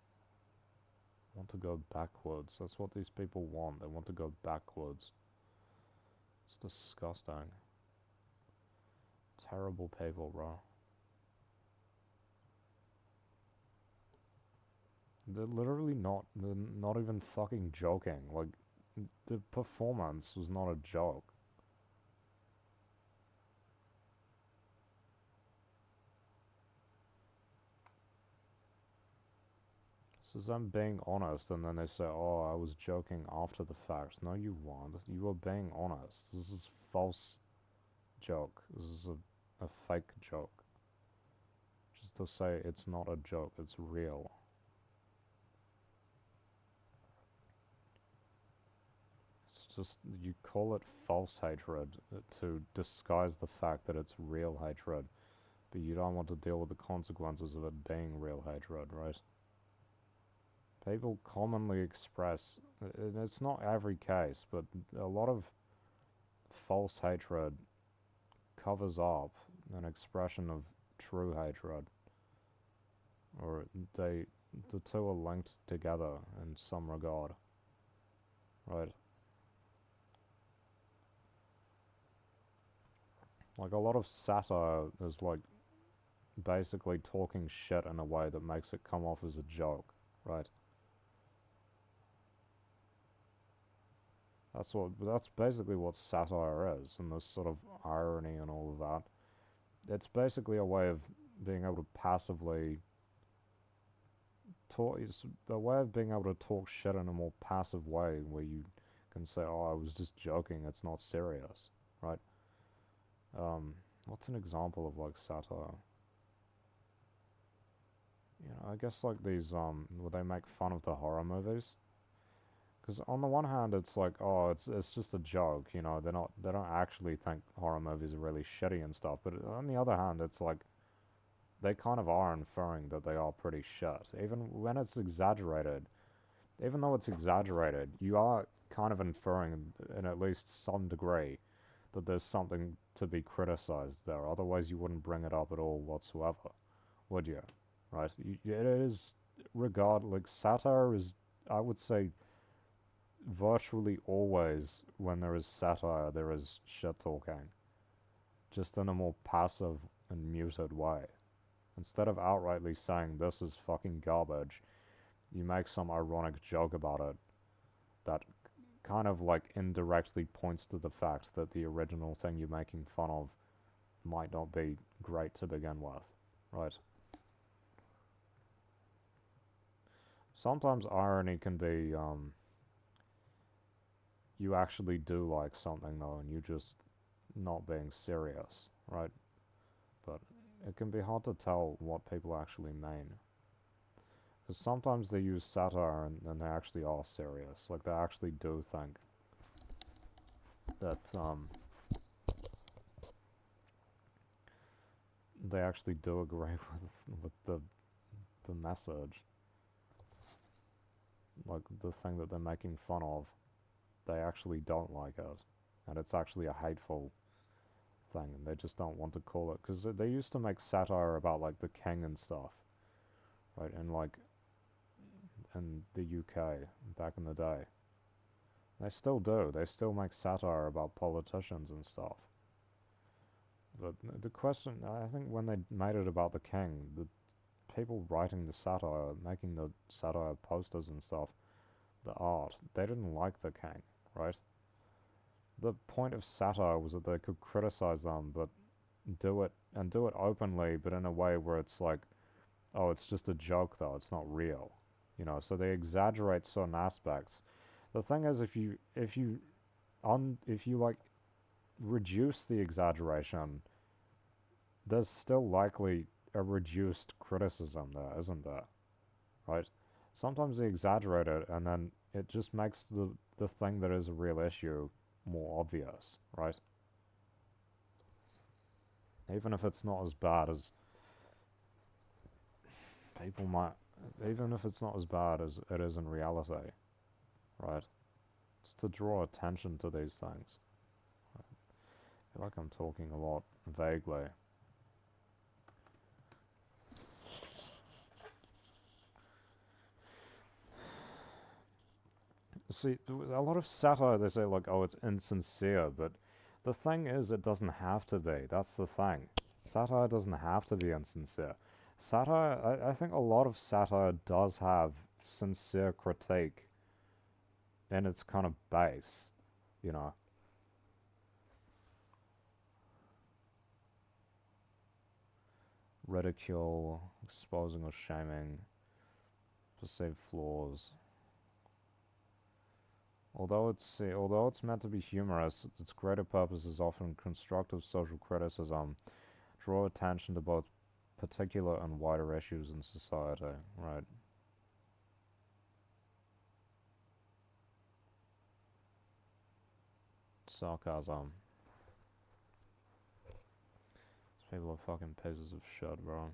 Want to go backwards. That's what these people want. They want to go backwards. It's disgusting. Terrible people, bro. They're literally they're not even fucking joking. Like, the performance was not a joke. This is them being honest, and then they say, oh, I was joking after the fact. No, you weren't. You were being honest. This is false joke. This is a fake joke. Just to say it's not a joke, it's real. It's just, you call it false hatred to disguise the fact that it's real hatred. but you don't want to deal with the consequences of it being real hatred, right? People commonly express, and it's not every case, but a lot of false hatred covers up an expression of true hatred, or the two are linked together in some regard, right? Like a lot of satire is like basically talking shit in a way that makes it come off as a joke, right? That's basically what satire is, and this sort of irony and all of that. It's basically a way of being able to passively talk. It's a way of being able to talk shit in a more passive way, where you can say, "Oh, I was just joking. It's not serious," right? What's an example of like satire? You know, I guess like these where they make fun of the horror movies. Because on the one hand, it's like, oh, it's just a joke, you know. They don't actually think horror movies are really shitty and stuff. But on the other hand, it's like they kind of are inferring that they are pretty shit, even when it's exaggerated. Even though it's exaggerated, you are kind of inferring, in at least some degree, that there's something to be criticized there. Otherwise, you wouldn't bring it up at all whatsoever, would you? Right? It is like satire is, I would say, virtually always when there is satire, there is shit talking, just in a more passive and muted way. Instead of outrightly saying this is fucking garbage, you make some ironic joke about it that kind of like indirectly points to the fact that the original thing you're making fun of might not be great to begin with, right? Sometimes irony can be, you actually do like something though, and you just not being serious, right? But it can be hard to tell what people actually mean. Because sometimes they use satire and they actually are serious. Like they actually do think that they actually do agree with the message. Like the thing that they're making fun of, they actually don't like it. And it's actually a hateful thing, and they just don't want to call it. Because they used to make satire about like the king and stuff, right? And like in the UK back in the day. They still do. They still make satire about politicians and stuff. But the question, I think when they made it about the king, the people writing the satire, making the satire posters and stuff, the art, they didn't like the king, right? The point of satire was that they could criticize them, but do it openly, but in a way where it's like, oh, it's just a joke though, it's not real, you know. So they exaggerate certain aspects. The thing is, if you like reduce the exaggeration, there's still likely a reduced criticism there, isn't there? Right? Sometimes they exaggerate it, and then it just makes the thing that is a real issue more obvious, right? Even if it's not as bad as people might, even if it's not as bad as it is in reality, right? It's to draw attention to these things. I feel like I'm talking a lot vaguely. See, a lot of satire, they say like, oh, it's insincere, but the thing is, it doesn't have to be. That's the thing. Satire doesn't have to be insincere. Satire, I think a lot of satire does have sincere critique in its kind of base, you know. Ridicule, exposing or shaming, perceived flaws. Although it's meant to be humorous, its greater purpose is often constructive social criticism, draw attention to both particular and wider issues in society, right? Sarcasm. People are fucking pieces of shit, bro.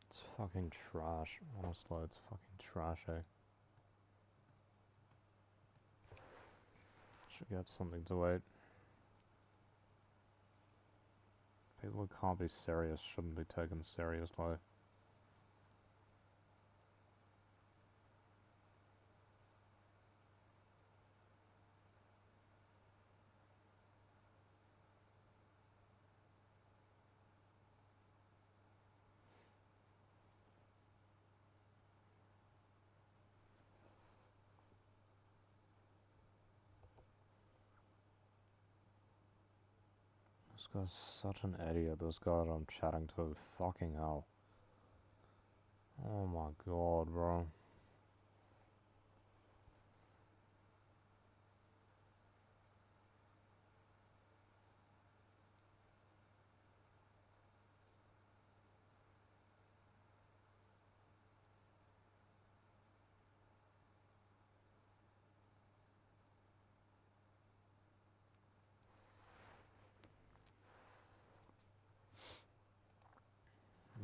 It's fucking trash. Honestly, it's fucking trashy. Should get something to eat. People who can't be serious shouldn't be taken seriously. This guy's such an idiot, this guy that I'm chatting to. Fucking hell. Oh my god, bro.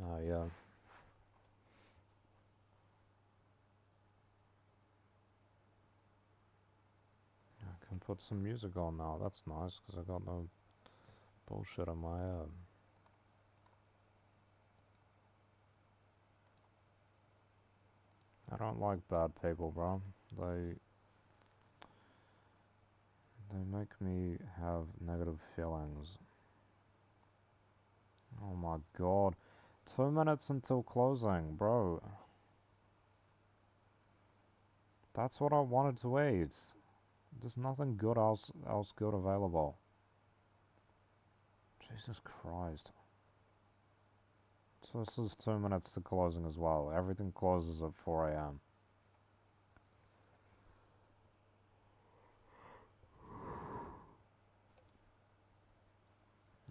Oh, yeah. I can put some music on now. That's nice, because I got no bullshit in my head. I don't like bad people, bro. They make me have negative feelings. Oh my god. 2 minutes until closing, bro. That's what I wanted to eat. There's nothing good else good available. Jesus Christ. So this is 2 minutes to closing as well. Everything closes at 4 a.m.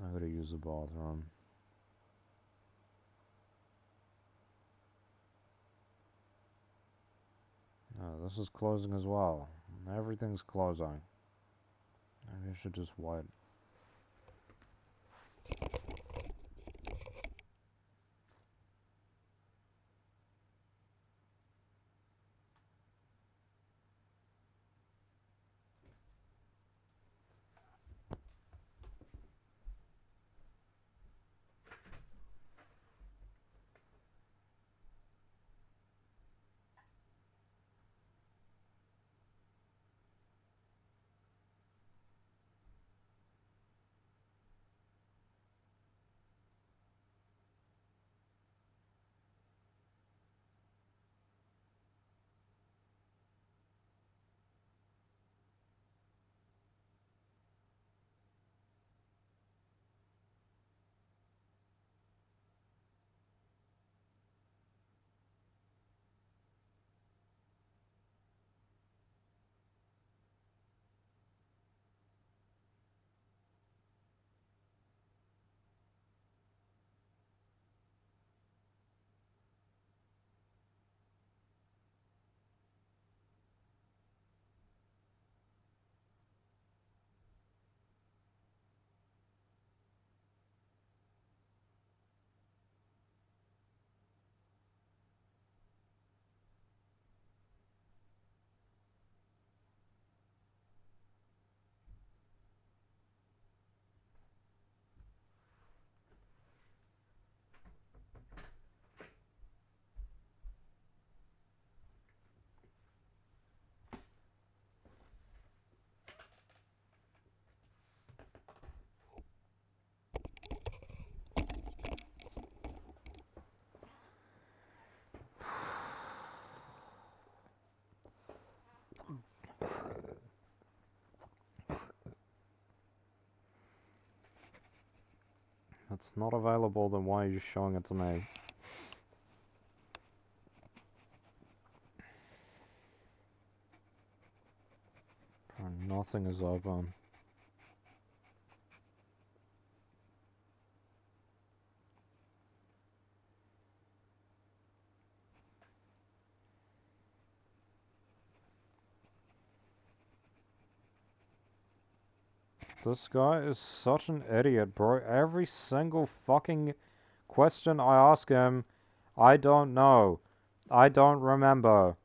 I gotta use the bathroom. No, this is closing as well. Everything's closing. Maybe I should just wait. it's not available, then why are you showing it to me? Bro, nothing is open. This guy is such an idiot, bro. Every single fucking question I ask him, I don't know. I don't remember.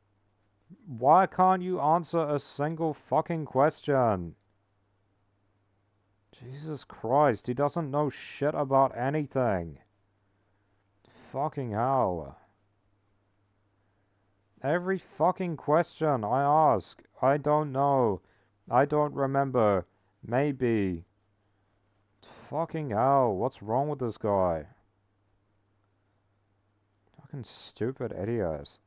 Why can't you answer a single fucking question? Jesus Christ, he doesn't know shit about anything. Fucking hell. Every fucking question I ask, I don't know. I don't remember. Maybe. Fucking hell, what's wrong with this guy? Fucking stupid idiot.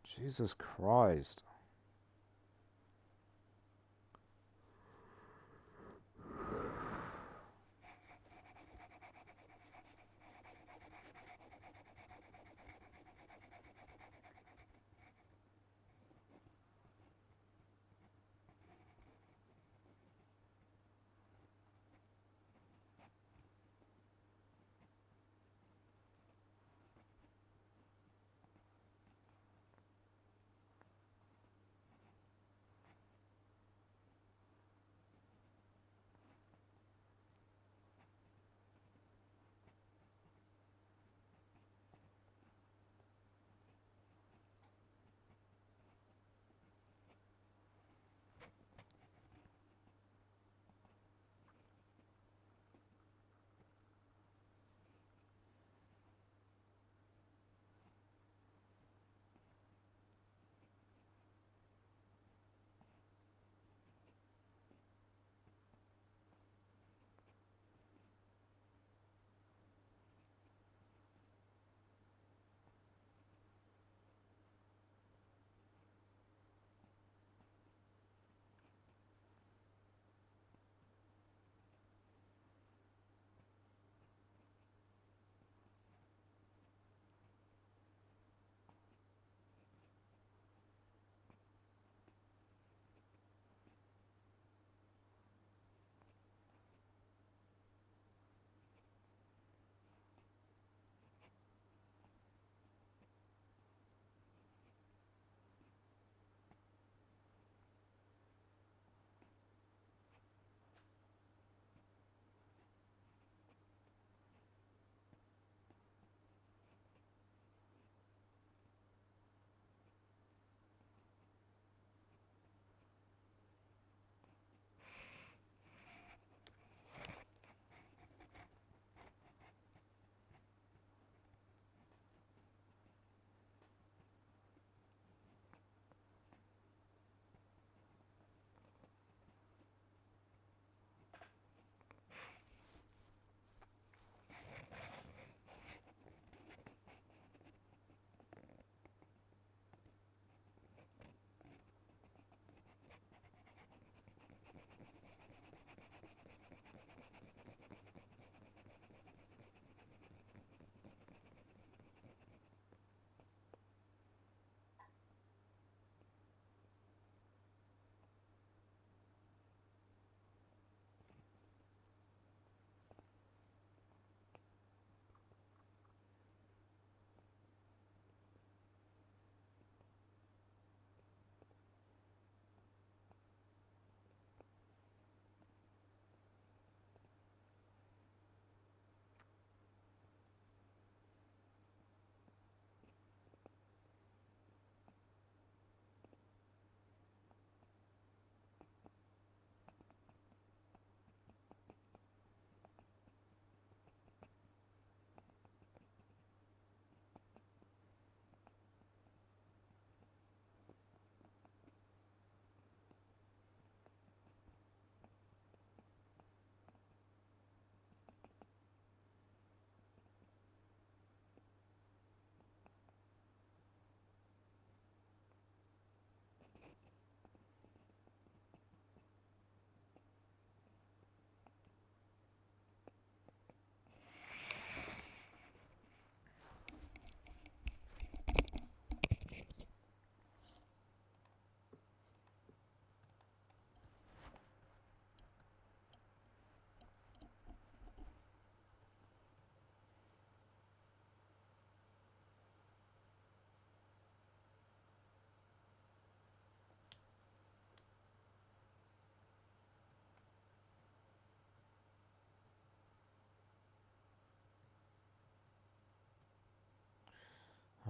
Jesus Christ.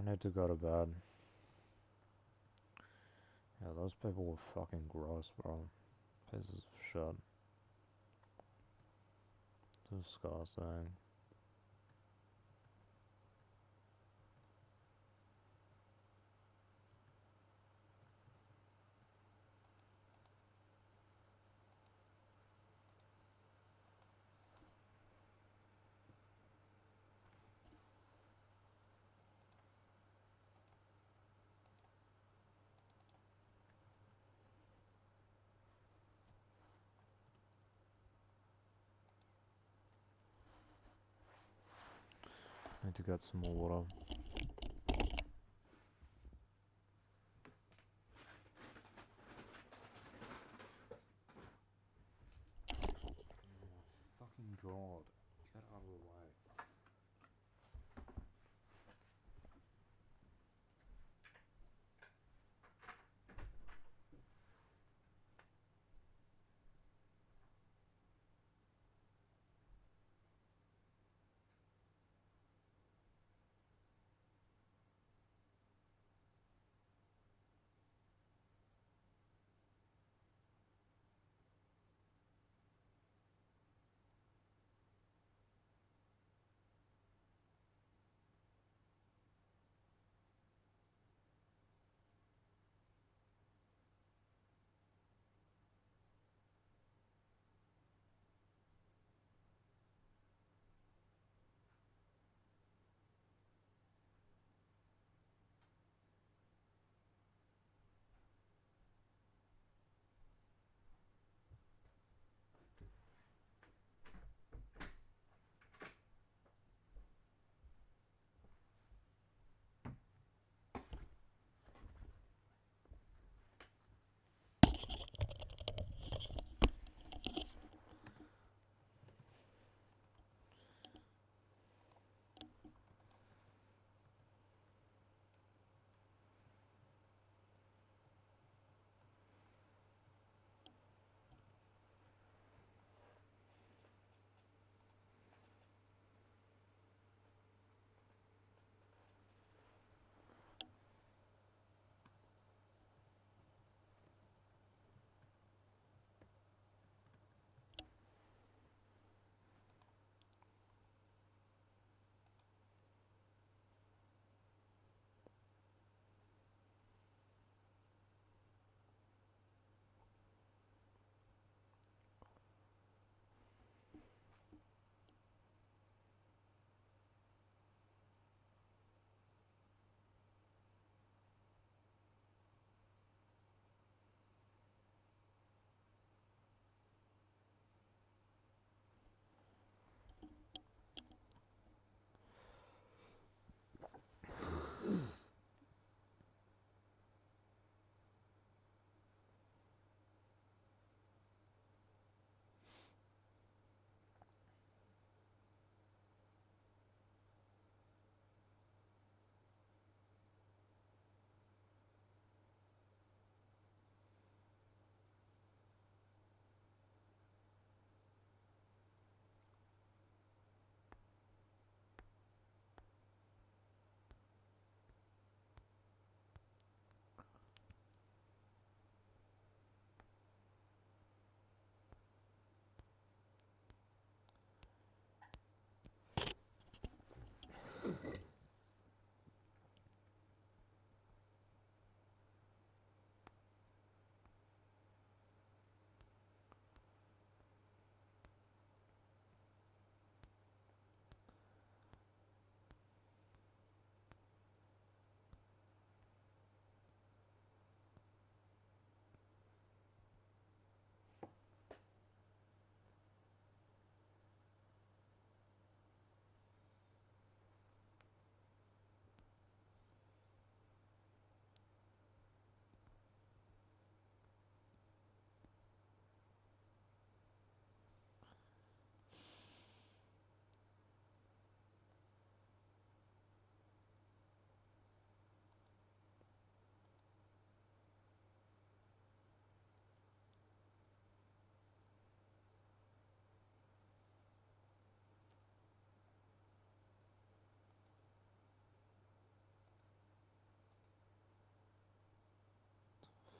I need to go to bed. Yeah, those people were fucking gross, bro. Pieces of shit. Disgusting. Need to get some more water. Fucking god. Get out of the way.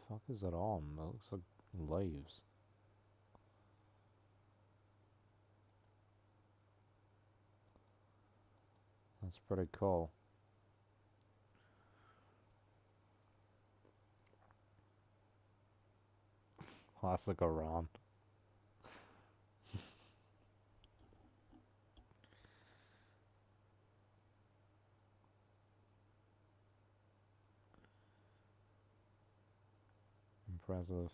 fuck is it on? It looks like leaves. That's pretty cool. Classic Iran. Impressive.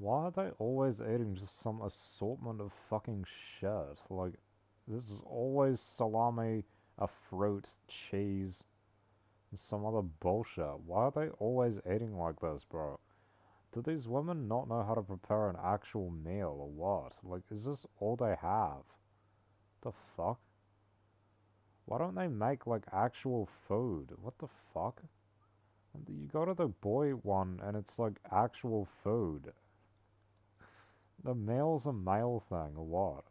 Why are they always eating just some assortment of fucking shit? Like, this is always salami, a fruit, cheese, and some other bullshit. Why are they always eating like this, bro? Do these women not know how to prepare an actual meal or what? Like, is this all they have? The fuck? Why don't they make, like, actual food? What the fuck? You go to the boy one and it's, like, actual food. The male's a male thing or what?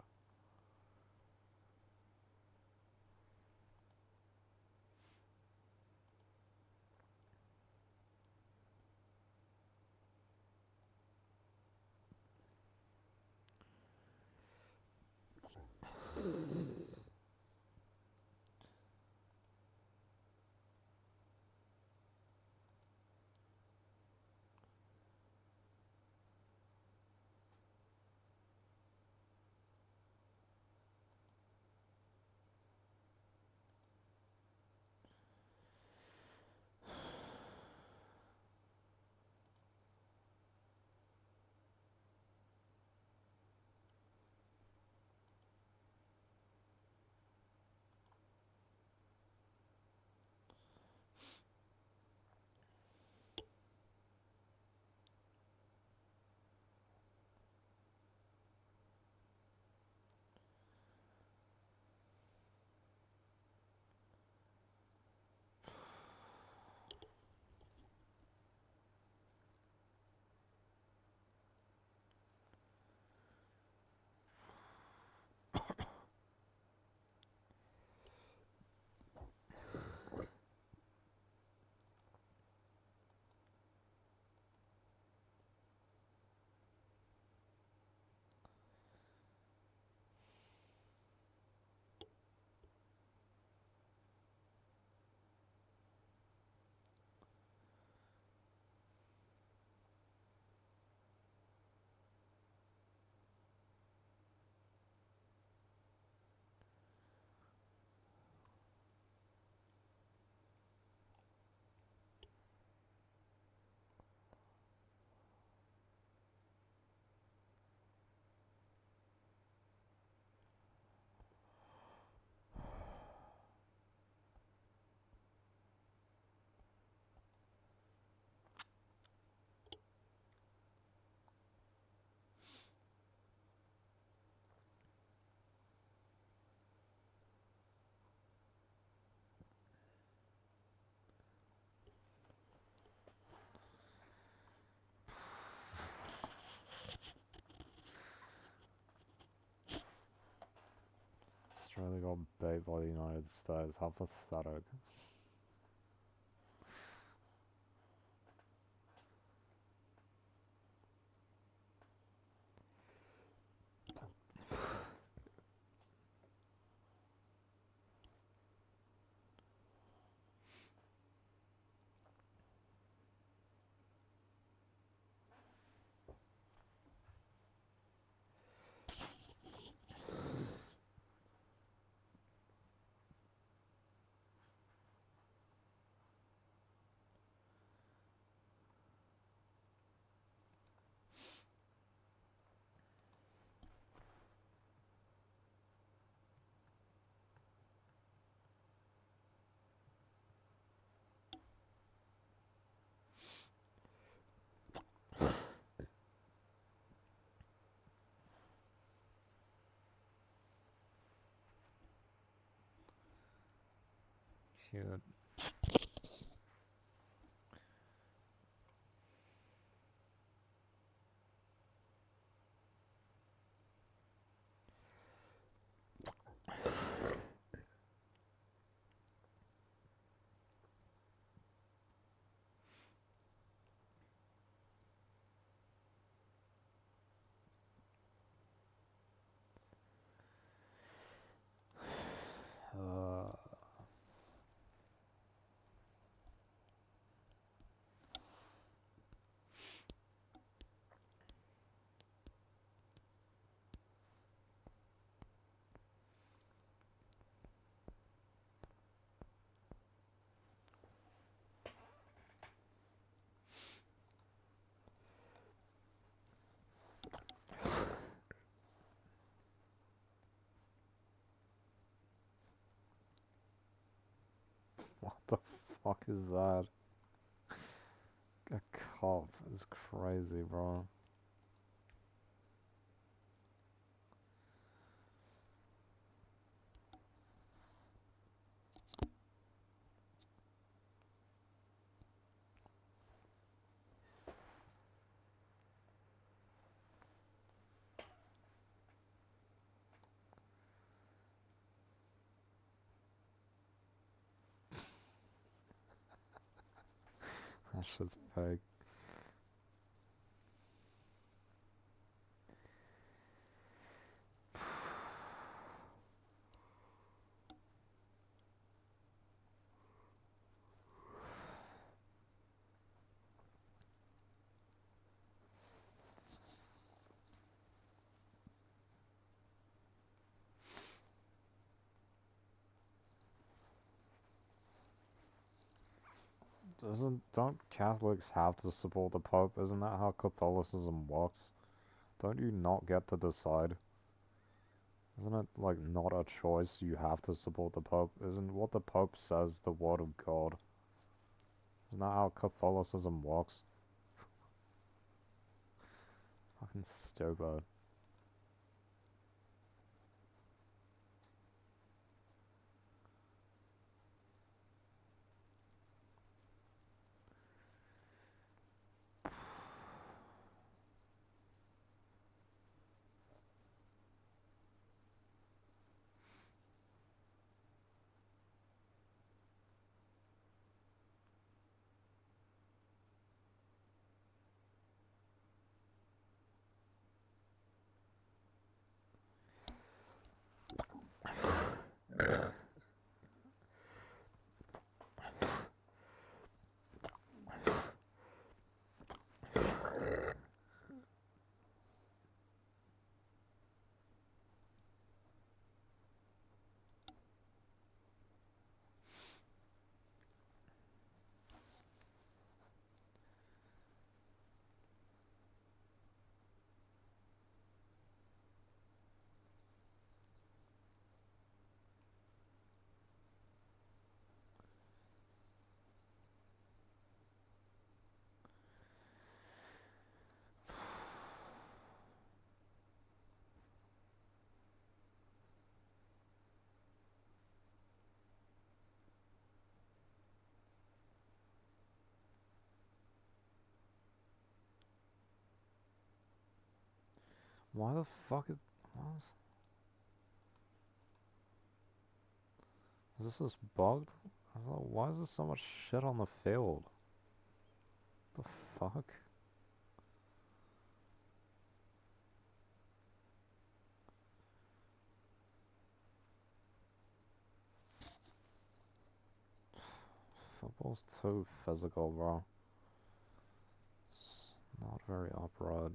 Australia got beat by the United States. How pathetic. cute. Uh, what the fuck is that? A cop is crazy, bro. That shit's fake. Don't Catholics have to support the Pope? Isn't that how Catholicism works? Don't you not get to decide? Isn't it like not a choice? You have to support the Pope. Isn't what the Pope says the word of God? Isn't that how Catholicism works? Fucking stupid. Why the fuck is... What? Is this bugged? Why is there so much shit on the field? The fuck? Football's too physical, bro. It's not very upright.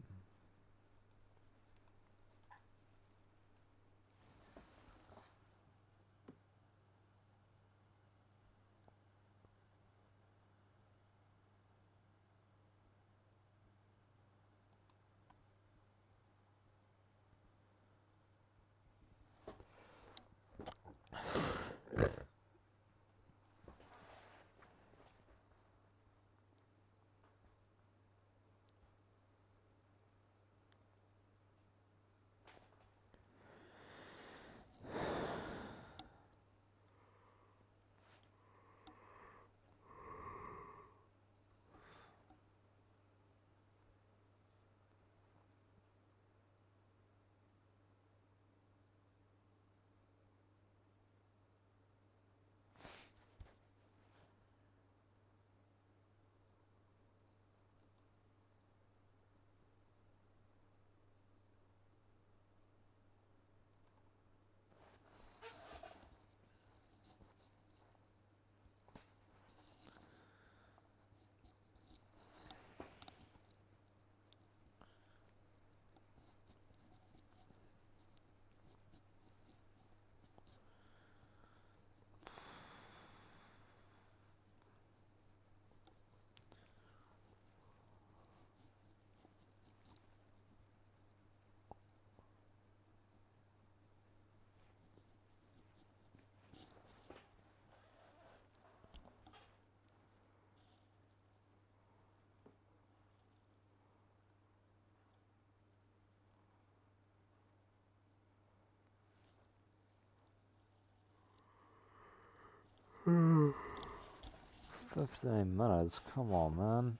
15 minutes? Come on, man.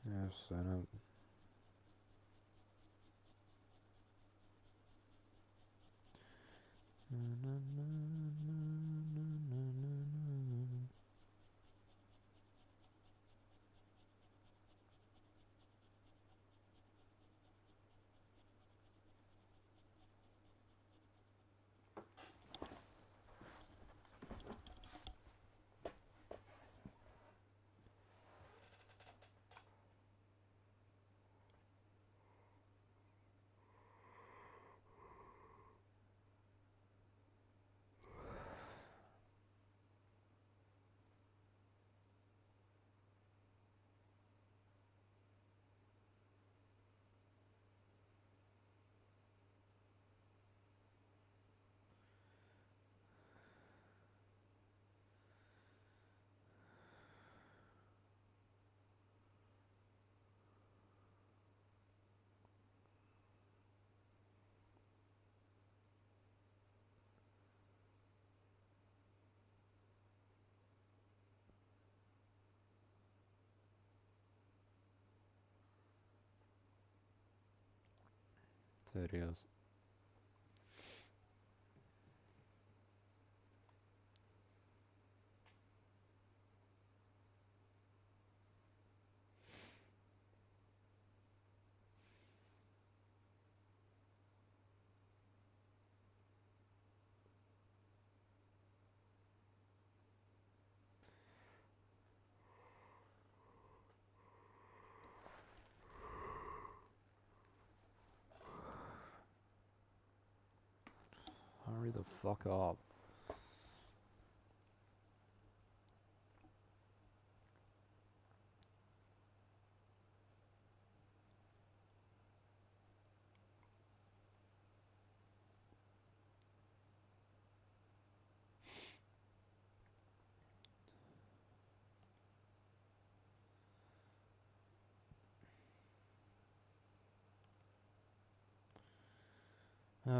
Yes, I don't. Tedious. Hurry the fuck up. Uh,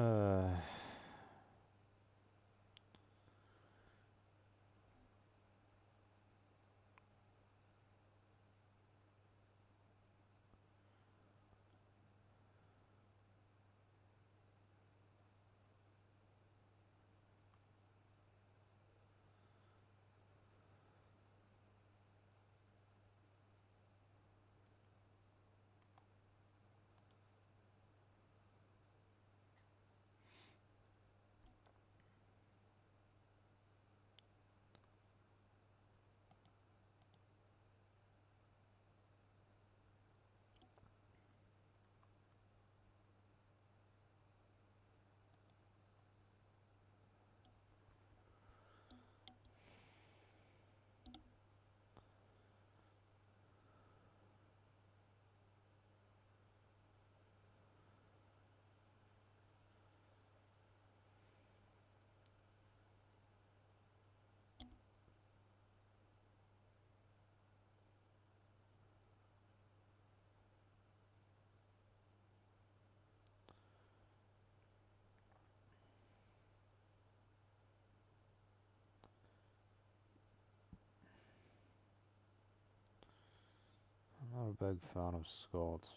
I'm not a big fan of Scots.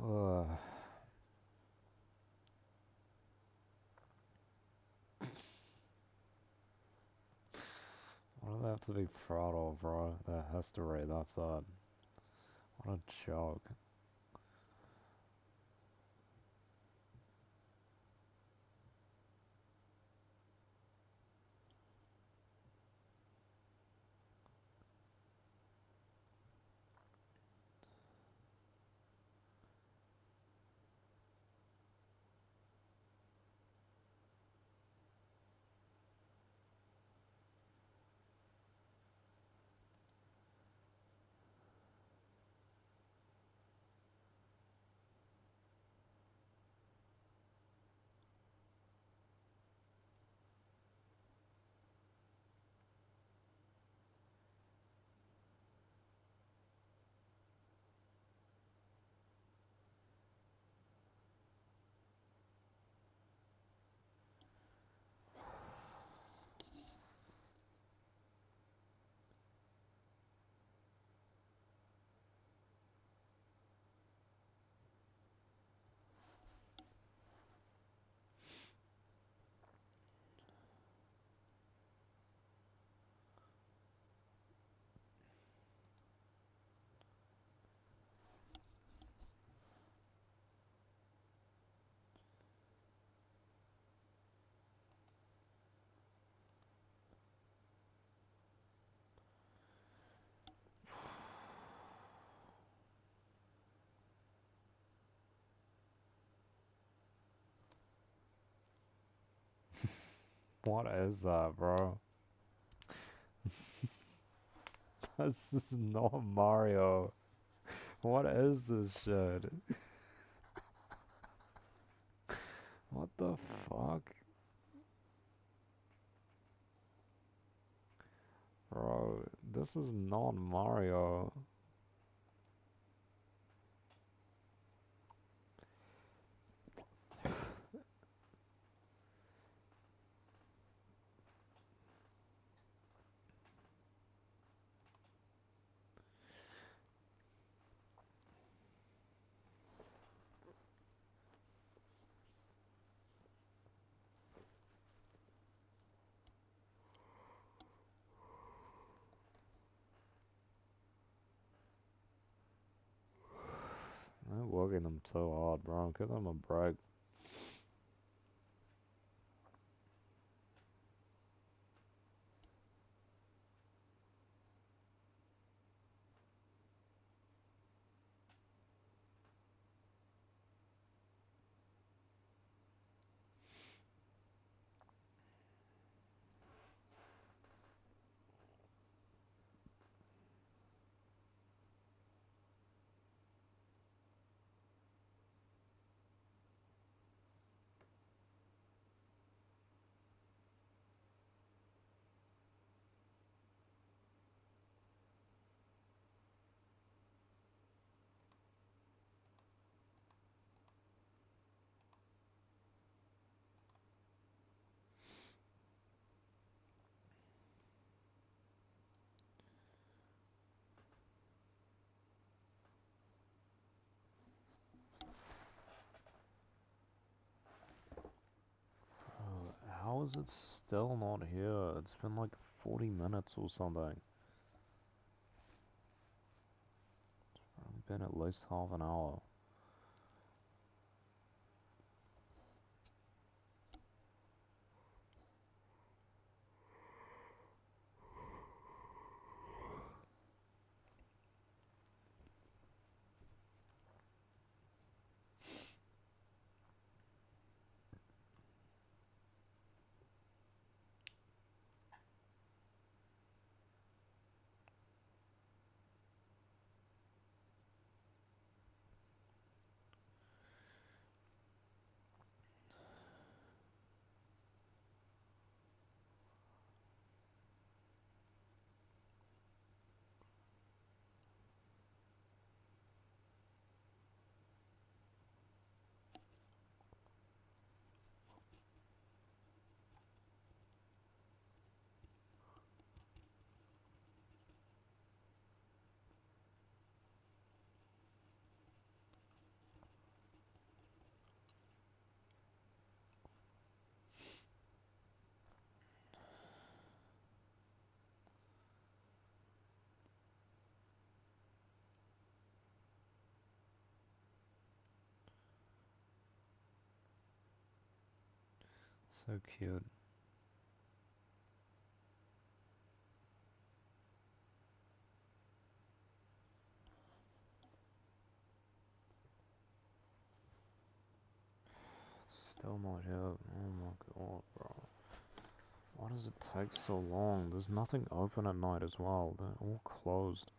Ugh. What do they have to be proud of, bro? Their history, that's it. What a joke. What is that, bro? This is not Mario. What is this shit? What the fuck? Bro, this is not Mario. I'm working them so hard, bro. Give them a break. How is it still not here? It's been like 40 minutes or something. It's been at least half an hour. So cute. Still not here. Oh my god, bro. Why does it take so long? There's nothing open at night as well. They're all closed.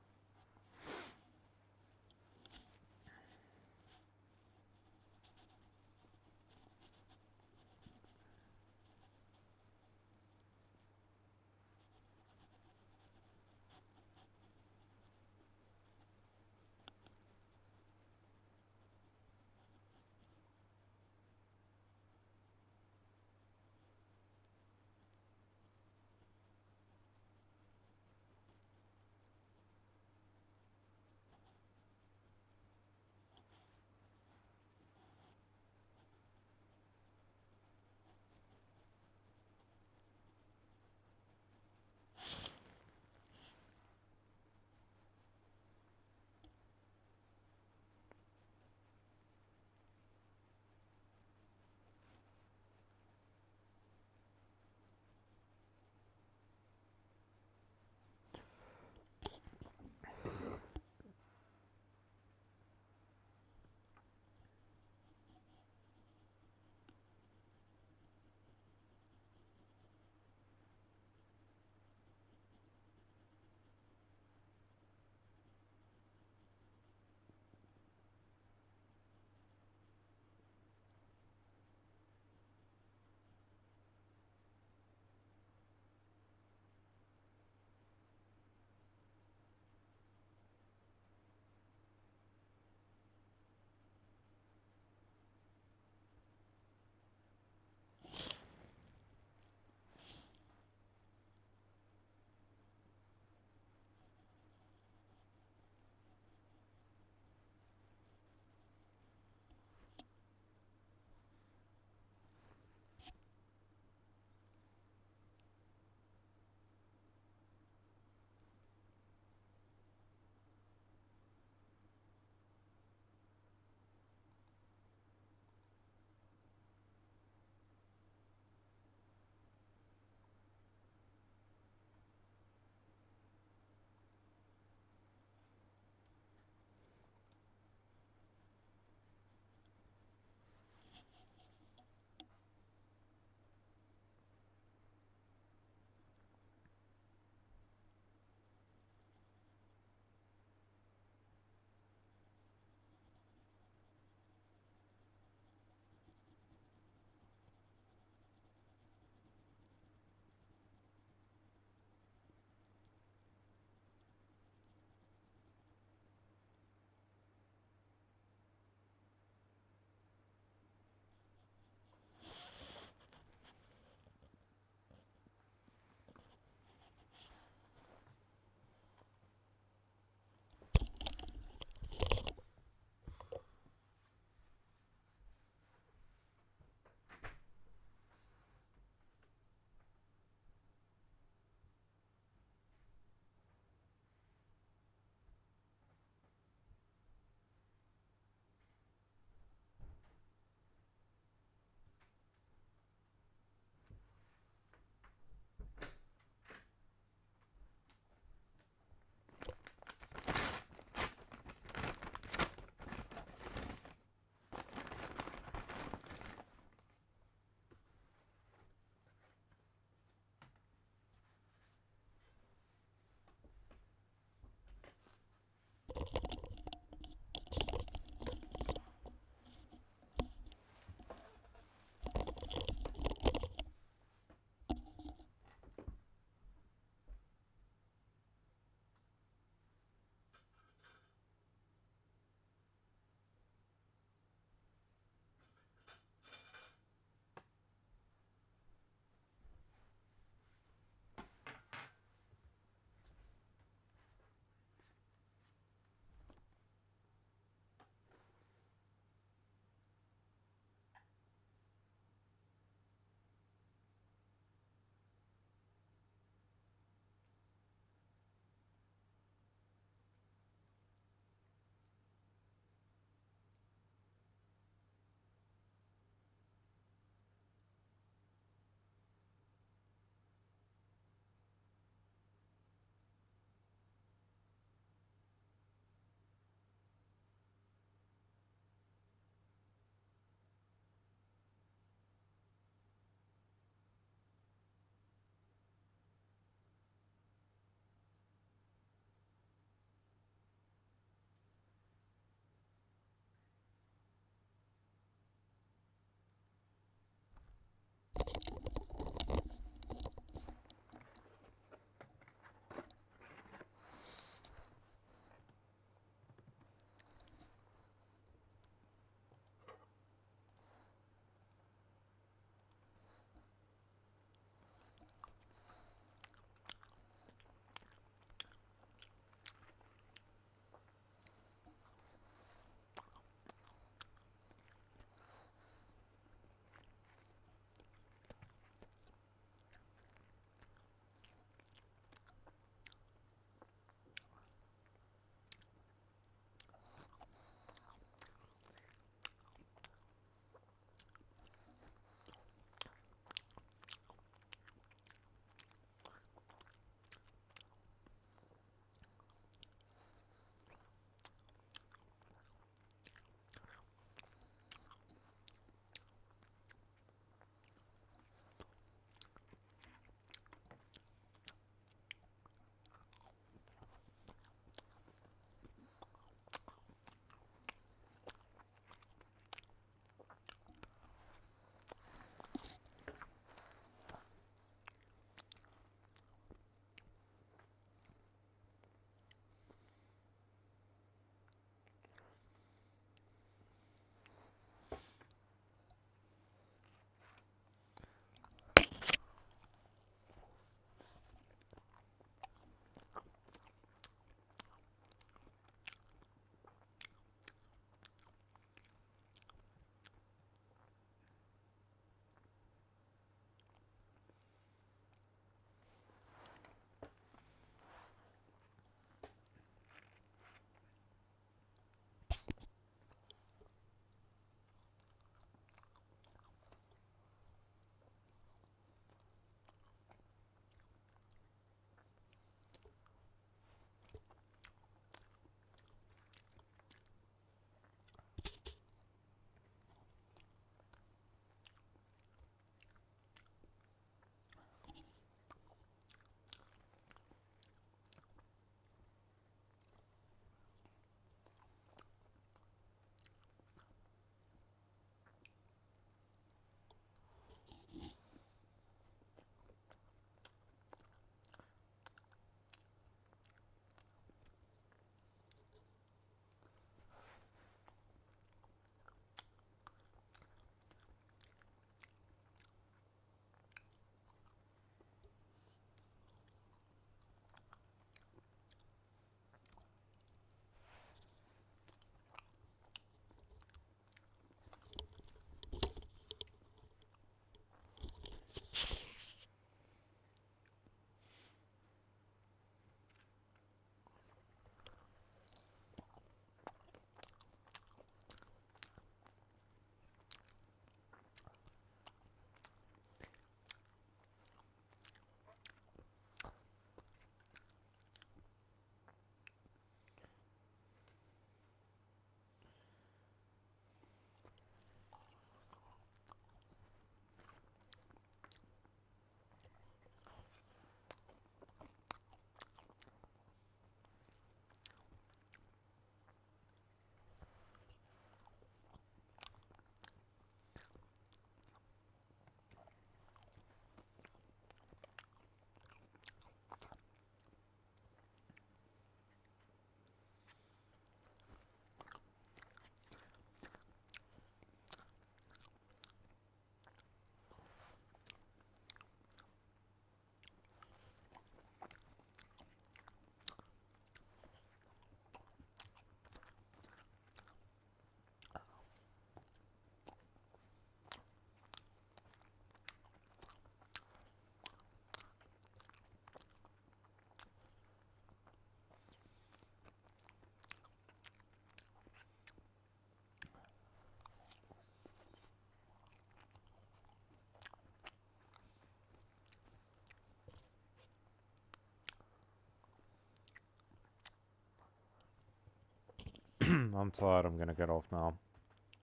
I'm tired, I'm gonna get off now.